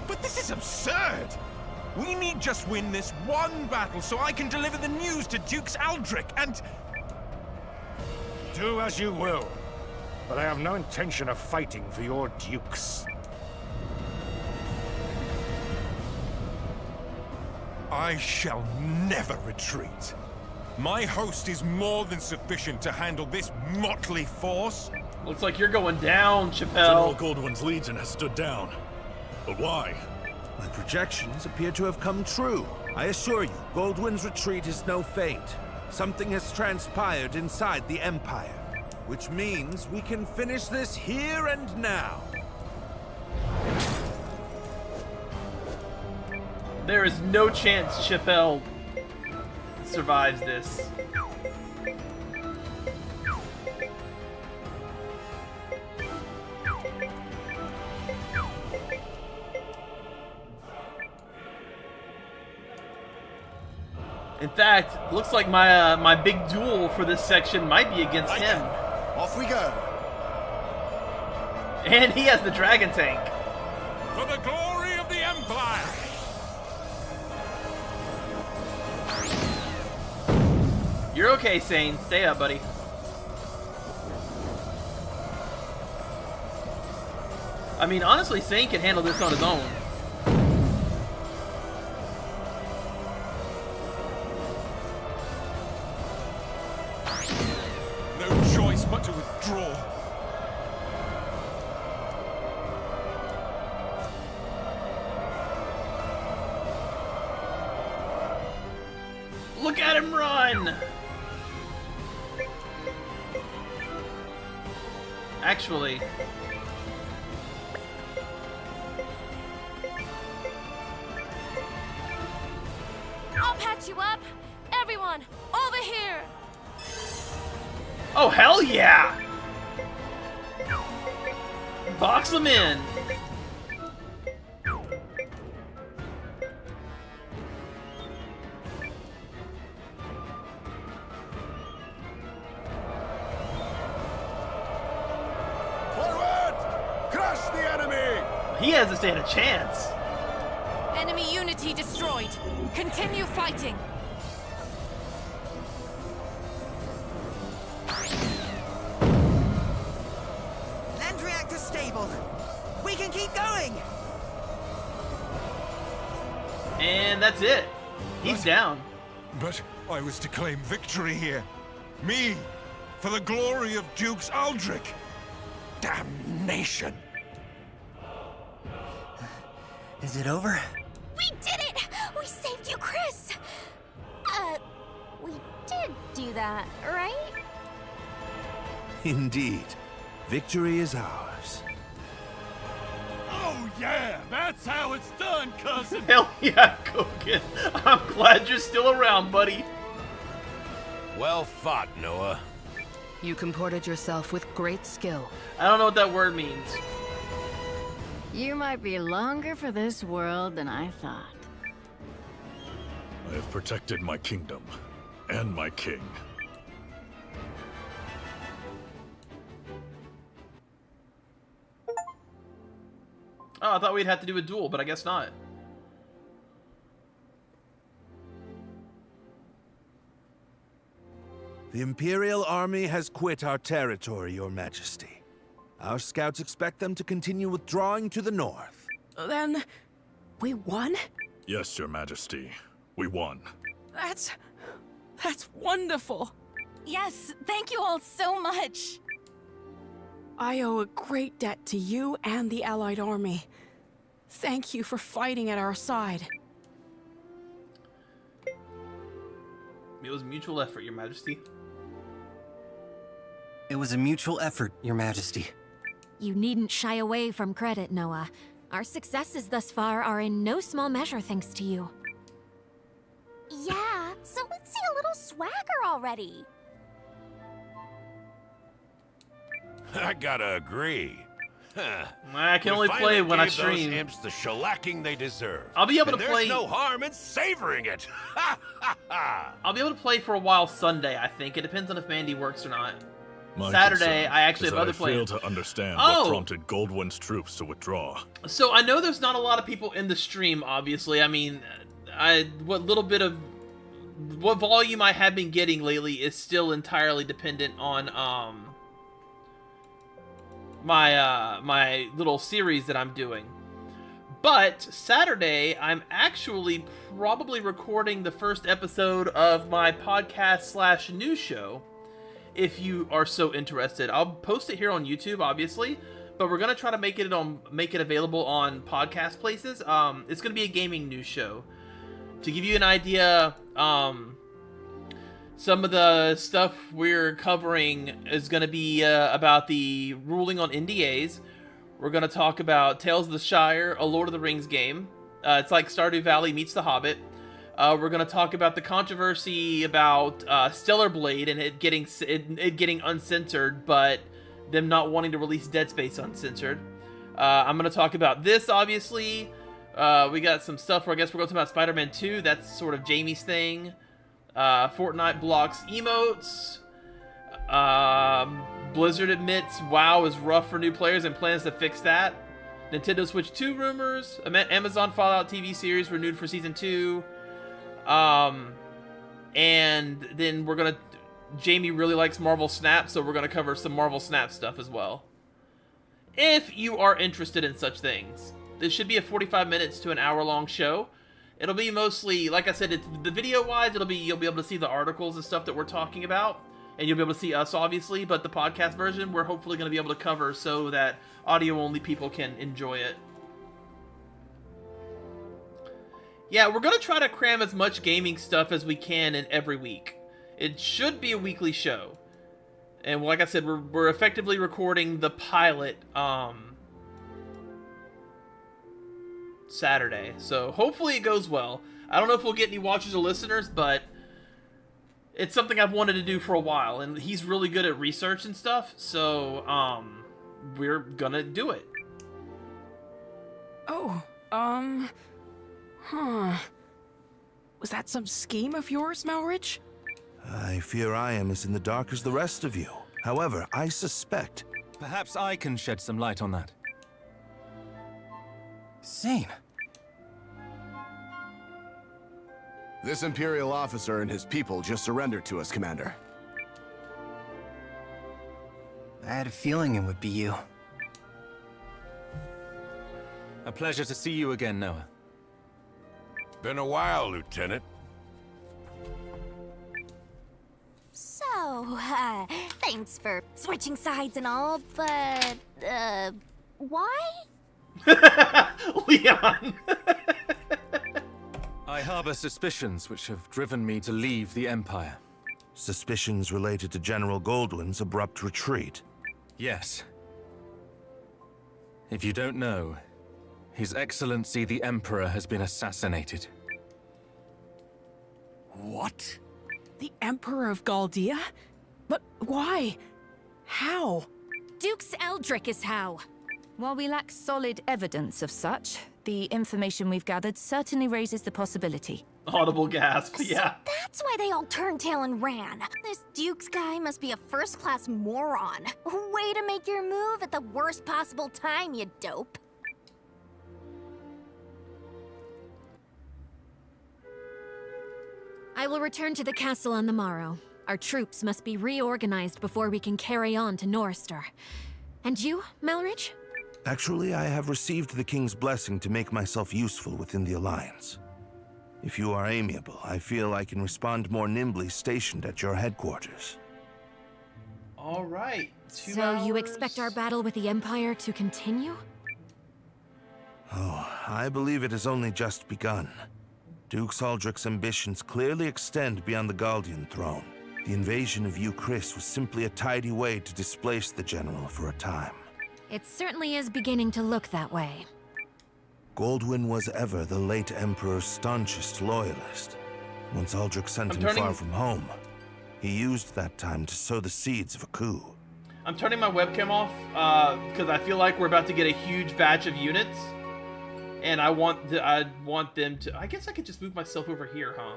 But this is absurd! We need just win this one battle so I can deliver the news to Dukes Aldrich and... Do as you will, but I have no intention of fighting for your dukes. I shall never retreat. My host is more than sufficient to handle this motley force. Looks like you're going down, General Chappelle. Goldwyn's Legion has stood down. But why? My projections appear to have come true. I assure you, Goldwyn's retreat is no feint. Something has transpired inside the Empire, which means we can finish this here and now. There is no chance Chappelle survives this. In fact, looks like my my big duel for this section might be against him. Off we go. And he has the dragon tank. For the glory of the Empire! You're okay, Sane. Stay up, buddy. I mean, honestly, Sane can handle this on his own. No choice but to withdraw. Look at him run! Actually... I'll patch you up! Everyone, over here! Oh, hell yeah! Box them in! Forward! Crush the enemy! He hasn't stand a chance. Enemy unity destroyed. Continue fighting. Land reactor stable. We can keep going. And that's it. He's down. But I was to claim victory here. Me! For the glory of Dukes Aldrich! Damnation! Is it over? We did it! We saved you, Chris! We did do that, right? Indeed. Victory is ours. Oh yeah, that's how it's done, cousin! Hell yeah, Kogan. I'm glad you're still around, buddy. Well fought, Noah. You comported yourself with great skill. I don't know what that word means. You might be longer for this world than I thought. I have protected my kingdom and my king. Oh, I thought we'd have to do a duel, but I guess not. The Imperial Army has quit our territory, Your Majesty. Our scouts expect them to continue withdrawing to the north. Then, we won? Yes, Your Majesty. We won. That's wonderful. Yes, thank you all so much. I owe a great debt to you and the Allied Army. Thank you for fighting at our side. It was mutual effort, Your Majesty. It was a mutual effort, Your Majesty. You needn't shy away from credit, Noah. Our successes thus far are in no small measure thanks to you. Yeah, so let's see a little swagger already. I gotta agree. Huh. I can We only finally play when I gave stream. Those imps the shellacking they deserve. I'll be able to And play. There's no harm in savoring it. I'll be able to play for a while Sunday, I think. It depends on if Mandy works or not. My Saturday, concern I actually is have other that I fail plans. to understand Oh! what prompted Goldwyn's troops to withdraw. So I know there's not a lot of people in the stream, obviously. I mean, what volume I have been getting lately is still entirely dependent on my little series that I'm doing. But Saturday, I'm actually probably recording the first episode of my podcast / news show. If you are so interested, I'll post it here on YouTube, obviously, but we're gonna try to make it available on podcast places. It's gonna be a gaming news show. To give you an idea, some of the stuff we're covering is gonna be about the ruling on NDAs. We're gonna talk about Tales of the Shire, a Lord of the Rings game. It's like Stardew Valley meets The Hobbit. We're gonna talk about the controversy about Stellar Blade and it getting uncensored, but them not wanting to release Dead Space uncensored. I'm gonna talk about this, obviously. We got some stuff where I guess we're gonna talk about Spider-Man 2. That's sort of Jamie's thing. Fortnite blocks emotes. Blizzard admits WoW is rough for new players and plans to fix that. Nintendo Switch 2 rumors. Amazon Fallout TV series renewed for Season 2. And then Jamie really likes Marvel Snap, so we're gonna cover some Marvel Snap stuff as well. if you are interested in such things. This should be a 45 minutes to an hour-long show. It'll be mostly, like I said, it's the video-wise, you'll be able to see the articles and stuff that we're talking about, and you'll be able to see us, obviously, but the podcast version, we're hopefully going to be able to cover so that audio-only people can enjoy it. Yeah, we're going to try to cram as much gaming stuff as we can in every week. It should be a weekly show. And like I said, we're effectively recording the pilot Saturday. So hopefully it goes well. I don't know if we'll get any watchers or listeners, but it's something I've wanted to do for a while. And he's really good at research and stuff, so we're gonna do it. Oh, was that some scheme of yours, Malrich? I fear I am as in the dark as the rest of you. However, I suspect... Perhaps I can shed some light on that. Sane. This Imperial officer and his people just surrendered to us, Commander. I had a feeling it would be you. A pleasure to see you again, Noah. Been a while, Lieutenant. So, thanks for switching sides and all, but, why? Leon! I harbor suspicions which have driven me to leave the Empire. Suspicions related to General Goldwyn's abrupt retreat. Yes. If you don't know, His Excellency the Emperor has been assassinated. What? The Emperor of Galdia? But why? How? Dukes Eldrick is how. While we lack solid evidence of such, the information we've gathered certainly raises the possibility. Audible gasp, yeah. So that's why they all turned tail and ran. This Dukes guy must be a first-class moron. Way to make your move at the worst possible time, you dope. I will return to the castle on the morrow. Our troops must be reorganized before we can carry on to Norrister. And you, Malrich? Actually, I have received the King's blessing to make myself useful within the Alliance. If you are amiable, I feel I can respond more nimbly stationed at your headquarters. All right. 2 So hours. you expect our battle with the Empire to continue? Oh, I believe it has only just begun. Duke Aldrich's ambitions clearly extend beyond the Galdian throne. The invasion of Chris was simply a tidy way to displace the general for a time. It certainly is beginning to look that way. Goldwyn was ever the late Emperor's staunchest loyalist. Once Aldrich sent him far from home, he used that time to sow the seeds of a coup. I'm turning my webcam off because I feel like we're about to get a huge batch of units. And I want them to... I guess I could just move myself over here, huh?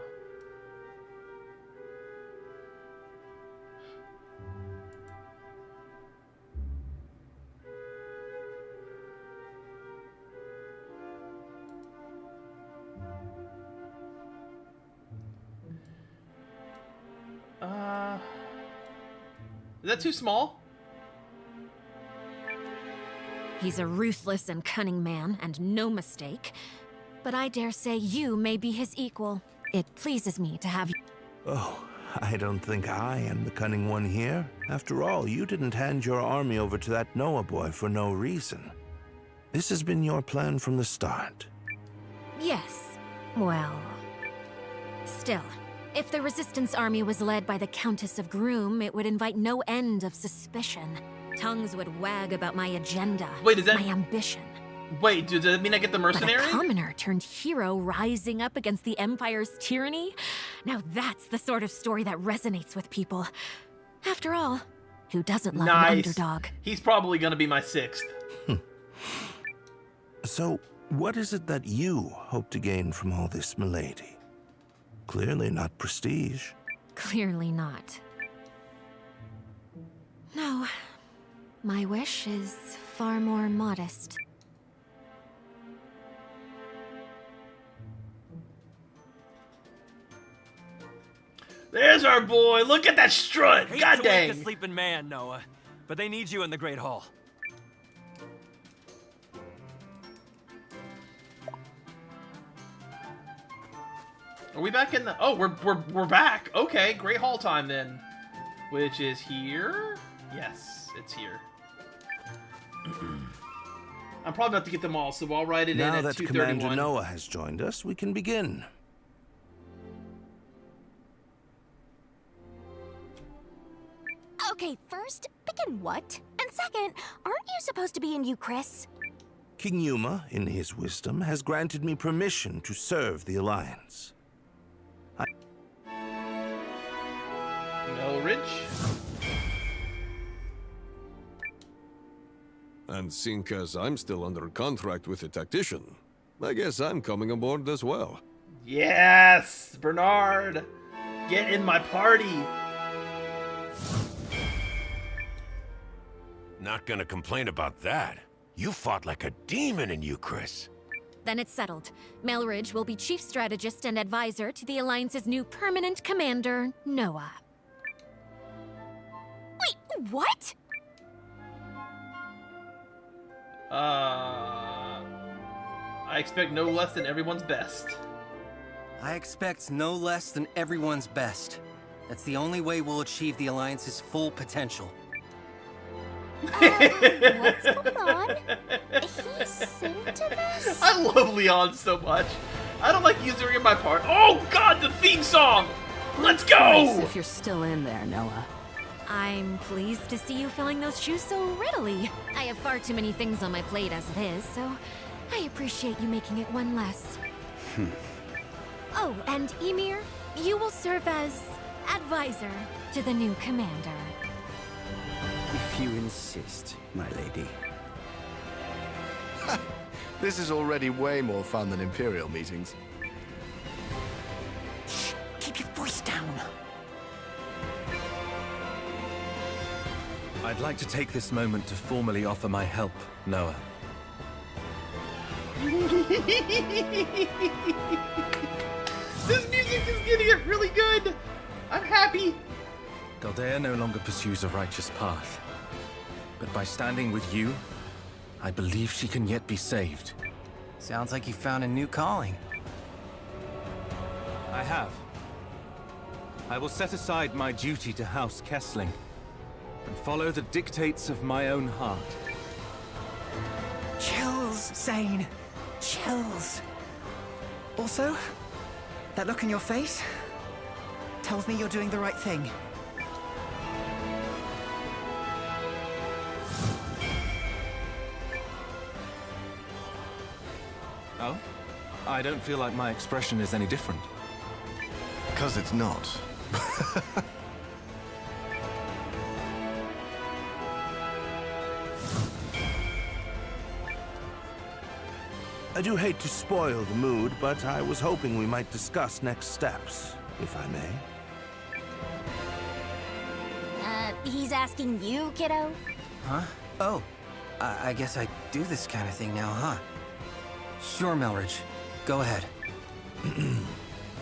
Is that too small? He's a ruthless and cunning man, and no mistake. But I dare say you may be his equal. It pleases me to have you. Oh, I don't think I am the cunning one here. After all, you didn't hand your army over to that Noah boy for no reason. This has been your plan from the start. Yes. Well... Still, if the Resistance army was led by the Countess of Groom, it would invite no end of suspicion. Tongues would wag about my agenda, Wait, is that... my ambition. Wait, does that mean I get the mercenary? But a commoner turned hero rising up against the Empire's tyranny? Now that's the sort of story that resonates with people. After all, who doesn't love an underdog? He's probably gonna be my 6th. So, what is it that you hope to gain from all this, milady? Clearly not prestige. Clearly not. No. My wish is far more modest. There's our boy. Look at that strut. Hate God to dang. wake a sleeping man, Noah, but they need you in the Great Hall. Are we back in the... Oh, we're back. Okay, Great Hall time then. Which is here? Yes, it's here. I'm probably about to get them all, so I'll write it in at 2:31. Now that Commander Noah has joined us, we can begin. Okay, first, begin what? And second, aren't you supposed to be in Euchris? King Yuma, in his wisdom, has granted me permission to serve the Alliance. Melridge? And seeing as I'm still under contract with the tactician, I guess I'm coming aboard as well. Yes! Bernard! Get in my party! Not gonna complain about that. You fought like a demon in Euchris. Then it's settled. Melridge will be chief strategist and advisor to the Alliance's new permanent commander, Noah. Wait, what? I expect no less than everyone's best. I expect no less than everyone's best. That's the only way we'll achieve the Alliance's full potential. What's going on? He's into this? I love Leon so much. I don't like using her in my part. Oh god, the theme song! Let's go! Nice if you're still in there, Noah. I'm pleased to see you filling those shoes so readily. I have far too many things on my plate as it is, so I appreciate you making it one less. Oh, and Ymir, you will serve as advisor to the new commander. If you insist, my lady. This is already way more fun than Imperial meetings. Shh! Keep your voice down. I'd like to take this moment to formally offer my help, Noah. This music is getting it really good! I'm happy! Galdea no longer pursues a righteous path. But by standing with you, I believe she can yet be saved. Sounds like you found a new calling. I have. I will set aside my duty to House Kessling and follow the dictates of my own heart. Chills, Zane. Chills. Also, that look in your face tells me you're doing the right thing. Oh? I don't feel like my expression is any different. 'Cause it's not. I do hate to spoil the mood, but I was hoping we might discuss next steps, if I may. He's asking you, kiddo? Huh? Oh, I guess I do this kind of thing now, huh? Sure, Melridge. Go ahead.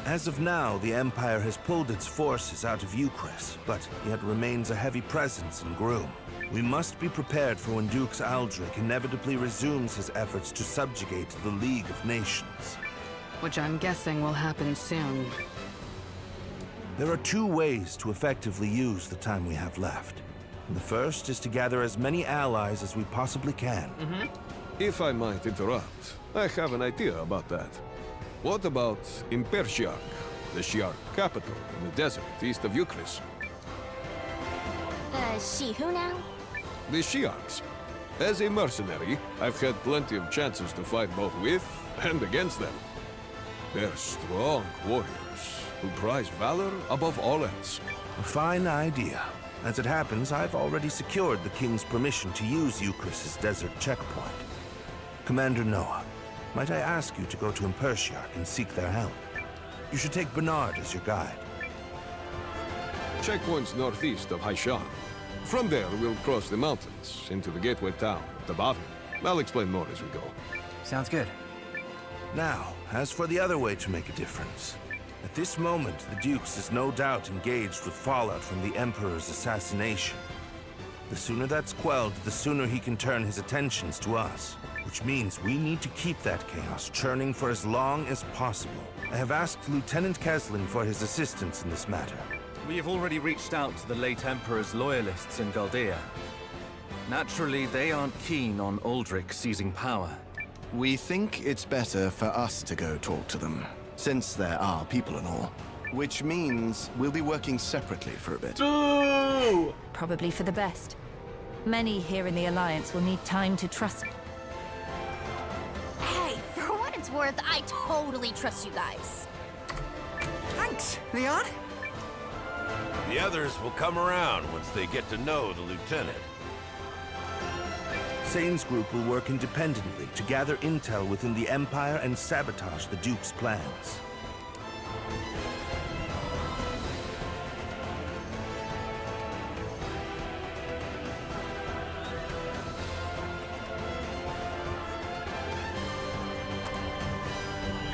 As of now, the Empire has pulled its forces out of Euchris, but yet remains a heavy presence in Groom. We must be prepared for when Dux Aldrich inevitably resumes his efforts to subjugate the League of Nations. Which I'm guessing will happen soon. There are two ways to effectively use the time we have left. The first is to gather as many allies as we possibly can. If I might interrupt, I have an idea about that. What about Immerse, the Shi'ar capital in the desert east of Euchris? She who now? The Shi'ars. As a mercenary, I've had plenty of chances to fight both with and against them. They're strong warriors who prize valor above all else. A fine idea. As it happens, I've already secured the King's permission to use Euchris' desert checkpoint. Commander Noah, might I ask you to go to Immerse and seek their help? You should take Bernard as your guide. Checkpoint's northeast of Hishahn. From there, we'll cross the mountains into the gateway town at the bottom. I'll explain more as we go. Sounds good. Now, as for the other way to make a difference. At this moment, the Dukes is no doubt engaged with fallout from the Emperor's assassination. The sooner that's quelled, the sooner he can turn his attentions to us. Which means we need to keep that chaos churning for as long as possible. I have asked Lieutenant Kesling for his assistance in this matter. We have already reached out to the late Emperor's loyalists in Galdea. Naturally, they aren't keen on Aldrich seizing power. We think it's better for us to go talk to them, since there are people and all. Which means we'll be working separately for a bit. Probably for the best. Many here in the Alliance will need time to trust. Hey, for what it's worth, I totally trust you guys. Thanks, Leon. The others will come around once they get to know the lieutenant. Sane's group will work independently to gather intel within the Empire and sabotage the Duke's plans.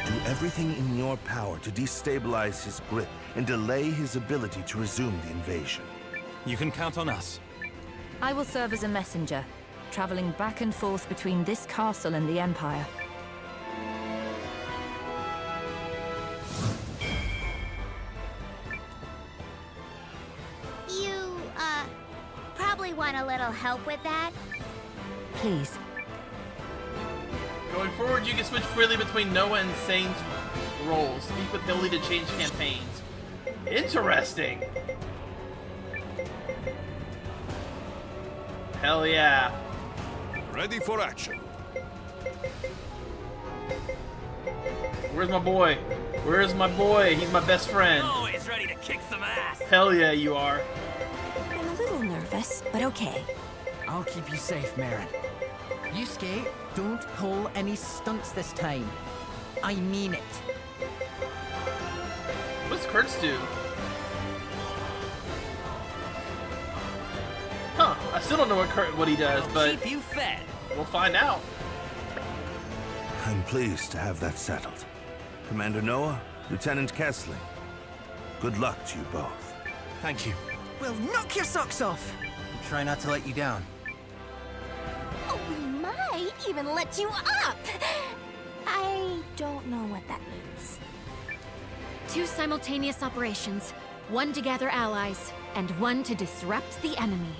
Do everything in your power to destabilize his grip and delay his ability to resume the invasion. You can count on us. I will serve as a messenger, traveling back and forth between this castle and the Empire. You, probably want a little help with that? Please. Going forward, you can switch freely between Noah and Sane's roles. Speak with Hilly to change campaigns. Interesting. Hell yeah. Ready for action. Where's my boy? Where's my boy? He's my best friend. Always ready to kick some ass. Hell yeah, you are. I'm a little nervous, but okay. I'll keep you safe, Marin. Yusuke, don't pull any stunts this time. I mean it. What's Kurtz do? Huh, I still don't know what he does, but keep you fed. We'll find out. I'm pleased to have that settled. Commander Noah, Lieutenant Kesling, good luck to you both. Thank you. We'll knock your socks off. Try not to let you down. Oh, we might even let you up! I don't know what that means. 2 simultaneous operations. One to gather allies, and one to disrupt the enemy.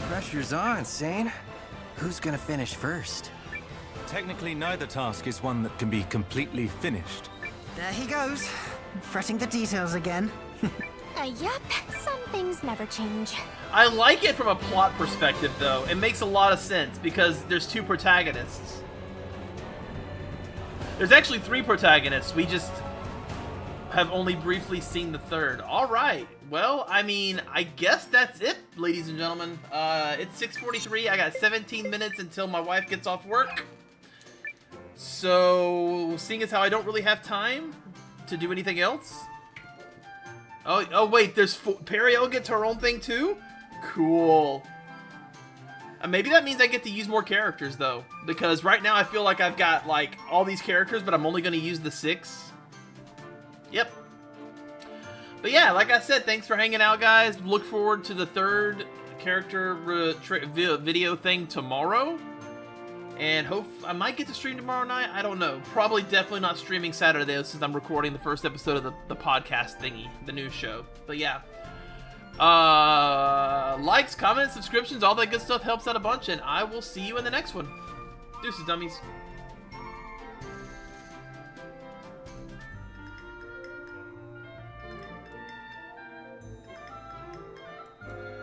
Pressure's on, Sane. Who's gonna finish first? Technically, neither task is one that can be completely finished. There he goes. Fretting the details again. Yup, some things never change. I like it from a plot perspective, though. It makes a lot of sense, because there's 2 protagonists. There's actually 3 protagonists. We just have only briefly seen the 3rd. Alright. Well, I mean, I guess that's it, ladies and gentlemen. It's 6:43. I got 17 minutes until my wife gets off work. So, seeing as how I don't really have time to do anything else. Oh wait, there's Periel gets her own thing too? Cool. Maybe that means I get to use more characters though, because right now I feel like I've got like all these characters, but I'm only going to use the 6. Yep. But yeah, like I said, thanks for hanging out, guys. Look forward to the 3rd character video thing tomorrow. And I might get to stream tomorrow night. I don't know. Probably definitely not streaming Saturday since I'm recording the first episode of the podcast thingy, the news show. But yeah. Likes, comments, subscriptions, all that good stuff helps out a bunch. And I will see you in the next one. Deuces, dummies.